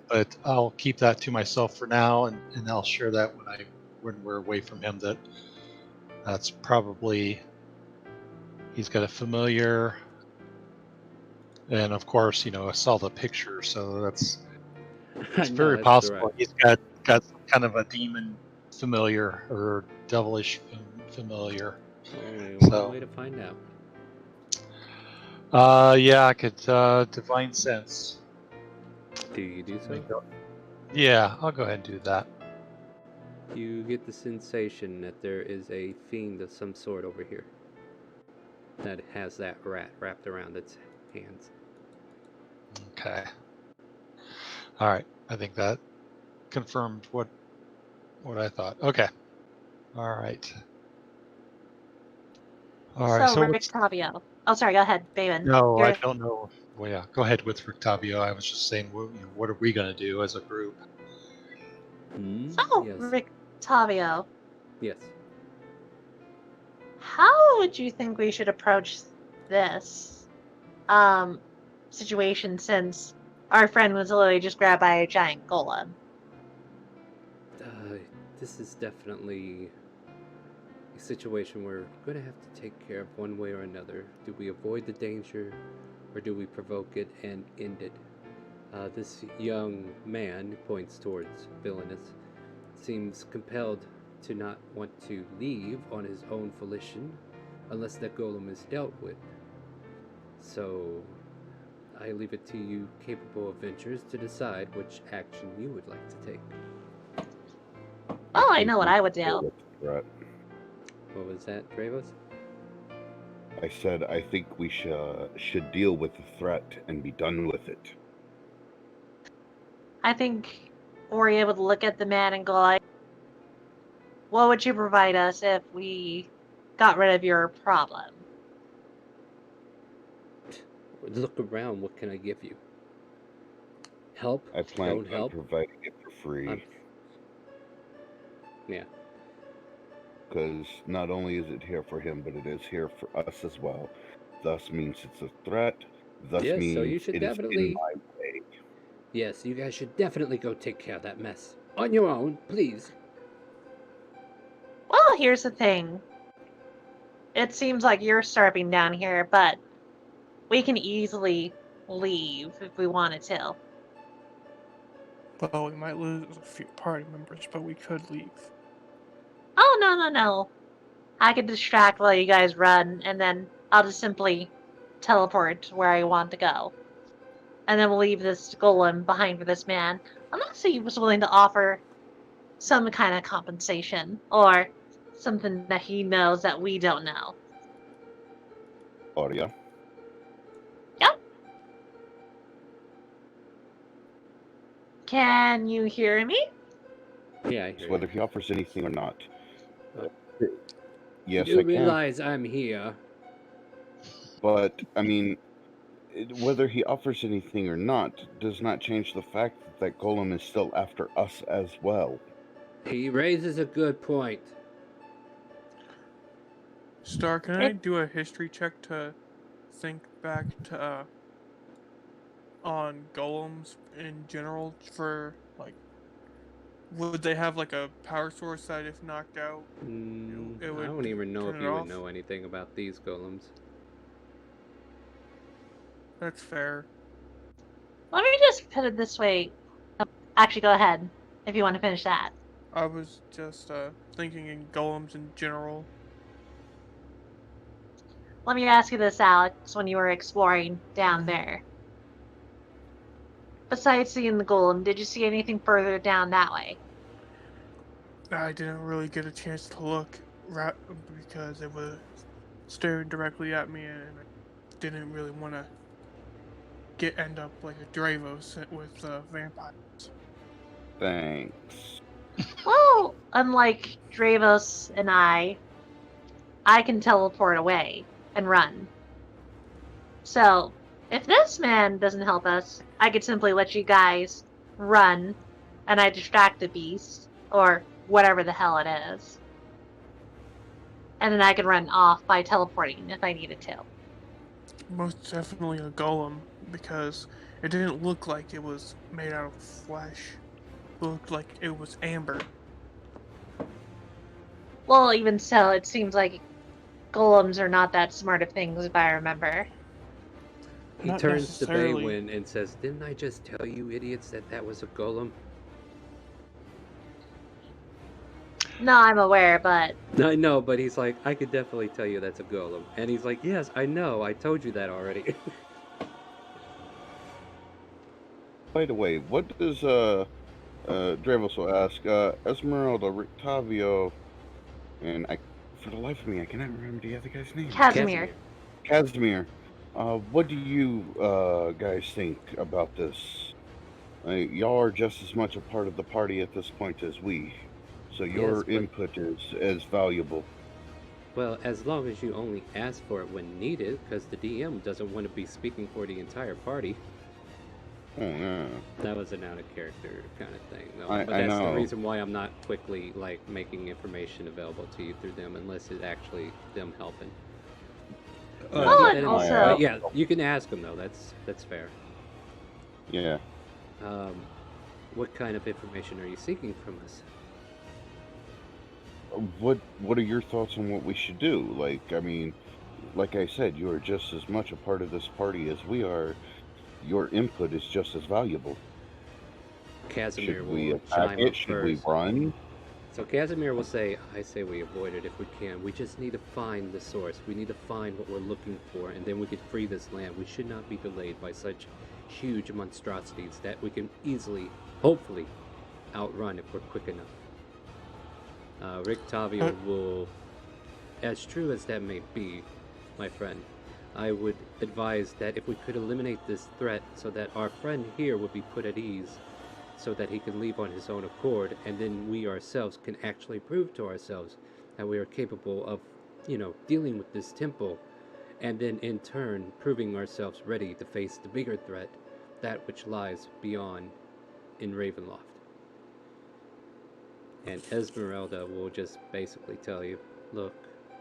But I'll keep that to myself for now, and I'll share that when we're away from him. That's probably he's got a familiar, and of course, I saw the picture, so it's No, very that's right. possible he's got some kind of a demon familiar or devilish familiar. Only So- one way to find out. Yeah, I could divine sense. Do you do so? Yeah, I'll go ahead and do that. You get the sensation that there is a fiend of some sort over here that has that rat wrapped around its hands. Okay. All right. I think that confirmed what I thought. Okay. All right. All right. So, So Rick what's Tavio. Oh, sorry. Go ahead, Baven. no? You're- I don't know. Well, yeah. Go ahead with Rictavio. I was just saying, what are we gonna do as a group? So, Yes. Rick Tavio, Yes. how would you think we should approach this situation, since our friend was literally just grabbed by a giant golem? This is definitely a situation we're going to have to take care of one way or another. Do we avoid the danger, or do we provoke it and end it? This young man, points towards Villainous, seems compelled to not want to leave on his own volition unless that golem is dealt with. So, I leave it to you, capable adventurers, to decide which action you would like to take. Oh, I think know what we I would should do. deal with the threat. What was that, Dravos? I said I think we should deal with the threat and be done with it. I think Aurea would look at the man and go like, what would you provide us if we got rid of your problem? Look around, what can I give you? Help? I plan Don't on help? providing it for free. Yeah. Because not only is it here for him, but it is here for us as well. Thus means it's a threat. Thus Yes, means so you should it is definitely- in my way. Yes, you guys should definitely go take care of that mess. On your own, please. Well, here's the thing. It seems like you're starving down here, but we can easily leave if we wanted to. Well, we might lose a few party members, but we could leave. Oh, no. I could distract while you guys run, and then I'll just simply teleport to where I want to go. And then we'll leave this golem behind for this man. Unless he was willing to offer some kind of compensation or something that he knows that we don't know. Audio. Yep. Can you hear me? Yeah, I hear Whether you. he offers anything or not. Uh, Yes, you I can. realize I'm here. But, I mean, whether he offers anything or not does not change the fact that that golem is still after us as well. He raises a good point. Star, can I do a history check to think back to on golems in general for like would they have like a power source that if knocked out it I would don't even know turn if it you would off? know anything about these golems. That's fair. Let me just put it this way. Actually, go ahead if you want to finish that. I was just thinking in golems in general. Let me ask you this, Alex, when you were exploring down there. Besides seeing the golem, did you see anything further down that way? I didn't really get a chance to look because it was staring directly at me and I didn't really want to end up like a Dravos with vampires. Thanks. Well, unlike Dravos and I can teleport away and run. So, if this man doesn't help us, I could simply let you guys run and I distract the beast, or whatever the hell it is. And then I could run off by teleporting if I needed to. Most definitely a golem because it didn't look like it was made out of flesh. It looked like it was amber. Well, even so, it seems like golems are not that smart of things, if I remember. He Not turns to necessarily. Baywin and says, "Didn't I just tell you idiots that that was a golem?" No, I'm aware, but I know, but he's like, "I could definitely tell you that's a golem." And he's like, "Yes, I know. I told you that already." By the way, what does Dravos will ask, Esmeralda, Rictavio, and for the life of me, I cannot remember the other guy's name. Casimir. Casimir. What do you guys think about this? Y'all are just as much a part of the party at this point as we, so your Yes, but- input is as valuable. Well, as long as you only ask for it when needed, because the DM doesn't want to be speaking for the entire party. Oh yeah. That was an out of character kind of thing, though. I But that's the know. reason why I'm not quickly like making information available to you through them, unless it's actually them helping. Well, keep and that in mind. also- But yeah, you can ask them though. That's fair. Yeah. What kind of information are you seeking from us? What are your thoughts on what we should do? Like, I mean, like I said, you are just as much a part of this party as we are. Your input is just as valuable. Casimir Should will we chime attack it? up Should we first. run? So Casimir will say, "I say we avoid it if we can. We just need to find the source. We need to find what we're looking for, and then we can free this land. We should not be delayed by such huge monstrosities that we can easily, hopefully, outrun if we're quick enough." Rick Tavio will, as true as that may be, my friend, I would advise that if we could eliminate this threat so that our friend here would be put at ease, so that he can leave on his own accord, and then we ourselves can actually prove to ourselves that we are capable of, dealing with this temple, and then in turn proving ourselves ready to face the bigger threat, that which lies beyond in Ravenloft. And Esmeralda will just basically tell you, "Look,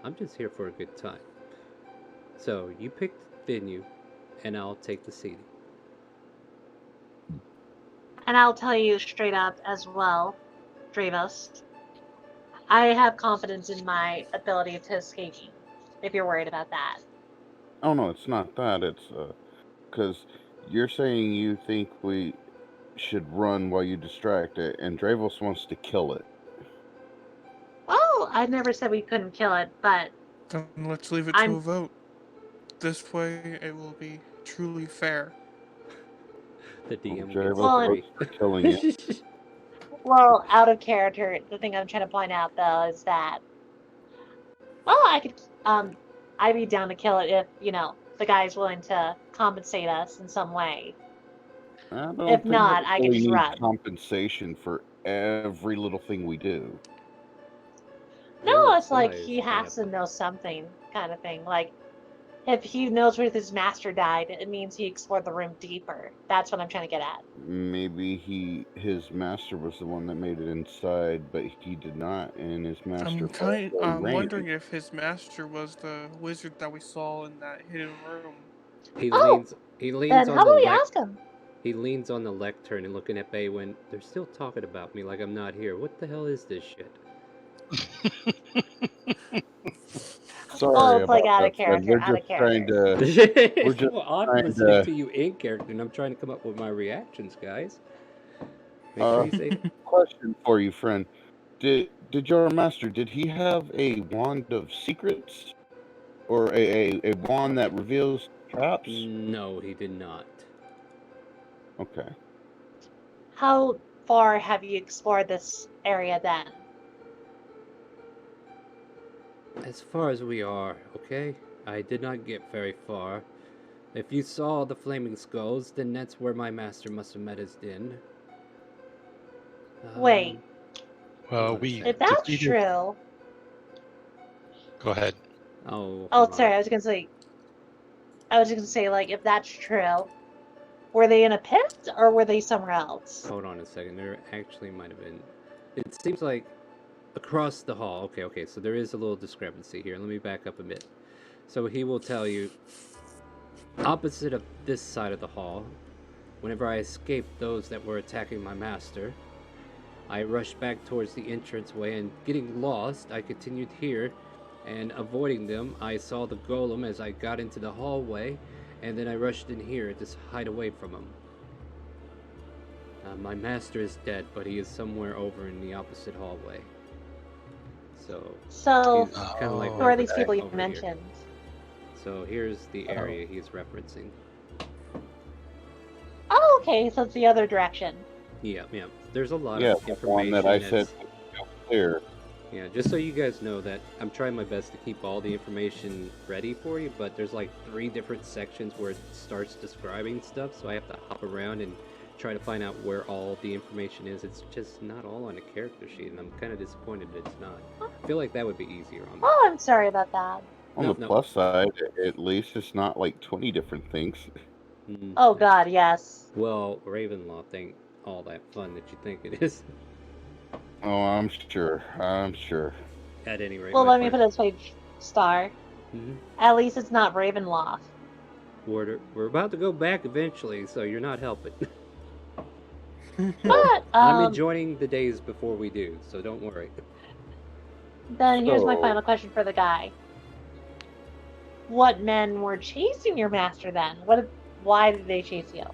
I'm just here for a good time. So you pick the venue, and I'll take the seating." And I'll tell you straight up as well, Dravos. I have confidence in my ability to escape you, if you're worried about that. Oh no, it's not that. It's because you're saying you think we should run while you distract it, and Dravos wants to kill it. Well, I never said we couldn't kill it, but Then let's leave it to a vote. This way it will be truly fair. The DM gets Dravos Well, free. votes for killing it. Well, out of character, the thing I'm trying to point out though is that, well, I'd be down to kill it if, the guy's willing to compensate us in some way. I don't If think not, we I can really just need run. compensation for every little thing we do. No, Well, it's like size, he has to but know something kind of thing. Like, if he knows where his master died, it means he explored the room deeper. That's what I'm trying to get at. Maybe his master was the one that made it inside, but he did not, and his master I'm ran. wondering if his master was the wizard that we saw in that hidden room. he Oh, leans he leans then on how the about we ask him? he leans on the lectern and looking at Baywin. They're still talking about me like I'm not here. What the hell is this shit? Well, Sorry it's like about that, out of Fred. character, out of character. We're It's just more awkward trying listening to. to you in character, and I'm trying to come up with my reactions, guys. Make sure Uh, you say question for you, friend. Did your master, did he have a wand of secrets, or a wand that reveals traps? no, he did not. Okay. How far have you explored this area then? As far as we are, okay? I did not get very far. If you saw the flaming skulls, then that's where my master must have met his din. Wait. Hold on a we second. If that's defeated. true, Go ahead. Oh, oh, hold on. sorry, I was gonna say, like, if that's true, were they in a pit or were they somewhere else? Hold on a second. There actually might have been. It seems like across the hall. Okay. So there is a little discrepancy here. Let me back up a bit. So he will tell you, opposite of this side of the hall, whenever I escaped those that were attacking my master, I rushed back towards the entranceway, and getting lost, I continued here, and avoiding them, I saw the golem as I got into the hallway, and then I rushed in here to hide away from him. My master is dead, but he is somewhere over in the opposite hallway. So So, he's kind of like who are these people you over here. mentioned? So here's the area he's referencing. Oh, okay, so it's the other direction. Yeah. There's a lot Yeah, of the information. one that I said that's- was clear. Yeah, just so you guys know that I'm trying my best to keep all the information ready for you, but there's like 3 different sections where it starts describing stuff, so I have to hop around and try to find out where all the information is. It's just not all on a character sheet, and I'm kind of disappointed it's not. I feel like that would be easier on me. Oh, I'm sorry about that. On No, the no. plus side, at least it's not like 20 different things. Oh God, yes. Well, Ravenloft ain't all that fun that you think it is. Oh, I'm sure. At any rate, Well, my let me friend. put it this way, Star. Mhm. At least it's not Ravenloft. We're about to go back eventually, so you're not helping. But I'm enjoying the days before we do, so don't worry. then here's my So- final question for the guy. What men were chasing your master then? Why did they chase you?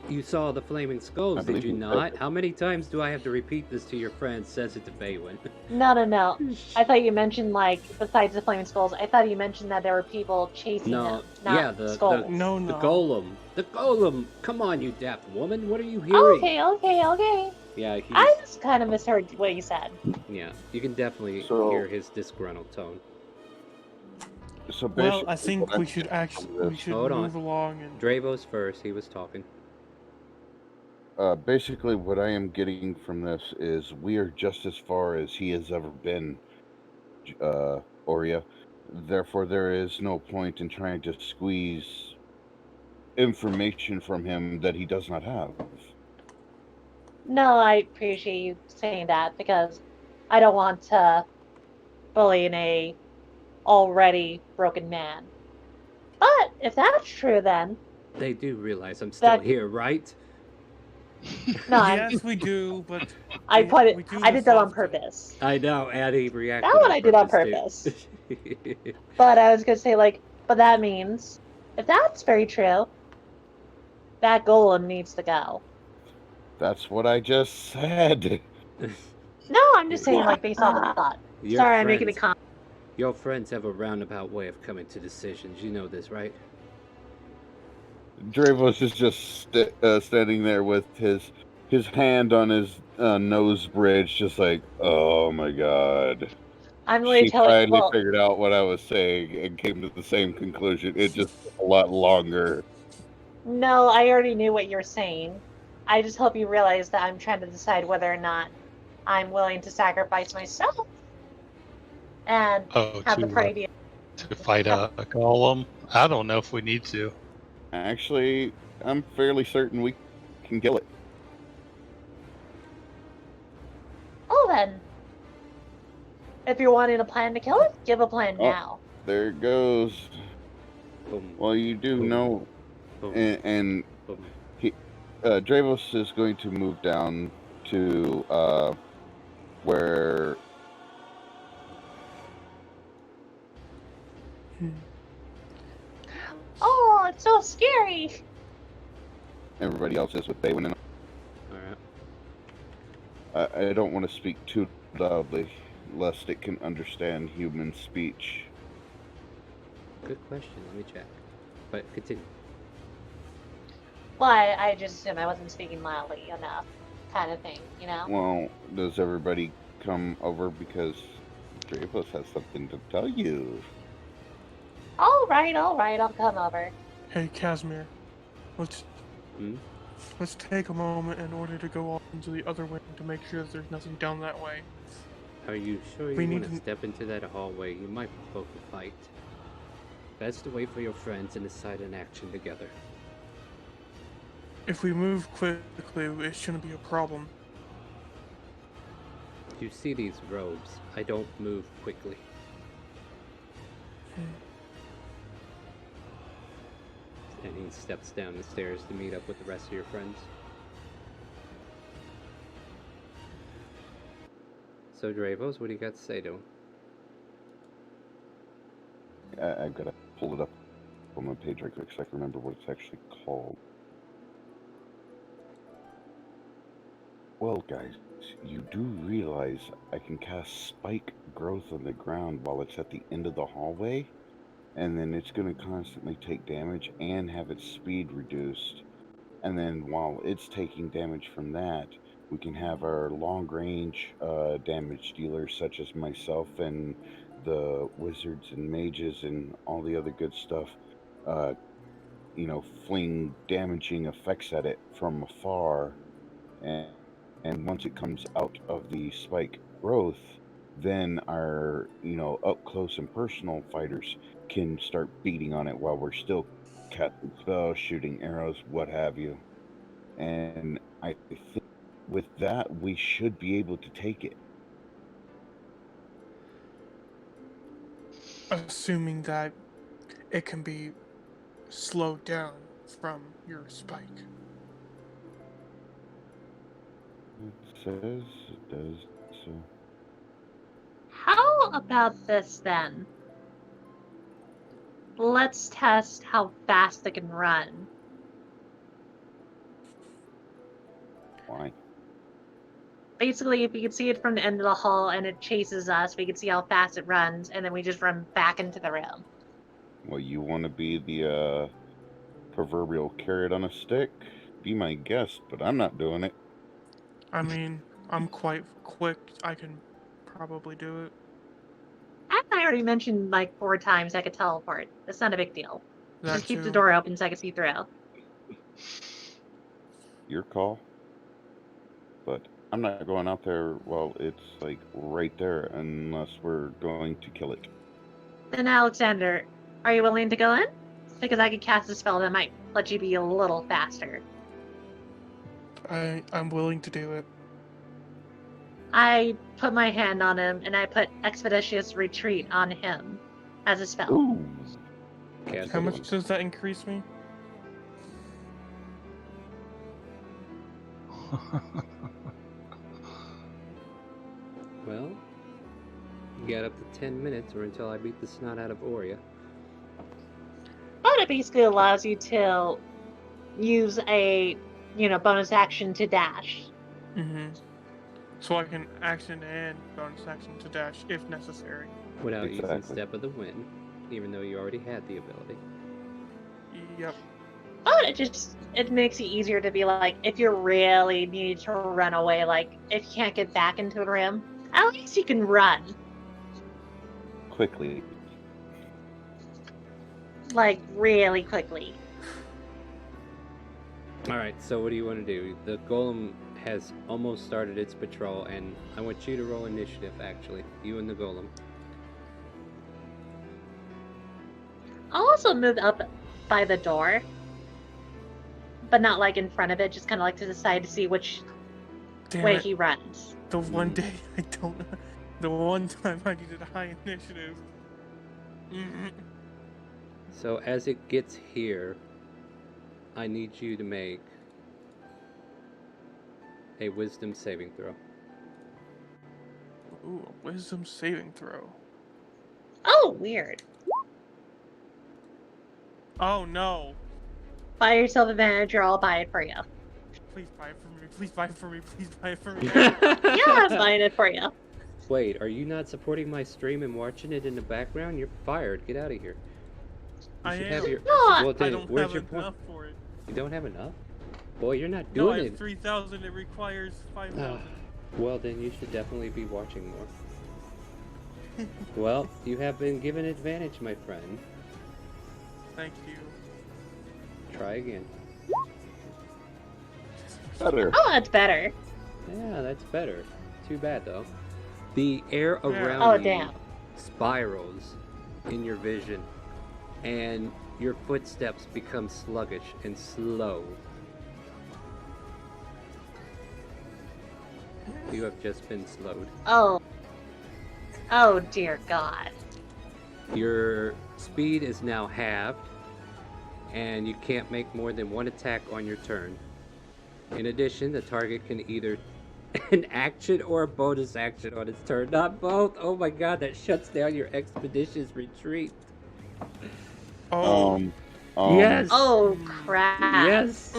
You saw the flaming skulls, I did believe you you not? said- How many times do I have to repeat this to your friend? Says it to Baywin. No. I thought you mentioned, like, besides the flaming skulls, I thought you mentioned that there were people chasing No, him, not yeah, the skulls. No. The golem. The golem! Come on, you daft woman, what are you hearing? Okay. Yeah, he's, I just kind of misheard what you said. yeah, you can definitely So- hear his disgruntled tone. So Well, I basically think what we I'm should getting from this- Hold on. move along and. Dravos first, he was talking. Basically, what I am getting from this is we are just as far as he has ever been, Oria. Therefore, there is no point in trying to squeeze information from him that he does not have. No, I appreciate you saying that because I don't want to bully an already broken man. But if that's true, then They do realize I'm still That- here, right? no, Yes, we do, but I we- put it. we do I did this that on often. purpose. I know, Addie reacted That one on I did on purpose, too. But I was gonna say, like, but that means if that's very true, that golem needs to go. That's what I just said. No, I'm just saying, like, based off the thought. Your Sorry, I'm making a friends- comment. Your friends have a roundabout way of coming to decisions. You know this, right? Dravos is just standing there with his his hand on his nose bridge, just like, oh my god. I'm really She telling. finally Well, figured out what I was saying and came to the same conclusion. It just took a lot longer. no, I already knew what you're saying. I just hope you realize that I'm trying to decide whether or not I'm willing to sacrifice myself and Oh, have the party be. to fight a golem. I don't know if we need to. Actually, I'm fairly certain we can kill it. Oh, then. If you're wanting a plan to kill it, give a plan Oh. now. There it goes. Boom, Well, you do Boom. know, boom, and boom. he, Dravos is going to move down to where Oh, it's so scary. everybody else is with Baywin. And Alright. I don't want to speak too loudly, lest it can understand human speech. Good question. Let me check. But continue. Well, I just assumed I wasn't speaking loudly enough, kind of thing, you know? Well, does everybody come over because Dravos has something to tell you? All right, I'll come over. Hey, Casimir, let's Hmm? let's take a moment in order to go off into the other wing to make sure that there's nothing down that way. Are you sure you We want need to to- step into that hallway? You might provoke a fight. Best to wait for your friends and decide an action together. If we move quickly, it shouldn't be a problem. You see these robes. I don't move quickly. And he steps down the stairs to meet up with the rest of your friends. So, Dravos, what do you got to say to him? I've got to pull it up on my page right quick so I can remember what it's actually called. Well, guys, you do realize I can cast spike growth on the ground while it's at the end of the hallway, and then it's going to constantly take damage and have its speed reduced. And then while it's taking damage from that, we can have our long range damage dealers such as myself and the wizards and mages and all the other good stuff, uh, fling damaging effects at it from afar. And, and once it comes out of the spike growth, then our, up close and personal fighters can start beating on it while we're still casting spells, shooting arrows, what have you. And I think with that, we should be able to take it. Assuming that it can be slowed down from your spike. It says it does so. How about this then? Let's test how fast it can run. Why? Basically, if you can see it from the end of the hall and it chases us, we can see how fast it runs, and then we just run back into the room. Well, you want to be the proverbial carrot on a stick? Be my guest, but I'm not doing it. I mean, I'm quite quick. I can probably do it. I already mentioned like 4 times I could teleport. It's not a big deal. That Just keep the too. door open so I can see through. Your call. But I'm not going out there while it's like right there unless we're going to kill it. Then Alexander, are you willing to go in? Because I could cast a spell that might let you be a little faster. I'm willing to do it. I put my hand on him and I put Expeditious Retreat on him as a spell. Ooh. Cast How it much once. does that increase me? Well, you got up to 10 minutes or until I beat the snot out of Oria. But it basically allows you to use a, bonus action to dash. Mm-hmm. So I can action and bonus action to dash if necessary. Without using Exactly. Step of the Wind, even though you already had the ability. Yep. Oh, it makes it easier to be like, if you really need to run away, like if you can't get back into the room, at least you can run. Quickly. Like really quickly. All right. So what do you want to do? The golem has almost started its patrol, and I want you to roll initiative. Actually, you and the golem. I'll also move up by the door. But not like in front of it, just kind of like to the side to see which Damn way it. he runs. The one day I don't. The one time I needed a high initiative. So as it gets here, I need you to make a wisdom saving throw. Ooh, a wisdom saving throw. Oh, weird. Oh no! Buy yourself advantage or I'll buy it for you. Please buy it for me. Please buy it for me. Please buy it for me. Yeah, I'm buying it for you. Wait, are you not supporting my stream and watching it in the background? You're fired. Get out of here. I should am. have your- No, Well, I then, don't where's have your point? enough for it. You don't have enough? Boy, you're not No, I doing have it. 3,000. It requires 5,000. Well, then you should definitely be watching more. Well, you have been given advantage, my friend. Thank you. Try again. Better. Oh, that's better. Yeah, that's better. Too bad, though. The air Yeah. around Oh, you damn. spirals in your vision, and your footsteps become sluggish and slow. You have just been slowed. Oh. Oh, dear God. Your speed is now halved, and you can't make more than one attack on your turn. In addition, the target can either an action or a bonus action on its turn, not both. Oh my god, that shuts down your expeditious retreat. Oh. Yes. Oh, crap. Yes.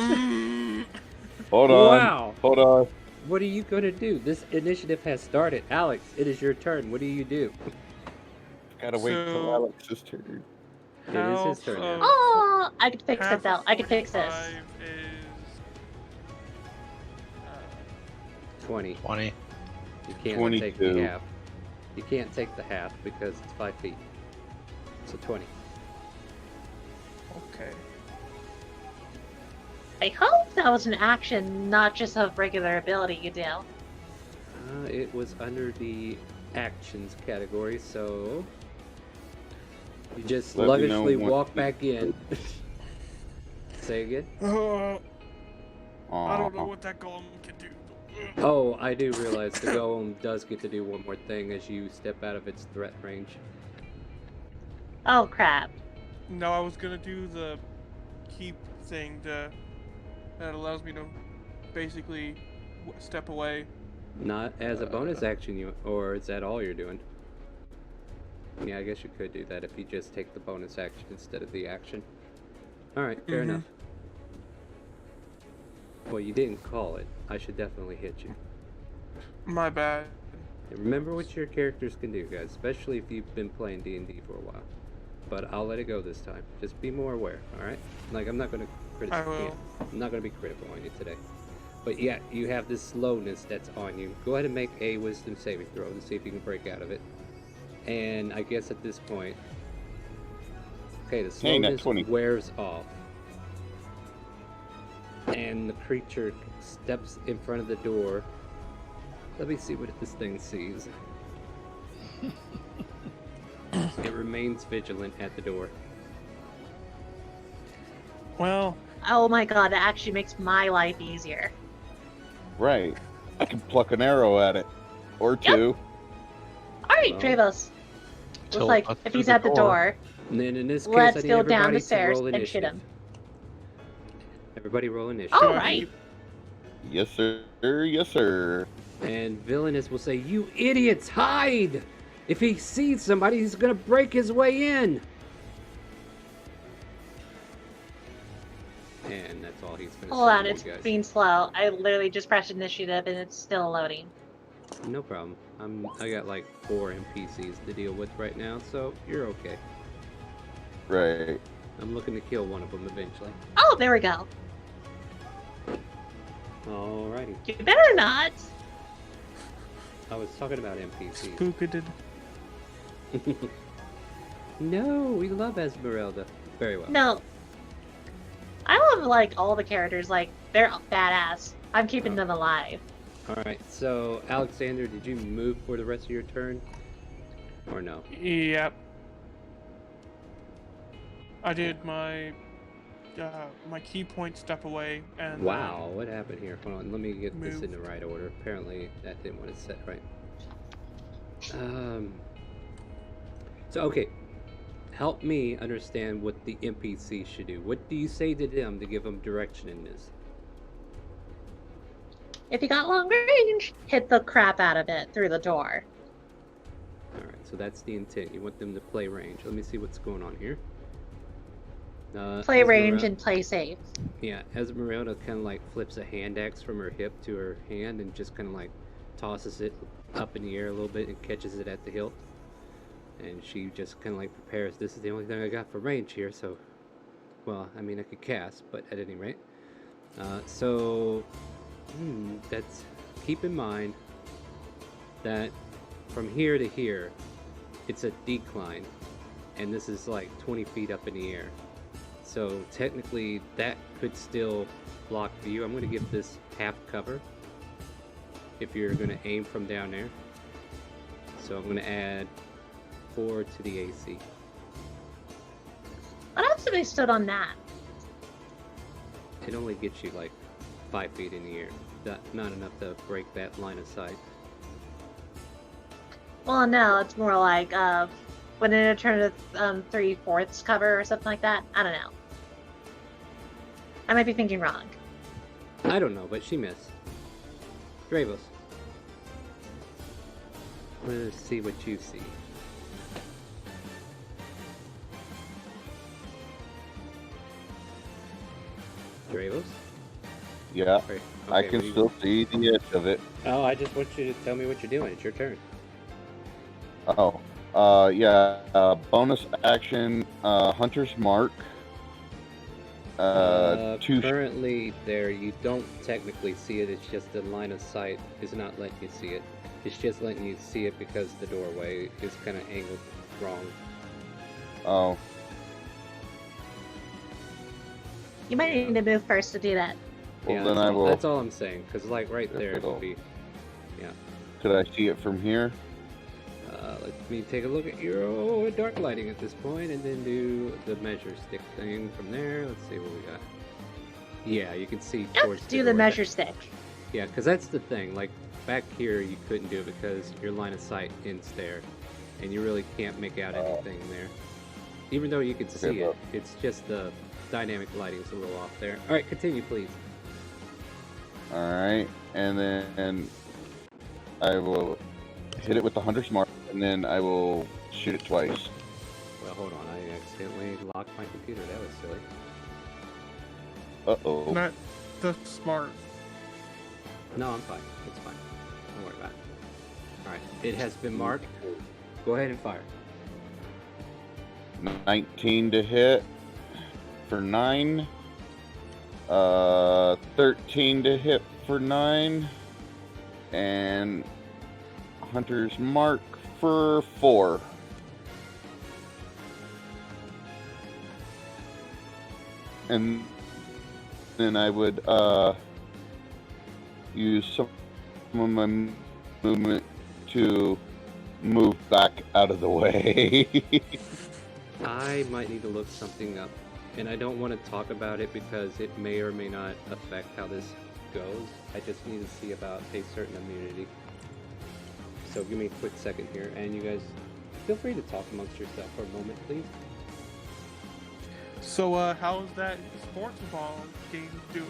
Hold on. Wow. Hold on. What are you gonna do? This initiative has started. Alex, it is your turn. What do you do? Gotta wait till So- Alex's turn. It is his Half turn now. of- Oh, I could fix half it though. of I could fix this. 45 is 20. 20. You can't take 22. the half. You can't take the half because it's 5 feet. So 20. okay. I hope that was an action, not just a regular ability you do. It was under the actions category, so you just Let me know sluggishly once walk you- back in. Say again. I don't know what that golem can do. Oh, I do realize the golem does get to do one more thing as you step out of its threat range. Oh, crap. No, I was gonna do the keep thing that allows me to basically step away. Not as a bonus action, or is that all you're doing? Yeah, I guess you could do that if you just take the bonus action instead of the action. Alright, fair Mhm. enough. Well, you didn't call it. I should definitely hit you. My bad. And remember what your characters can do, guys, especially if you've been playing D&D for a while. But I'll let it go this time. Just be more aware, alright? Like, I'm not going to I will. I'm not going to be critical on you today. But yeah, you have this slowness that's on you. Go ahead and make a wisdom saving throw and see if you can break out of it. And I guess at this point... Okay, the Dang, that slowness 20. wears off. And the creature steps in front of the door. Let me see what this thing sees. It remains vigilant at the door. Well, Oh my god, that actually makes my life easier. Right. I can pluck an arrow at it. Or two. Alright, Well, Dravos. Looks Till like up if through he's at the door, And then in this case, let's I need go down everybody the to stairs roll and initiative. shoot him. Everybody roll initiative. Oh, do I right. keep- Yes, sir. Yes, sir. And Villainous will say, "You idiots, hide! If he sees somebody, he's gonna break his way in!" And that's all he's gonna Hold say on, to it's you guys. being slow. I literally just pressed initiative and it's still loading. No problem. I got like 4 NPCs to deal with right now, so you're okay. Right. I'm looking to kill one of them eventually. Oh, there we go. Alrighty. You better not. I was talking about NPCs. Spooked. No, we love Esmeralda. Very well. No. I love, like, all the characters. Like, they're badass. I'm keeping them alive. Alright, so Alexander, did you move for the rest of your turn? Or no? Yep. I did my my key point step away and Wow, what happened here? Hold on, let me get this Move. in the right order. Apparently, that didn't want to set right. So, okay. Help me understand what the NPC should do. What do you say to them to give them direction in this? If you got long range, hit the crap out of it through the door. Alright, so that's the intent. You want them to play range. Let me see what's going on here. Play range Esmeralda- and play safe. Yeah, Esmeralda kind of like flips a hand axe from her hip to her hand and just kind of like tosses it up in the air a little bit and catches it at the hilt. And she just kind of like prepares. This is the only thing I got for range here, so. Well, I mean, I could cast, but at any rate. That's. Keep in mind that from here to here, it's a decline. And this is like 20 feet up in the air. So technically, that could still block view. I'm going to give this half cover if you're going to aim from down there. So I'm going to add 4 to the AC. What else if I stood on that? It only gets you like 5 feet in the air. Not enough to break that line of sight. Well, no, it's more like, wouldn't it turn to 3/4 cover or something like that? I don't know. I might be thinking wrong. I don't know, but she missed. Dravos. Let's see what you see. Dravos? Yeah, Right. I Okay, can what do you- still see the edge of it. Oh, I just want you to tell me what you're doing. It's your turn. Oh, yeah. Bonus action, Hunter's Mark. Two. Currently, there you don't technically see it. It's just the line of sight is not letting you see it. It's just letting you see it because the doorway is kind of angled wrong. Oh, You might need to move first to do that. well Yeah, then I will. that's all I'm saying. Because like right there, it It'll- would be. Could I see it from here? Let me take a look at your dark lighting at this point, and then do the measure stick thing from there. Let's see what we got. Yeah, you can see Yep, towards do the door. measure stick. Yeah, because that's the thing. Like back here, you couldn't do it because your line of sight ends there, and you really can't make out anything there. Even though you can see it, well. it's just the dynamic lighting's a little off there. All right, continue, please. All right, and then I will hit it with the Hunter's Mark, and then I will shoot it twice. Well, hold on. I accidentally locked my computer. That was silly. Uh-oh. not the smart. No, I'm fine. It's fine. Don't worry about it. All right, it has been marked. Go ahead and fire. 19 to hit for 9. 13 to hit for 9. And Hunter's Mark for 4. And then I would use some of my movement to move back out of the way. I might need to look something up, and I don't want to talk about it because it may or may not affect how this goes. I just need to see about a certain immunity. So give me a quick second here, and you guys feel free to talk amongst yourself for a moment, please. So, how's that sports ball game doing?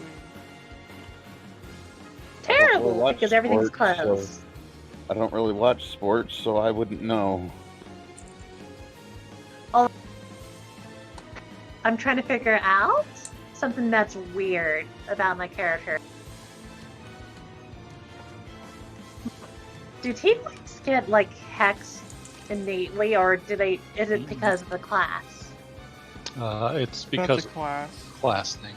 Terrible, watch because everything's sports, so- closed. I don't really watch sports, so I wouldn't know. I'm trying to figure out something that's weird about my character. Do tieflings get like hexed innately, or do they? Is it because of the class? It's That's because a class. of class thing.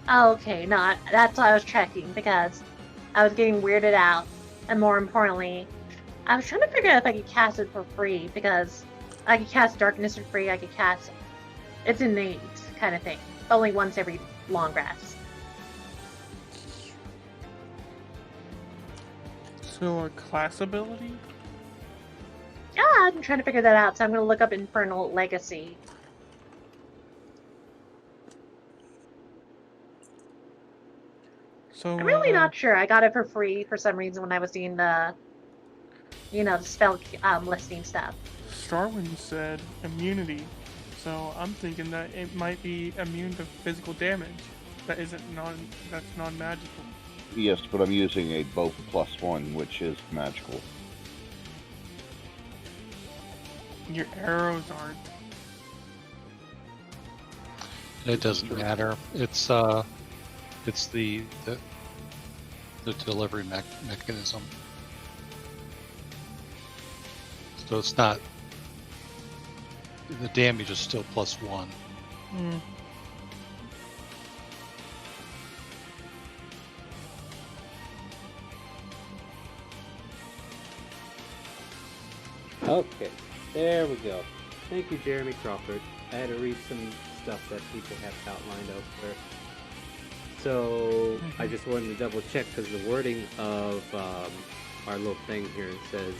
Oh, okay, no, that's why I was checking, because I was getting weirded out, and more importantly, I was trying to figure out if I could cast it for free, because I could cast Darkness for free, I could cast it's innate kind of thing, only once every long rest. So a class ability? Yeah, I'm trying to figure that out, so I'm going to look up Infernal Legacy. So I'm really not sure. I got it for free for some reason when I was doing the, the spell listing stuff. Starwind said immunity, so I'm thinking that it might be immune to physical damage. That's non-magical. Yes, but I'm using a both +1, which is magical. Your arrows aren't. It doesn't matter. It's the delivery mechanism. So it's not. The damage is still +1. Hmm. Okay, there we go. Thank you, Jeremy Crawford. I had to read some stuff that people have outlined elsewhere. So I just wanted to double check because the wording of our little thing here says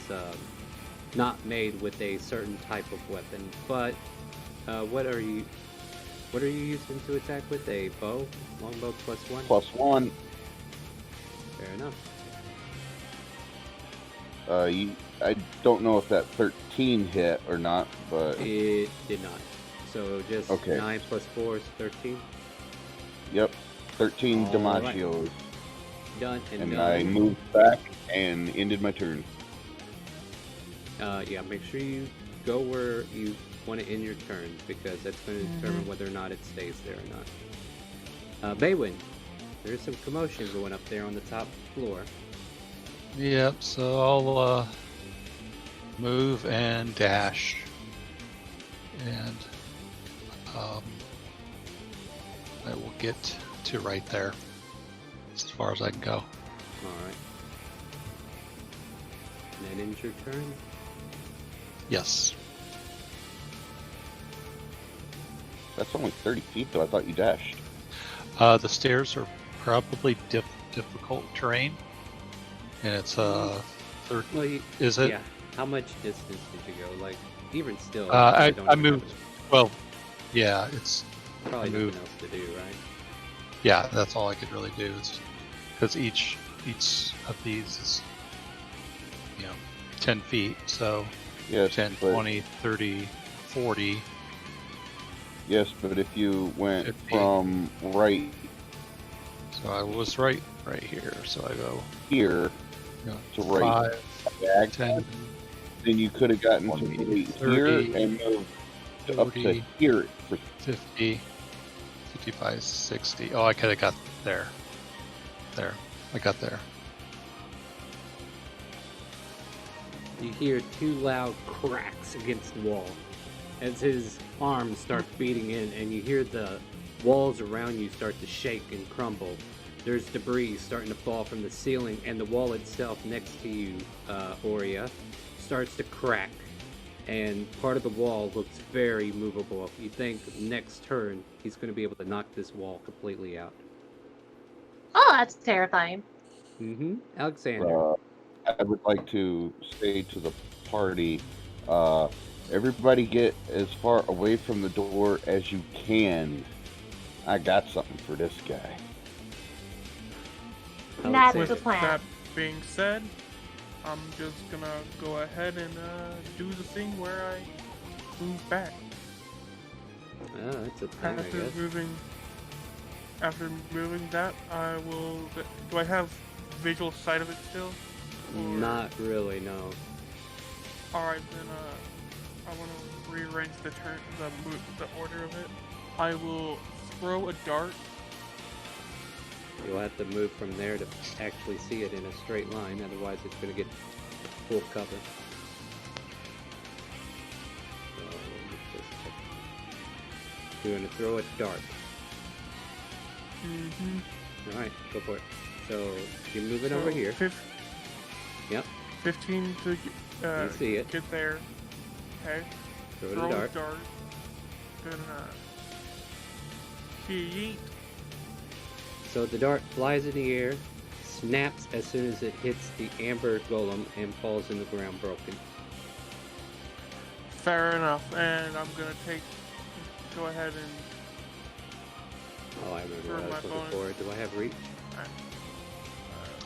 not made with a certain type of weapon. But what are you using to attack with? A bow, longbow +1. +1. Fair enough. I don't know if that 13 hit or not, but It did not. So just Okay. 9 + 4 is 13. yep, 13 All Damagios. Done and And done. I moved back and ended my turn. Yeah, make sure you go where you want to end your turn because that's going to determine whether or not it stays there or not. Baywin, there's some commotion going up there on the top floor. Yep. So I'll move and dash, and I will get to right there. As far as I can go. All right. And that ends your turn. Yes. That's only 30 feet, though. I thought you dashed. The stairs are probably difficult terrain, and it's third. Well, Is it? Yeah. How much distance did you go? Like, even still, I you don't even moved. have Well, yeah, it's probably I nothing moved. else to do, right? Yeah, that's all I could really do is because each of these is 10 feet, so Yes, 10, but, 20, 30, 40. Yes, but if you went 50. from right So I was right here. So I go here to right 5, back, 10, then you could have gotten to 20, right 30, here and moved up to 40, here. 50, 55, 60. Oh, I could have got there. There. I got there. You hear 2 loud cracks against the wall as his arms start beating in, and you hear the walls around you start to shake and crumble. There's debris starting to fall from the ceiling, and the wall itself next to you, Aurea, starts to crack. And part of the wall looks very movable. You think next turn he's going to be able to knock this wall completely out. Oh, that's terrifying. Alexander. I would like to say to the party, everybody get as far away from the door as you can. I got something for this guy. That's Alexander. the With plan. that being said, I'm just gonna go ahead and do the thing where I move back. Oh, that's a thing, I guess. After moving that, I will. Do I have visual sight of it still? Or- Not really, no. All right, then. I want to rearrange the order of it. I will throw a dart. You'll have to move from there to actually see it in a straight line, otherwise it's going to get full cover. So, let me just check. You're gonna throw a dart. Mm-hmm. All right, go for it. So you're moving So, over here. Yep. 15 to You see it. get there. Okay. Throw Throw the a dart. dart. Then yeet. So the dart flies in the air, snaps as soon as it hits the amber golem, and falls in the ground broken. Fair enough. And I'm gonna go ahead and Oh, I remember For what I my was looking bonus. for. Do I have reach?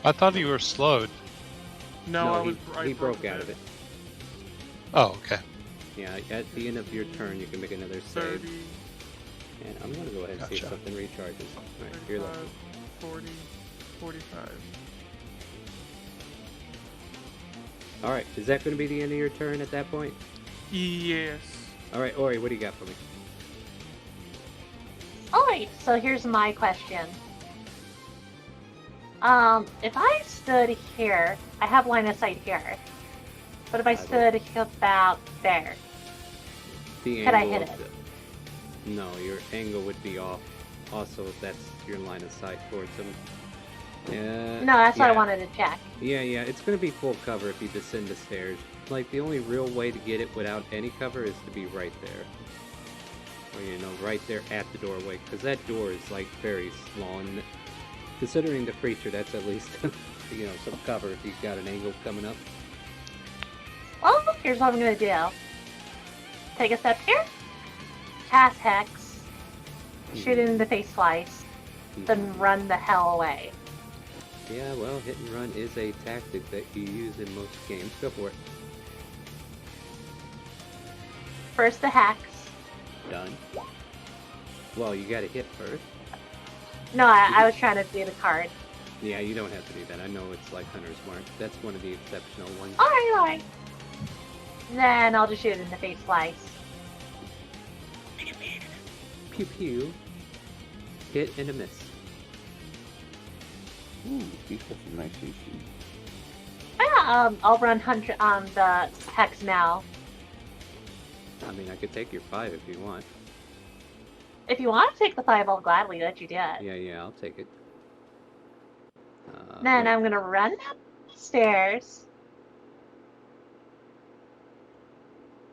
I thought you were slowed. no, I he was broke out of it. Oh, okay. Yeah, at the end of your turn, you can make another 30, save. And I'm gonna go ahead and see if Gotcha. something recharges. All right, you're 35, lucky. 40, 45. All right, is that going to be the end of your turn at that point? Yes. All right, Ori, what do you got for me? Alright, so here's my question. If I stood here, I have line of sight here. But if I stood about there, The could I angle hit of it? No, your angle would be off. Also, if that's your line of sight towards him. No, that's what I yeah. wanted to check. Yeah, it's going to be full cover if you descend the stairs. Like, the only real way to get it without any cover is to be right there. Or, right there at the doorway. Because that door is, like, very small. And considering the creature, that's at least, some cover if you've got an angle coming up. Well, here's what I'm gonna do. Take a step here, cast Hex, shoot it in the face twice, then run the hell away. Yeah, well, hit and run is a tactic that you use in most games. Go for it. First the Hex. Done. Well, you gotta hit first. No, I was trying to do the card. Yeah, you don't have to do that. I know it's like Hunter's Mark. That's one of the exceptional ones. Alright. Then I'll just shoot it in the face twice. Pew pew. Hit and a miss. Ooh, he's got some nice AC. Yeah, I'll run the Hex now. I mean, I could take your 5 if you want. If you want to take the 5, I'll gladly let you do it. Yeah, I'll take it. Then wait. I'm gonna run down the stairs.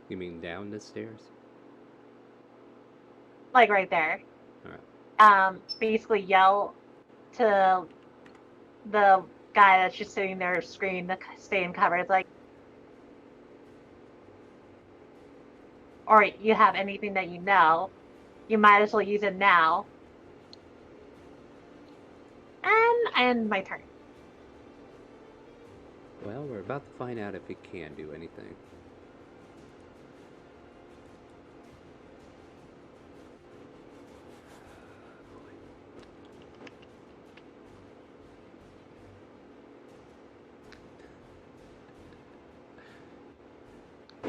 You mean down the stairs? Like right there. Alright. Basically yell to the guy that's just sitting there screaming to stay in cover. It's like, alright, you have anything that you know. You might as well use it now. And I end my turn. Well, we're about to find out if he can do anything.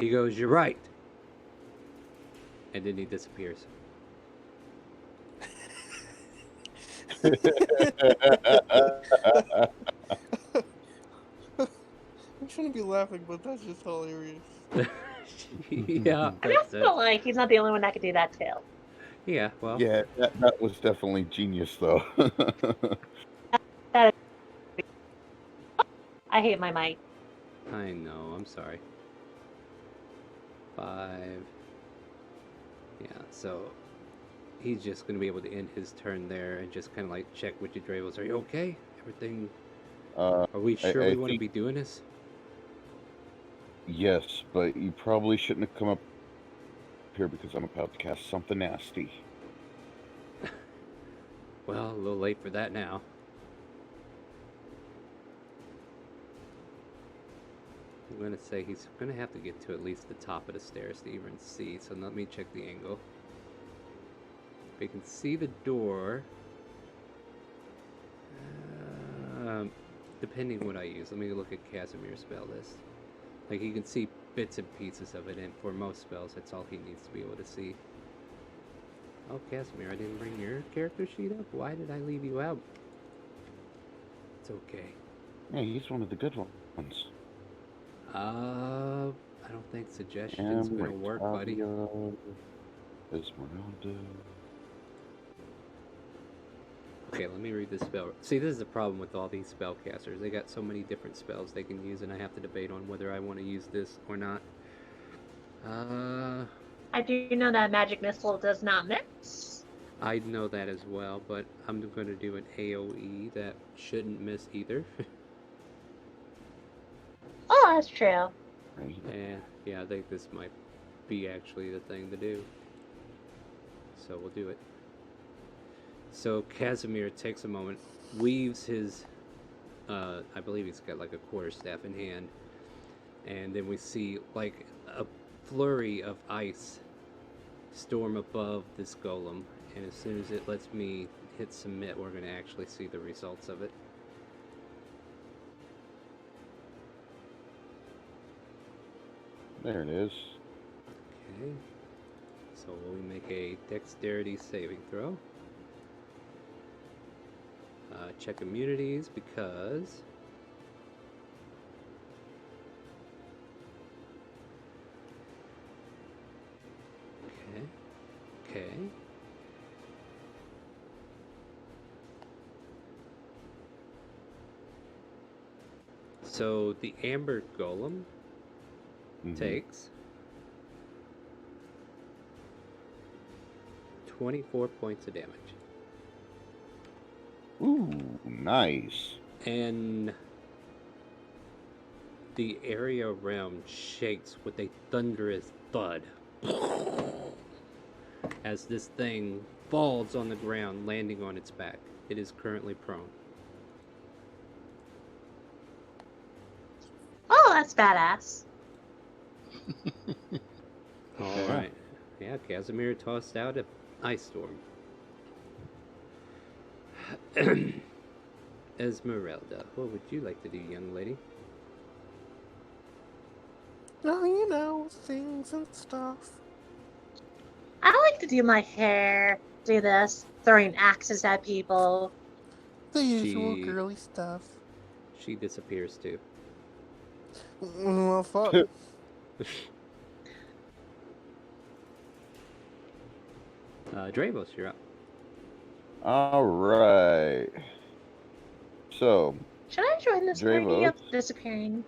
He goes, "You're right." And then he disappears. I shouldn't be laughing, but that's just hilarious. Yeah, I just feel like he's not the only one that could do that too. Yeah, well. Yeah, that was definitely genius, though. I hate my mic. I know, I'm sorry. 5. Yeah, so he's just going to be able to end his turn there and just kind of like check with you, Dravels. Are you okay? Everything? Are we sure I we want to think- be doing this? Yes, but you probably shouldn't have come up here because I'm about to cast something nasty. Well, a little late for that now. I'm going to say he's going to have to get to at least the top of the stairs to even see, so let me check the angle. If you can see the door, depending what I use, let me look at Casimir's spell list. Like, he can see bits and pieces of it, and for most spells, that's all he needs to be able to see. Oh, Casimir, I didn't bring your character sheet up? Why did I leave you out? It's okay. Yeah, he's one of the good ones. I don't think suggestion's gonna work, buddy. Esmeralda. Okay, let me read this spell. See, this is the problem with all these spellcasters. They got so many different spells they can use, and I have to debate on whether I want to use this or not. I do know that magic missile does not miss. I know that as well, but I'm going to do an AoE that shouldn't miss either. Oh, that's true. Right. And yeah, I think this might be actually the thing to do. So we'll do it. So Casimir takes a moment, weaves his, I believe he's got like a quarterstaff in hand, and then we see like a flurry of ice storm above this golem, and as soon as it lets me hit submit, we're going to actually see the results of it. There it is. Okay. So we make a dexterity saving throw. Check immunities because okay. So the amber golem takes 24 points of damage. Ooh, nice. And the area around shakes with a thunderous thud as this thing falls on the ground, landing on its back. It is currently prone. Oh, that's badass. All right. Yeah, Casimir tossed out an ice storm. Esmeralda, what would you like to do, young lady? Oh, you know, things and stuff. I like to do my hair, do this, throwing axes at people. The usual She- girly stuff. She disappears too. Well, fuck. Dravos, you're up. All right. So, Should I join this party Dravo of disappearing?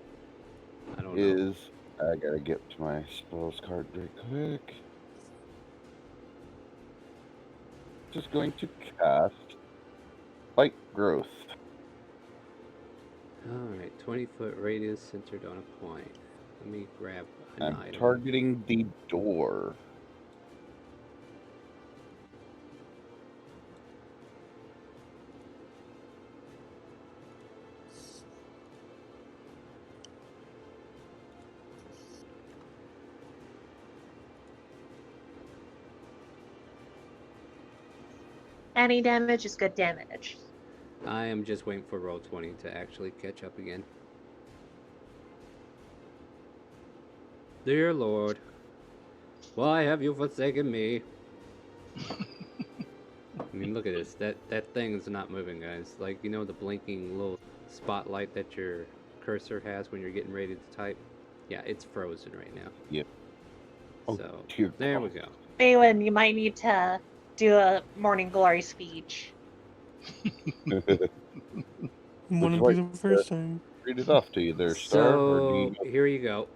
I don't know. is I gotta get to my spells card very quick. Just going to cast Light Growth. Alright, 20-foot radius centered on a point. Let me grab an I'm item. targeting the door. Any damage is good damage. I am just waiting for roll 20 to actually catch up again. Dear Lord, why have you forsaken me? I mean, look at this. That thing is not moving, guys. Like, you know the blinking little spotlight that your cursor has when you're getting ready to type? Yeah, it's frozen right now. Yep. Oh, So, dear there God. we go. Balin, you might need to do a morning glory speech. Wouldn't be like the first time. Read it off to you there, Star. Or do you... So, here you go.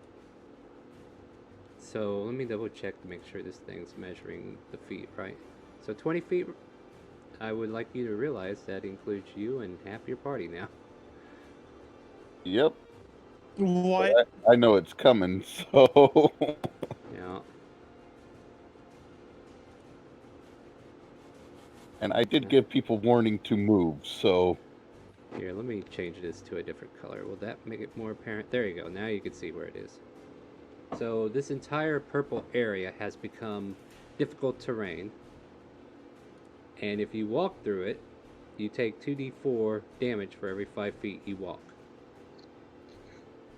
So, let me double check to make sure this thing's measuring the feet, right? So, 20 feet, I would like you to realize that includes you and half your party now. Yep. What? I know it's coming, so... Yeah. And I did give people warning to move, so... Here, let me change this to a different color. Will that make it more apparent? There you go. Now you can see where it is. So this entire purple area has become difficult terrain. And if you walk through it, you take 2d4 damage for every 5 feet you walk.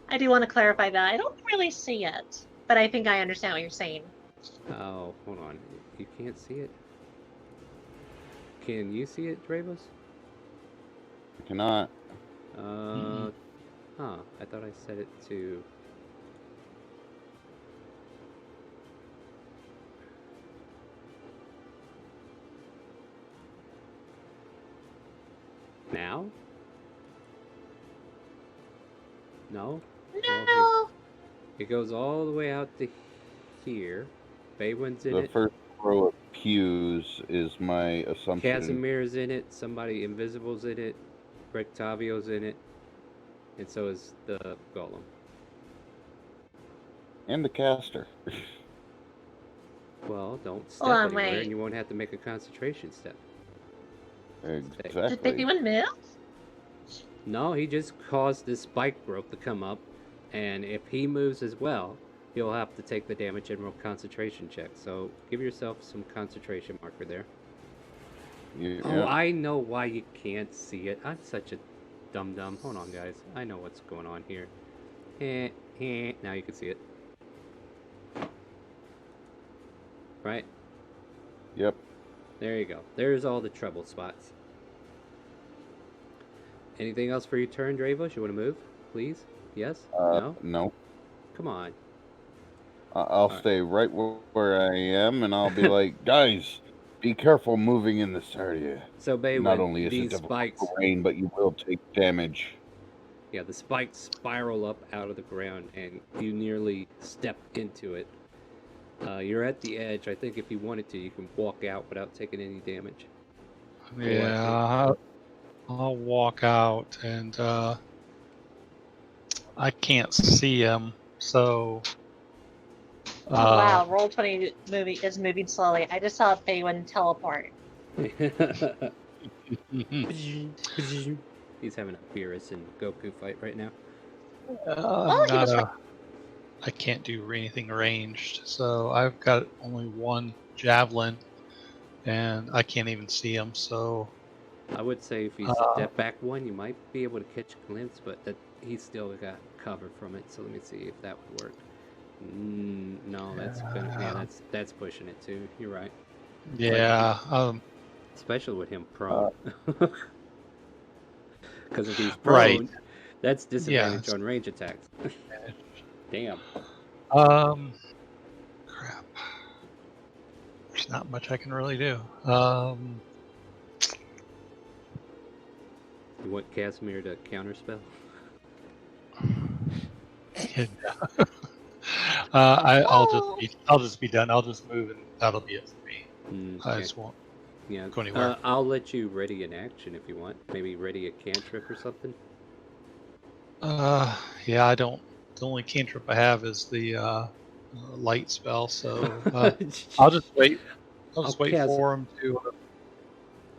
I do want to clarify that. I don't really see it, but I think I understand what you're saying. Oh, hold on. You can't see it? Can you see it, Dravos? I cannot. Huh. I thought I set it to... No? No? Well, No. it goes all the way out to here. Baywin's in The it. first row of pews is my assumption. Casimir's in it. Somebody Invisible's in it. Brictavio's in it. And so is the golem. And the caster. Well, don't step Hold on, anywhere wait. and you won't have to make a concentration step. Did Exactly. Babyone move? No, he just caused this spike growth to come up, and if he moves as well, he'll have to take the damage and roll concentration check. So give yourself some concentration marker there. Yeah. Oh, I know why you can't see it. I'm such a dum-dum. Hold on, guys. I know what's going on here. Now you can see it. Right? Yep. There you go. There's all the trouble spots. Anything else for your turn, Dravos? You want to move? Please? Yes? No? No. Come on. I'll right. stay right where I am, and I'll be like, guys, be careful moving in this area. So, Baywin, Not only is it these difficult spikes... terrain, but you will take damage. Yeah, the spikes spiral up out of the ground, and you nearly step into it. You're at the edge. I think if you wanted to, you can walk out without taking any damage. Yeah, I'll walk out, and I can't see him, so. Oh wow, Roll20 is moving slowly. I just saw Baywin teleport. He's having a Beerus and Goku fight right now. I can't do anything ranged, so I've got only one javelin, and I can't even see him. So I would say if you step back one, you might be able to catch a glimpse, but that he's still got cover from it. So let me see if that would work. No, that's pushing it too. You're right. Yeah. Especially with him prone. Because if he's prone, that's disadvantage on range attacks. Damn. Crap. There's not much I can really do. You want Casimir to counterspell? I'll just be done. I'll just move, and that'll be it for me. I just won't go anywhere. I'll let you ready an action if you want. Maybe ready a cantrip or something. Yeah, I don't. The only cantrip I have is the light spell, so I'll just wait. I'll just wait for him to.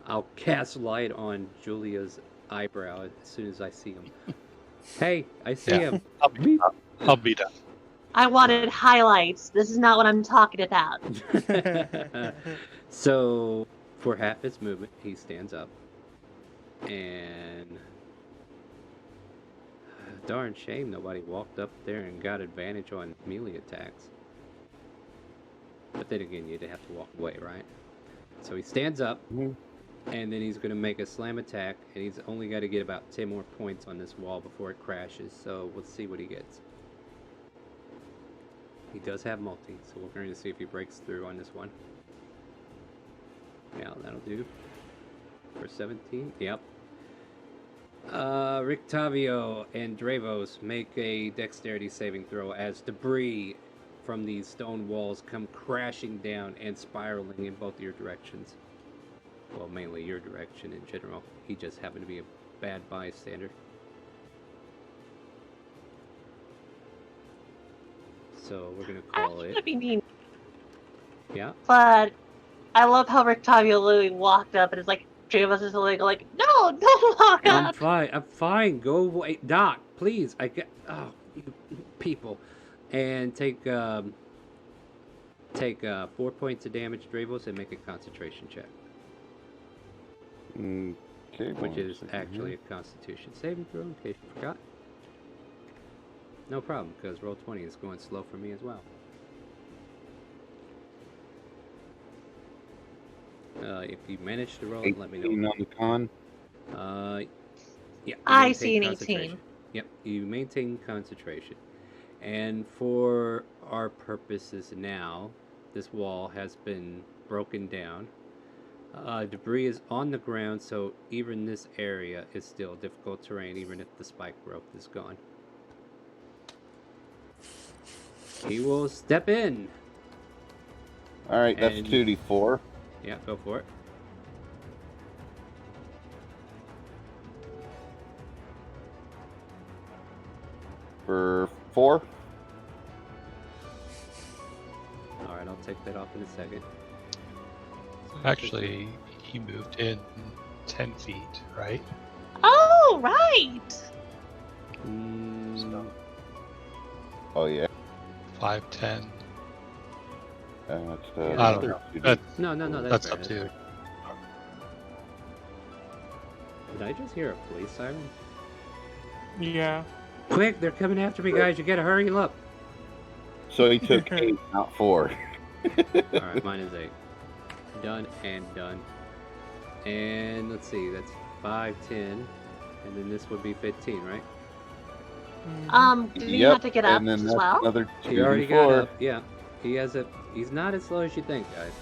I'll cast light on Julia's eyebrow as soon as I see him. Hey, I see him. I'll be done. I wanted highlights. This is not what I'm talking about. So, for half his movement, he stands up. And... darn shame nobody walked up there and got advantage on melee attacks. But then again, you'd have to walk away, right? So he stands up, and then he's going to make a slam attack, and he's only got to get about 10 more points on this wall before it crashes, so we'll see what he gets. He does have multi, so we're going to see if he breaks through on this one. Yeah, that'll do. For 17, yep. Rictavio and Dravos make a dexterity saving throw as debris from these stone walls come crashing down and spiraling in both your directions. Well, mainly your direction in general. He just happened to be a bad bystander. So we're gonna call it. Be mean. Yeah. But I love how Rictavio literally walked up and is like, Dravos is like, no, don't walk up. I'm fine. Go away, Doc. Please. You people. And take 4 points of damage, Dravos, and make a concentration check. Okay. Which is actually a Constitution saving throw, in case you forgot. No problem, because Roll20 is going slow for me as well. If you manage to roll it, let me know. On the con? Yeah. I see an 18. Yep, you maintain concentration. And for our purposes now, this wall has been broken down. Debris is on the ground, so even this area is still difficult terrain, even if the spike growth is gone. He will step in. All right, that's And- 2d4. Yeah, go for it. For 4. Alright, I'll take that off in a second. Actually, he moved in 10 feet, right? Oh, right. Mm, Oh yeah. 5, 10. That's Yeah, I don't know. 2d4. no, That's fair. up to. Did I just hear a police siren? Yeah. Quick, they're coming after me, guys. You gotta hurry up. So he took 8, not 4. Alright, mine is 8. Done and done. And let's see, that's 5, 10. And then this would be 15, right? Do you have to get up and then as that's well? another He already got 2d4 up. Yeah. He has a. He's not as slow as you think, guys.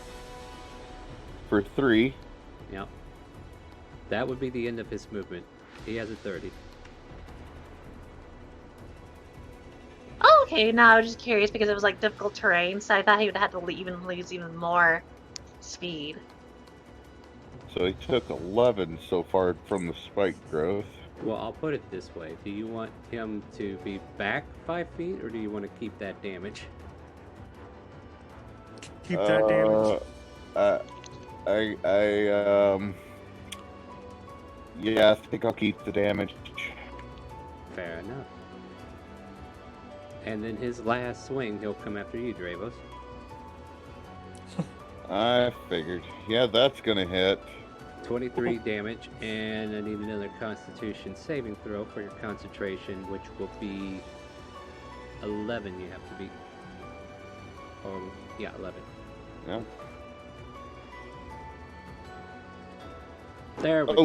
for 3. Yep. That would be the end of his movement. He has a 30. Oh, okay. No, I was just curious because it was like difficult terrain, so I thought he would have to lose even more speed. So he took 11 so far from the spike growth. Well, I'll put it this way. Do you want him to be back 5 feet, or do you want to keep that damage? Keep that damage. Yeah, I think I'll keep the damage. Fair enough. And then his last swing, he'll come after you, Dravos. I figured. Yeah, that's gonna hit. 23 damage, and I need another Constitution saving throw for your concentration, which will be 11. You have to beat. Or yeah, 11. Yeah. There we go.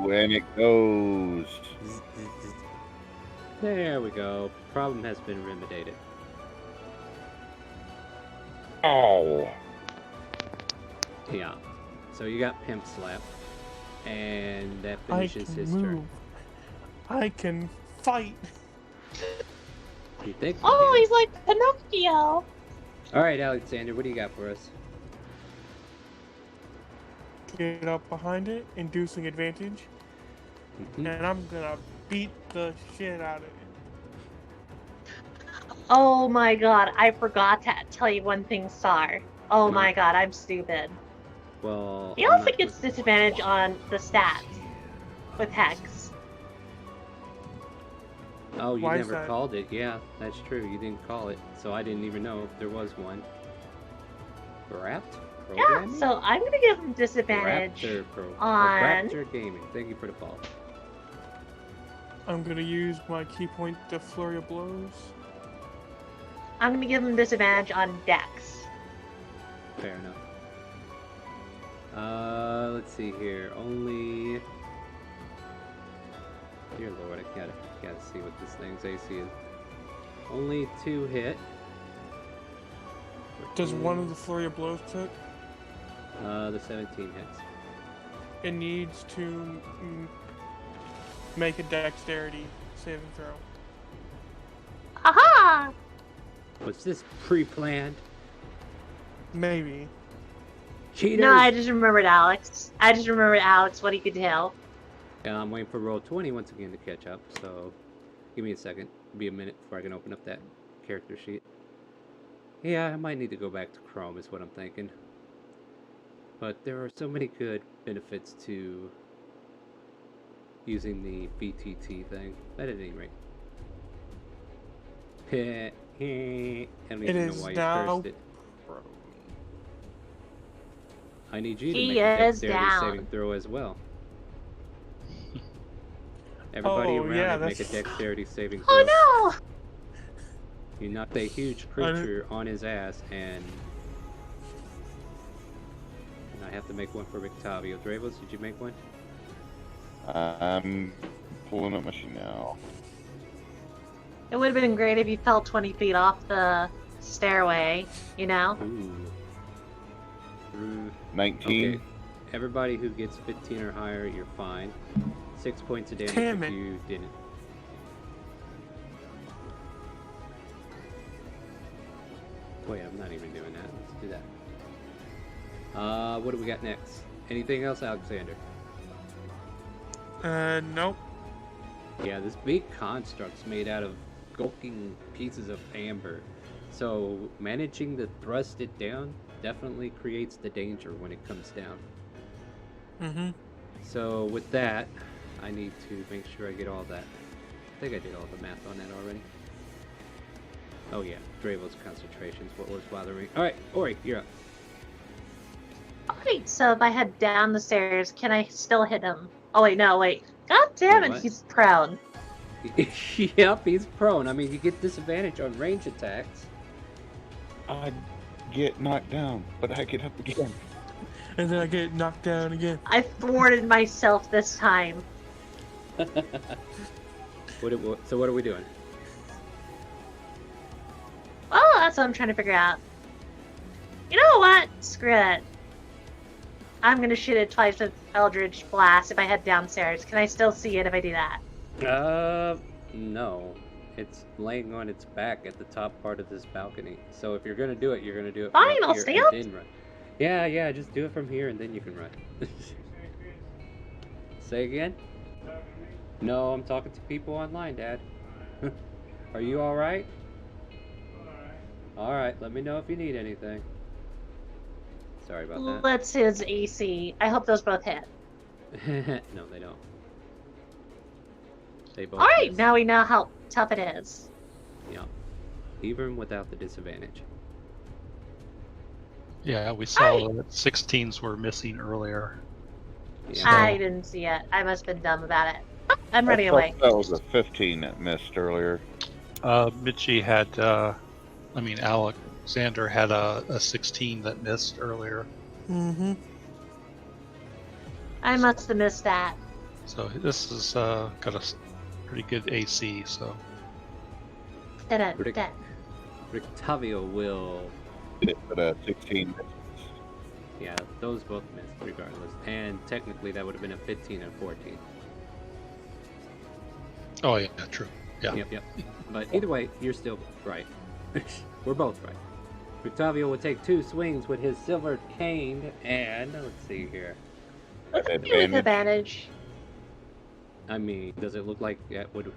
Oh, and it goes. There we go. Problem has been remediated. Oh. Yeah. So you got Pimp Slap, and that I finishes can his move. turn. I can fight. You think? you Oh, can. he's like Pinocchio. All right, Alexander, what do you got for us? Get up behind it, inducing advantage, Mhm. and I'm gonna beat the shit out of it. Oh my god, I forgot to tell you one thing, Star. Oh What? my god, I'm stupid. Well, He I'm also not gets looking- disadvantage on the stats with Hex. Oh, you Why is never that? called it. Yeah, that's true. You didn't call it, so I didn't even know if there was one. Wrapped Yeah, programming. so I'm gonna give him disadvantage. on- Raptor Gaming. Thank you for the follow. I'm gonna use my key point, the flurry of blows. I'm gonna give him disadvantage on Dex. Fair enough. Let's see here. Only. Dear Lord, I gotta see what this thing's AC is. Only 2 hit. Does one of the flurry of blows took? The 17 hits. It needs to make a dexterity saving throw. Aha! Was this pre-planned? Maybe. Cheaters! No, I just remembered Alex. What he could do. Yeah, I'm waiting for roll 20 once again to catch up, so give me a second. It'll be a minute before I can open up that character sheet. Yeah, I might need to go back to Chrome is what I'm thinking. But there are so many good benefits to using the VTT thing. At any rate. I don't even know is why you now- cursed it. I need you to He make a is dexterity down. saving throw as well. Everybody Oh, around yeah, it make a that's- dexterity saving throw. Oh You knocked a huge creature on his ass, and I have to make one for Victavio. Dravos, did you make one? I'm pulling up my sheet now. no! It would have been great if you fell 20 feet off the stairway, you know? Ooh. 19. Okay. everybody who gets 15 or higher, you're fine. 6 points of damage Damn if it. you didn't. Wait, I'm not even doing that. Let's do that. What do we got next? Anything else, Alexander? Nope. Yeah, this big construct's made out of gulking pieces of amber. So managing to thrust it down definitely creates the danger when it comes down. Mm-hmm. So with that, I need to make sure I get all that. I think I did all the math on that already. Oh yeah, Dravo's concentration's what was bothering me. Alright, Ori, you're up. Alright, so if I head down the stairs, can I still hit him? Oh wait, no, wait. God damn Wait, it, what? he's prone. Yep, he's prone. I mean, you get disadvantage on range attacks. I get knocked down, but I get up again. And then I get knocked down again. I thwarted myself this time. So what are we doing? Oh, that's what I'm trying to figure out. You know what? Screw it. I'm gonna shoot it twice with Eldritch Blast if I head downstairs. Can I still see it if I do that? No. It's laying on its back at the top part of this balcony. So if you're gonna do it, you're gonna do it Fine, from I'll here stand. and then run. Yeah, just do it from here and then you can run. Say again? No, I'm talking to people online, Dad. Are you alright? Alright, let me know if you need anything. Sorry about that. Let's see his AC. I hope those both hit. No, they don't. They both Alright, miss. now we know how tough it is. Yeah. Even without the disadvantage. Yeah, we saw Aye. that 16s were missing earlier. Yeah. I didn't see it. I must have been dumb about it. Oh, I'm running I thought away. that was a 15 that missed earlier. Mitchie had, Alexander had a 16 that missed earlier. Mm-hmm. I must have missed that. So this has got a pretty good AC, so. Rick- Rictavio will... But 16 misses. Yeah, those both missed regardless. And technically that would have been a 15 and 14. Oh, yeah, true. Yeah. Yep. But either way, you're still right. We're both right. Rictavio will take 2 swings with his silver cane, and let's see here. With Advantage. advantage. I mean, does it look like it would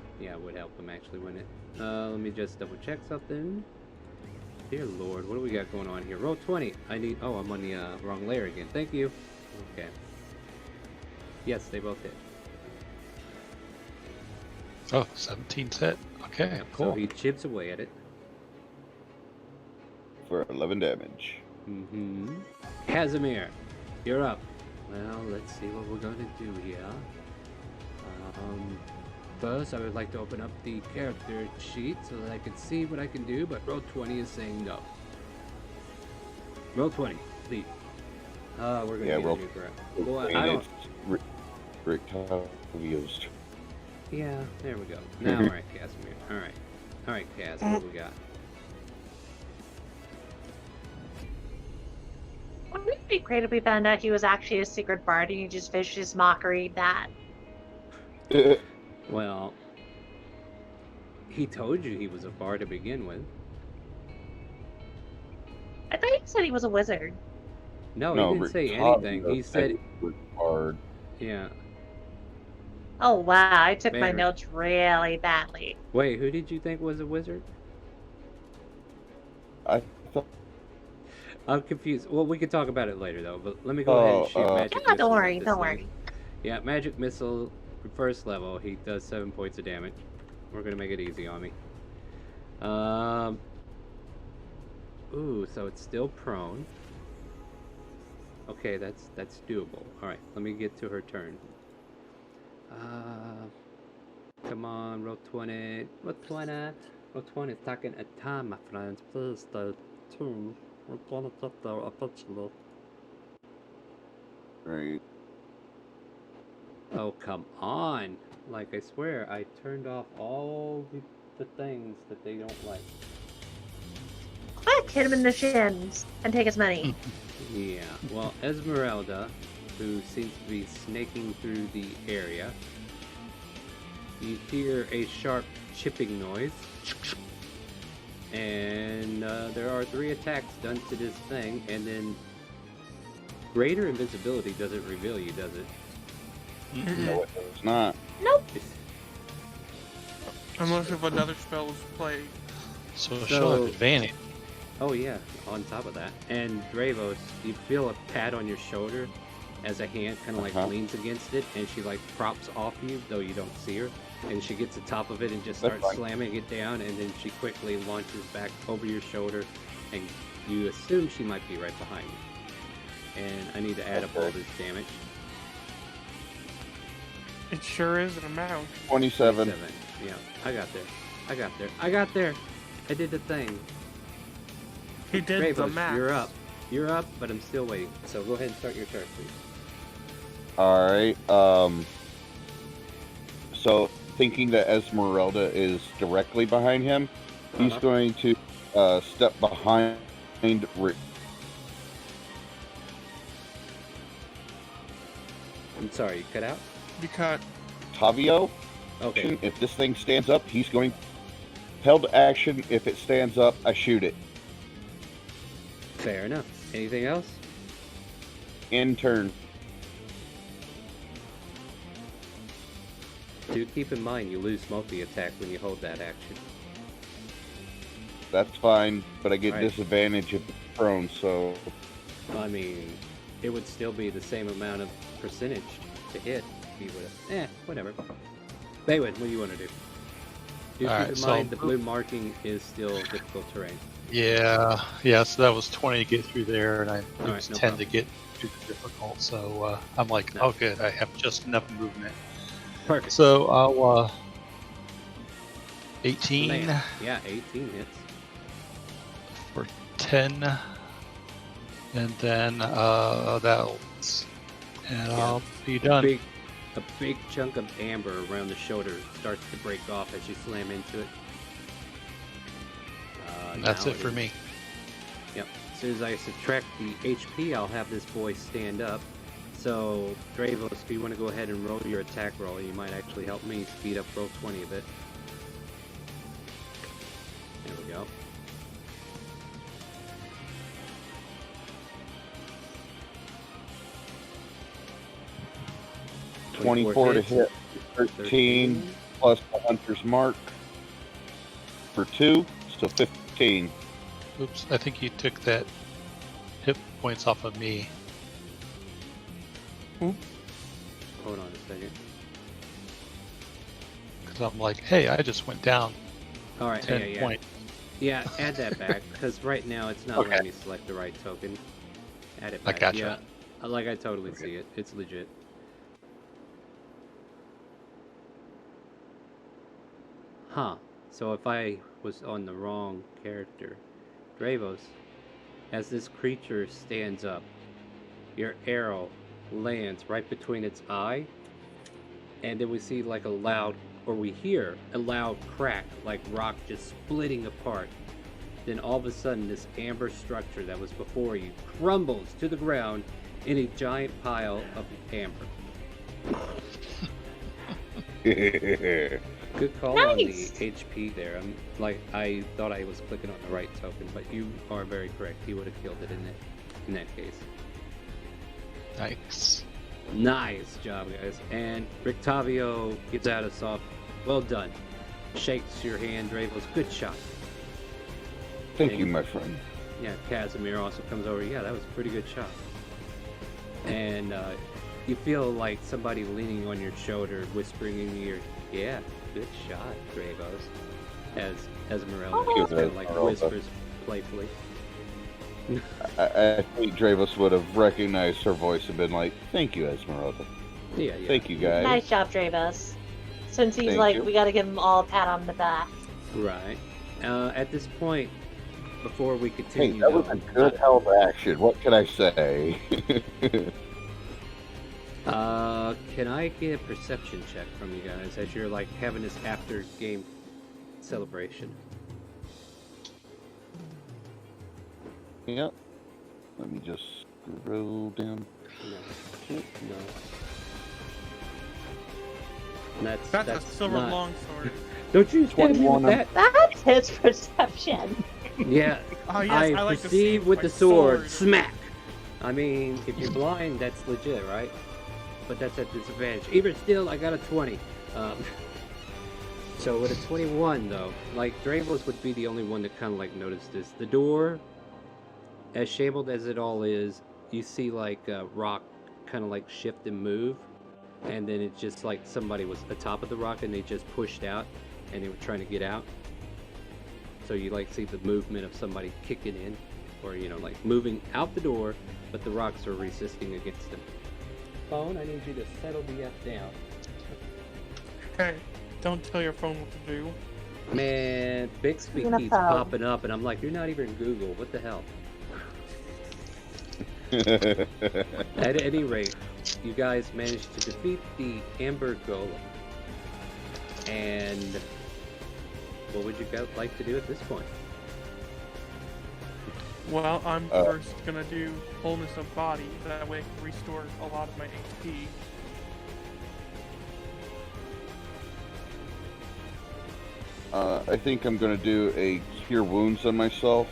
help him actually, wouldn't it? Let me just double check something. Dear Lord, what do we got going on here? Roll 20. I'm on the wrong layer again. Thank you. Okay. Yes, they both hit. Oh, 17's hit. Okay, Yep, cool. So he chips away at it. For 11 damage. Mm-hmm. Casimir, you're up. Well, let's see what we're gonna do here. First, I would like to open up the character sheet so that I can see what I can do, but roll 20 is saying no. Roll 20, please. We're gonna Yeah, get roll- a new graph. Well, I don't. Rick Tavio's. Yeah, there we go. Now we're at Casimir. Alright, Cas, what do we got? Wouldn't it be great if we found out he was actually a secret bard and you just vicious mockery that? Well, he told you he was a bard to begin with. I thought he said he was a wizard. No, he didn't Rick say Tavio anything. He said, was hard. yeah. Oh wow, I took my Very. notes really badly. Wait, who did you think was a wizard? I thought. I'm confused. Well, we can talk about it later, though. But let me go ahead and shoot magic Yeah, missiles don't worry, at this don't thing. worry. Yeah, magic missile, first level. He does 7 points of damage. We're gonna make it easy on me. Ooh, so it's still prone. Okay, that's doable. All right, let me get to her turn. Come on, roll 20. Roll 20. Roll 20 is taking a time, my friends. Please stay tuned. We're gonna get there eventually. Right. Oh, come on. Like, I swear, I turned off all the things that they don't like. Quick, hit him in the shins and take his money. Yeah, well, Esmeralda who seems to be snaking through the area. You hear a sharp chipping noise. And there are 3 attacks done to this thing, and then greater invisibility doesn't reveal you, does it? No, it does not. Unless if another spell is played. So she'll have advantage. Oh yeah, on top of that. And Dravos, you feel a pat on your shoulder as a hand kind of like leans against it, and she like props off you, though you don't see her. And she gets the top of it and just starts slamming it down, and then she quickly launches back over your shoulder, and you assume she might be right behind you. And I need to add up all this damage. It sure is an amount. 27. Yeah, I got there. I did the thing. He did Bravos, the math. You're up, but I'm still waiting. So go ahead and start your turn, please. All right. So thinking that Esmeralda is directly behind him, he's going to step behind Rick. I'm sorry, you cut out? You cut. Tavio. Okay. If this thing stands up, he's going held action. If it stands up, I shoot it. Fair enough. Anything else? In turn. Do keep in mind you lose multi-attack when you hold that action. That's fine, but I get Right. disadvantage if it's prone, so... I mean, it would still be the same amount of percentage to hit. If you would whatever. Baywin, what do you want to do? Do All keep right, in so- mind the blue marking is still difficult terrain. Yeah, so that was 20 to get through there, and it All right, was no 10 problem. to get through the difficult. So I'm like, No. oh, good, I have just enough movement. Perfect. So I'll 18 Man. Yeah, 18 hits. for 10, and then that'll, and Yeah. I'll be done. A big chunk of amber around the shoulder starts to break off as you slam into it. That's now it for is- me. Yep. As soon as I subtract the HP, I'll have this boy stand up. So, Dravos, if you want to go ahead and roll your attack roll, you might actually help me speed up roll 20 a bit. There we go. ...24 to hits. hit. 13 plus the hunter's mark for 2, so 15. Oops, I think you took that hit points off of me. Hold on a second. Because I'm like, hey, I just went down All right, 10 yeah. points. Yeah, add that back, because right now it's not Okay. letting me select the right token. Add it I back. gotcha. Yeah, like I totally see it. It's legit. Huh. So if I was on the wrong character, Dravos, as this creature stands up, your arrow lands right between its eye, and then we see like we hear a loud crack, like rock just splitting apart. Then all of a sudden, this amber structure that was before you crumbles to the ground in a giant pile of amber. Good call on the Nice. HP there. I thought I was clicking on the right token, but you are very correct. He would have killed it in that case. Nice. Nice job, guys. And Rictavio gives out a soft, well done. Shakes your hand, Dravos. Good shot. Thank you, my friend. Yeah, Casimir also comes over. Yeah, that was a pretty good shot. And you feel like somebody leaning on your shoulder, whispering in your ear, yeah, good shot, Dravos. As Esmeralda Oh. just kind of like whispers playfully. I think Dravos would have recognized her voice and been like, thank you, Esmeralda. Yeah. Thank you, guys. Nice job, Dravos. Since he's Thank like, you. we gotta give him all a pat on the back. Right. At this point, before we Hey, continue, that was though, a good held action. What can I say? can I get a perception check from you guys as you're like having this after game celebration? Yep. Let me just Scroll down. No. No. That's That's a silver not... longsword. Don't you hit me 21 with on- that? That's his perception. Yeah. Oh yes, I like to proceed see with my the sword. sword. Smack. I mean, if you're blind, that's legit, right? But that's at disadvantage. Even still, I got a 20. So with a 21, though, like Dravos would be the only one that kind of like noticed this. The door, as shambled as it all is, you see like rock kind of like shift and move, and then it's just like somebody was atop of the rock and they just pushed out, and they were trying to get out. So you like see the movement of somebody kicking in, or you know like moving out the door, but the rocks are resisting against them. Phone, I need you to settle the F down. Hey, don't tell your phone what to do. Man, Bixby You're keeps gonna phone. popping up, and I'm like, you're not even Google. What the hell? At any rate, you guys managed to defeat the Amber Golem. And what would you guys like to do at this point? Well, I'm first gonna do wholeness of body. That way I can restore a lot of my HP. I think I'm gonna do a cure wounds on myself.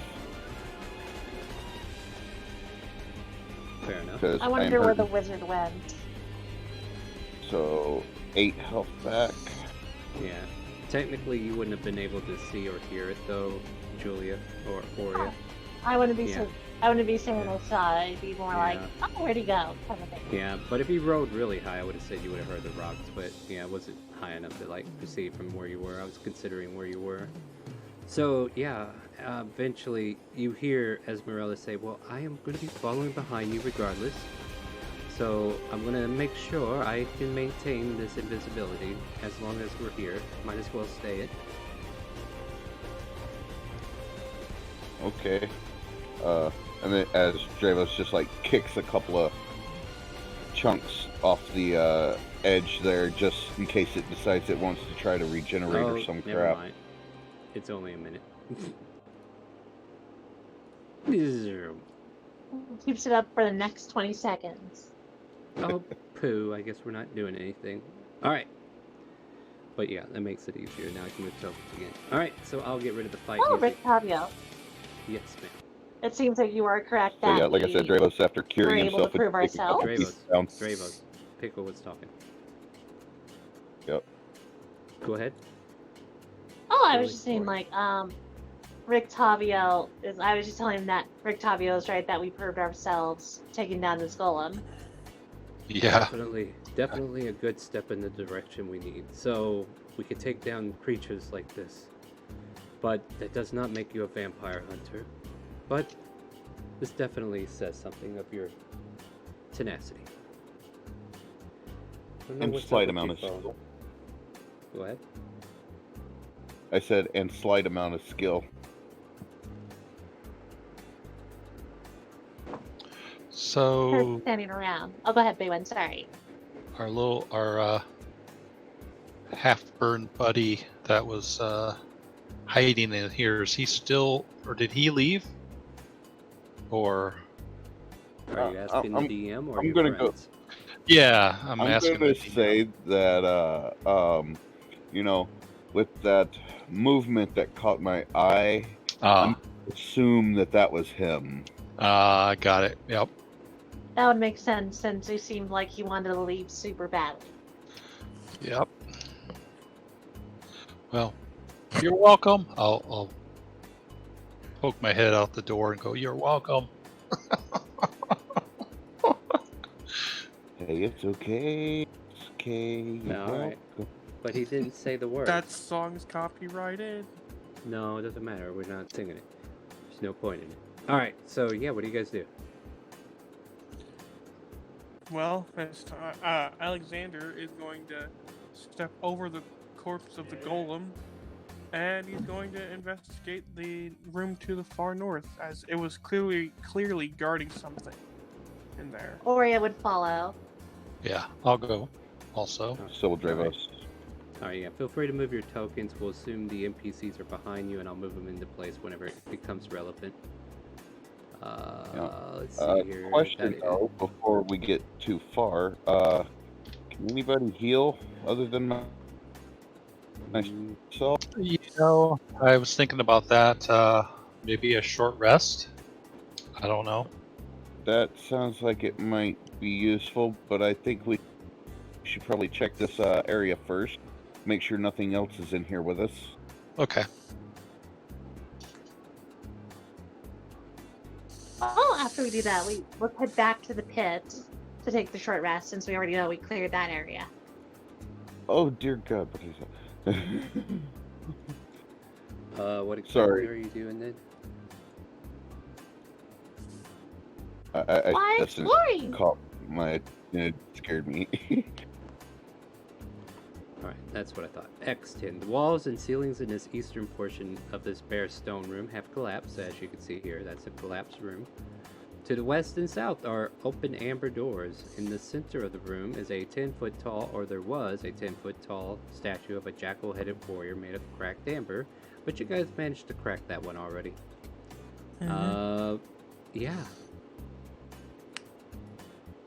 Fair enough. 'Cause I I'm wonder where the hurting. wizard went. So 8 health back. Yeah. Technically, you wouldn't have been able to see or hear it, though, Julia or Aurea. I wouldn't be Yeah. I wouldn't be saying I saw it. It'd be more like, Yeah. oh, where'd he go? Kind of thing. Yeah, but if you rode really high, I would have said you would have heard the rocks. But yeah, it wasn't high enough to like perceive from where you were. I was considering where you were. So yeah, eventually you hear Esmeralda say, "Well, I am going to be following behind you regardless. So I'm going to make sure I can maintain this invisibility as long as we're here. Might as well stay it." Okay. And then as Dravos just like kicks a couple of chunks off the edge there, just in case it decides it wants to try to regenerate or some never crap. mind. It's only a minute. Keeps it up for the next 20 seconds. Oh, poo. I guess we're not doing anything. Alright. But yeah, that makes it easier. Now I can move tokens again. Alright, so I'll get rid of the fight Oh, music. Rick Tavio. Yes, ma'am. It seems like you are correct So that yeah, like I said, we Dravos after curing were able himself to prove would take a couple ourselves. pieces down. Dravos. Pickle was talking. Yep. Go ahead. Oh, I was Really just saying, boring. like, Rick Tavio is. I was just telling him that Rick Tavio is right, that we proved ourselves taking down this golem. Yeah. Definitely a good step in the direction we need. So we can take down creatures like this. But that does not make you a vampire hunter. But this definitely says something of your tenacity. I don't know And what's up slight with amount you, of phone. skill. Go ahead. I said, and slight amount of skill. So Standing around. Oh, go ahead, Baywin. Sorry. our half-burned buddy that was hiding in here, is he still, or did he leave? Or Are you asking I'm- the DM or I'm your gonna go- friends? yeah, I'm I'm asking. gonna the DM. say that you know, with that movement that caught my eye, assume that was him. Got it. Yep. That would make sense since he seemed like he wanted to leave super badly. Yep. Well, you're welcome. I'll poke my head out the door and go, "You're welcome." Hey, it's okay. It's okay. You're All right. welcome. But he didn't say the word. That song's copyrighted. No, it doesn't matter. We're not singing it. There's no point in it. All right. So yeah, what do you guys do? Well, Alexander is going to step over the corpse of the golem, and he's going to investigate the room to the far north, as it was clearly guarding something in there. Aurea would follow. Yeah, I'll go. Also, So will Dravos. All right. Yeah. Feel free to move your tokens. We'll assume the NPCs are behind you, and I'll move them into place whenever it becomes relevant. Let's see here. Question though, before we get too far, can anybody heal other than myself? You know, I was thinking about that. Maybe a short rest. I don't know. That sounds like it might be useful, but I think we should probably check this area first. Make sure nothing else is in here with us. Okay. Well, after we do that, let's head back to the pit to take the short rest, since we already know we cleared that area. Oh dear God, what is that? What exactly Sorry. are you doing then? Why That's exploring? caught my. It scared me. Alright, that's what I thought. X10. The walls and ceilings in this eastern portion of this bare stone room have collapsed, as you can see here. That's a collapsed room. To the west and south are open amber doors. In the center of the room is a 10-foot tall, or there was a 10-foot tall, statue of a jackal-headed warrior made of cracked amber, but you guys managed to crack that one already. Yeah.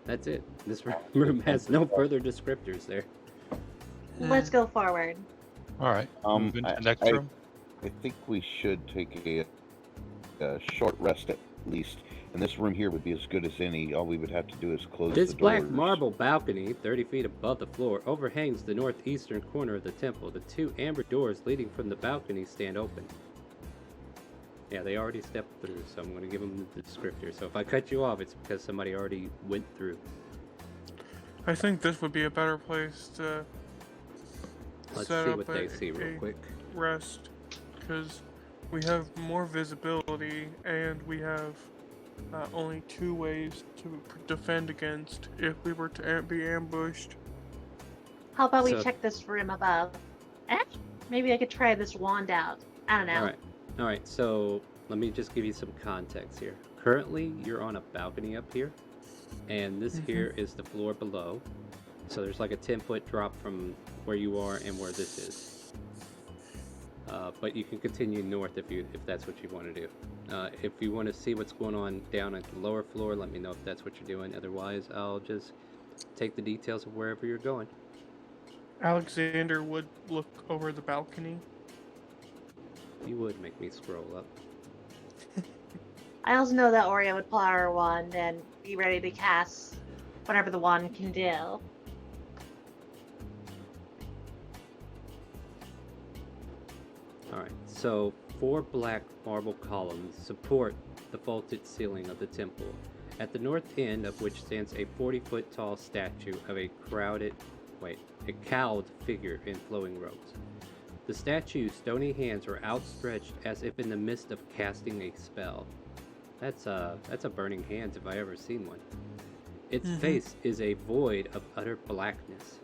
That's it. This room has no further descriptors there. Let's go forward. All right. Move into the next room. I think we should take a short rest at least. And this room here would be as good as any. All we would have to do is close This the doors. black marble balcony, 30 feet above the floor, overhangs the northeastern corner of the temple. The two amber doors leading from the balcony stand open. Yeah, they already stepped through, so I'm going to give them the descriptor. So if I cut you off, it's because somebody already went through. I think this would be a better place to Let's set see up what they see real quick. rest, because we have more visibility and we have only 2 ways to defend against if we were to be ambushed. How about we So- check this room above? Maybe I could try this wand out. I don't know. Alright, so let me just give you some context here. Currently, you're on a balcony up here, and this here is the floor below. So there's like a 10-foot drop from where you are and where this is. But you can continue north if that's what you want to do. If you want to see what's going on down at the lower floor, let me know if that's what you're doing. Otherwise, I'll just take the details of wherever you're going. Alexander would look over the balcony. You would make me scroll up. I also know that Oreo would pull out her wand and be ready to cast whatever the wand can do. Alright, so 4 black marble columns support the vaulted ceiling of the temple, at the north end of which stands a 40-foot tall statue of a cowled figure in flowing robes. The statue's stony hands are outstretched as if in the midst of casting a spell. That's a burning hands if I ever seen one. Its face is a void of utter blackness.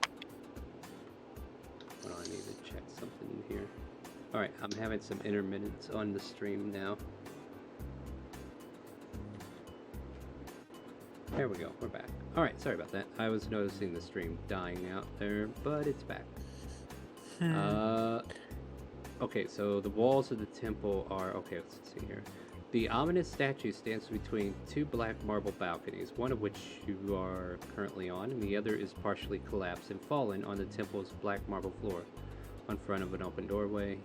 Hold on, I need to check something in here. Alright, I'm having some intermittence on the stream now. There we go, we're back. Alright, sorry about that. I was noticing the stream dying out there, but it's back. Okay, so the walls of the temple are... Okay, let's see here. The ominous statue stands between 2 black marble balconies, one of which you are currently on, and the other is partially collapsed and fallen on the temple's black marble floor, in front of an open doorway.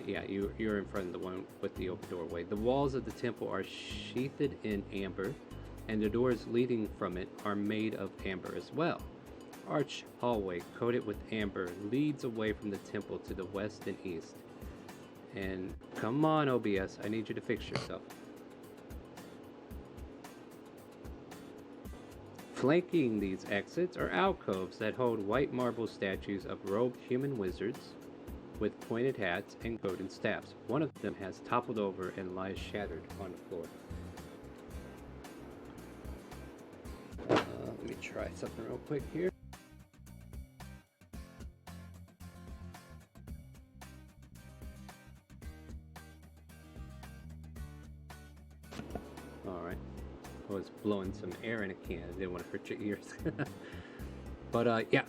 Yeah, you're in front of the one with the open doorway. The walls of the temple are sheathed in amber, and the doors leading from it are made of amber as well. Arch hallway coated with amber leads away from the temple to the west and east. And come on, OBS, I need you to fix yourself. Flanking these exits are alcoves that hold white marble statues of robed human wizards with pointed hats and golden staffs. One of them has toppled over and lies shattered on the floor. Let me try something real quick here. Alright. I was blowing some air in a can. I didn't want to hurt your ears. But yeah,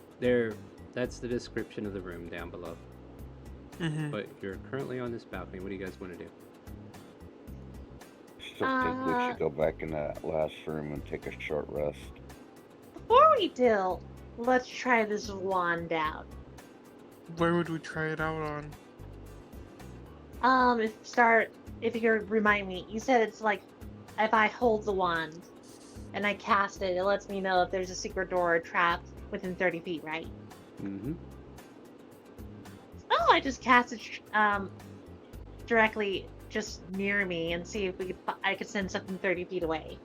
that's the description of the room down below. But you're currently on this balcony. What do you guys want to do? also think we should go back in that last room and take a short rest. Before we do, let's try this wand out. Where would we try it out on? If you could remind me, you said it's like if I hold the wand and I cast it, it lets me know if there's a secret door or trap within 30 feet, right? Mm-hmm. Oh, I just cast it directly just near me and see if I could send something 30 feet away.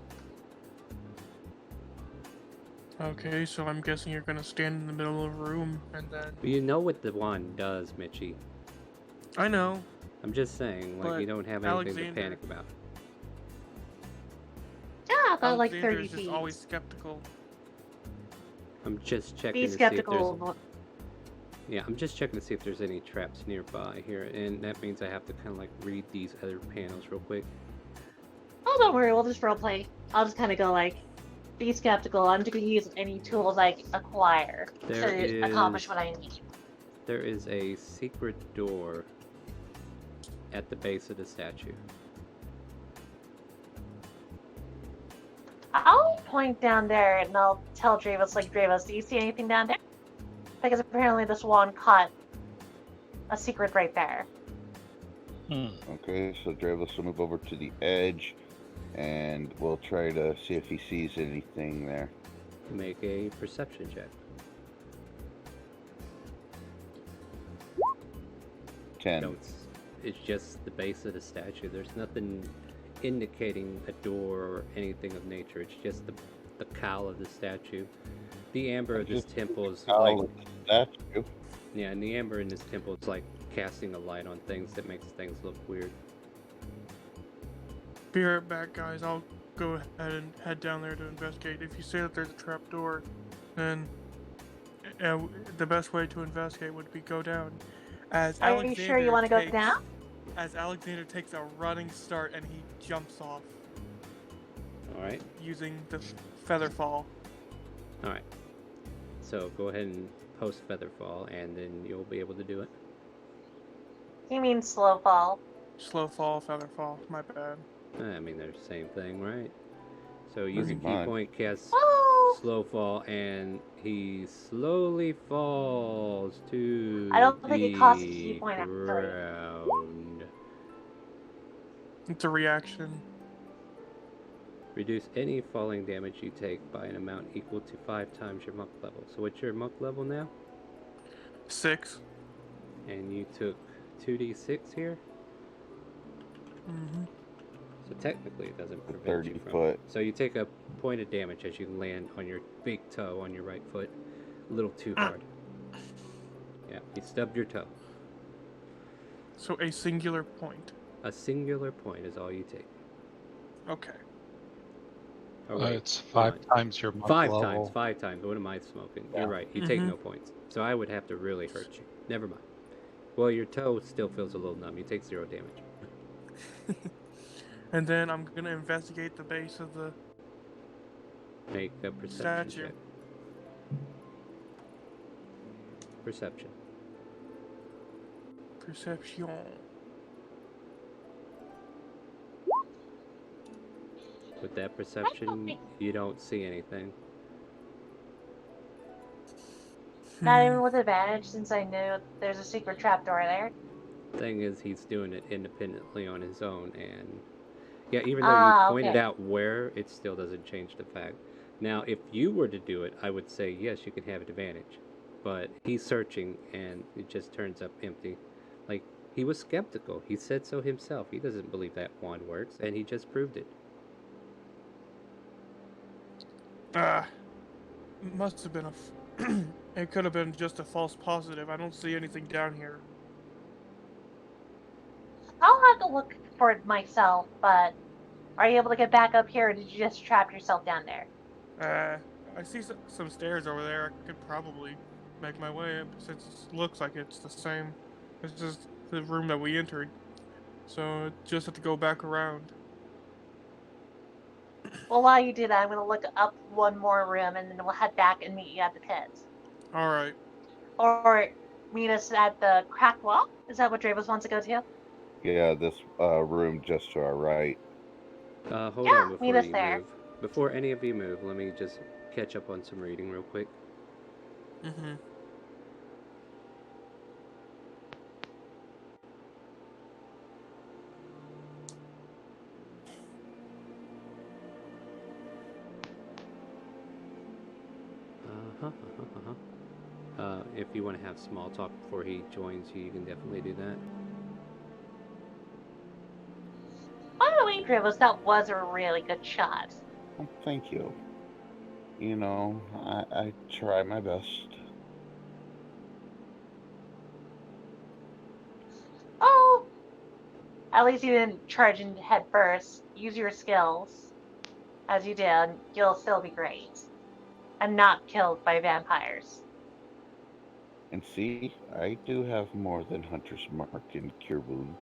Okay, so I'm guessing you're gonna stand in the middle of a room and then. But you know what the wand does, Mitchie. I know. I'm just saying, like, But you don't have anything to Alexander- panic about. Yeah, about like 30 Alexander's feet. just always skeptical. I'm just checking Be to see if there's... skeptical. Yeah, I'm just checking to see if there's any traps nearby here, and that means I have to kind of like read these other panels real quick. Oh, don't worry, we'll just roleplay. I'll just kind of go like, be skeptical. I'm just gonna use any tools I acquire There to accomplish what I need. There is a secret door at the base of the statue. I'll point down there and I'll tell Dravos, like, Dravos, do you see anything down there? Because apparently this wand caught a secret right there. Okay, so Dravos will move over to the edge, and we'll try to see if he sees anything there. Make a perception check. 10. No, it's just the base of the statue. There's nothing indicating a door or anything of nature. It's just the cowl of the statue. The amber of this temple is like... statue. Yeah, and the amber in this temple is like casting a light on things that makes things look weird. Be right back, guys. I'll go ahead and head down there to investigate. If you say that there's a trap door, then the best way to investigate would be go down. Are you sure you want to go down? As Alexander takes a running start and he jumps off Alright, using the feather fall. alright. So go ahead and post Featherfall, and then you'll be able to do it. You mean slow fall? Slow fall, feather fall. My bad. I mean, they're the same thing, right? So using key much. point, cast Oh! slow fall, and he slowly falls to I don't think it costs a key the point, actually. ground. It's a reaction. Reduce any falling damage you take by an amount equal to 5 times your monk level. So what's your monk level now? 6. And you took 2d6 here? Mm-hmm. So technically it doesn't prevent 30 you from... foot. So you take a point of damage as you land on your big toe on your right foot. A little too hard. Yeah, you stubbed your toe. So a singular point. A singular point is all you take. Okay. Oh, wait, It's hold 5 on. times your monk 5 level. times, 5 times. What am I smoking? Yeah. You're right. You take Mhm. no points. So I would have to really hurt you. Never mind. Well, your toe still feels a little numb. You take 0 damage. And then I'm gonna investigate the base of the Make a perception statue. check. Perception. Perception. With that perception, you don't see anything. Not even with advantage, since I knew there's a secret trapdoor there. Thing is, he's doing it independently on his own, and yeah, even though you pointed okay. out where, it still doesn't change the fact. Now, if you were to do it, I would say yes, you can have an advantage, but he's searching and it just turns up empty. Like, he was skeptical. He said so himself. He doesn't believe that wand works, and he just proved it. Must have been it could have been just a false positive. I don't see anything down here. I'll have to look for it myself, but are you able to get back up here, or did you just trap yourself down there? I see some stairs over there. I could probably make my way up since it looks like it's the same. It's just the room that we entered. So just have to go back around. Well, while you do that, I'm going to look up one more room, and then we'll head back and meet you at the pits. Alright. Or meet us at the cracked wall? Is that what Dravos wants to go to? Yeah, this room just to our right. Hold Yeah, on meet before us you there. move. Before any of you move, let me just catch up on some reading real quick. Mm-hmm. Uh-huh, uh-huh, uh-huh. If you want to have small talk before he joins you, you can definitely do that. By the way, Grievous, that was a really good shot. Well, thank you. You know, I try my best. Oh, at least you didn't charge in head first. Use your skills. As you did, you'll still be great. And not killed by vampires. And see, I do have more than Hunter's Mark and Cure Wounds.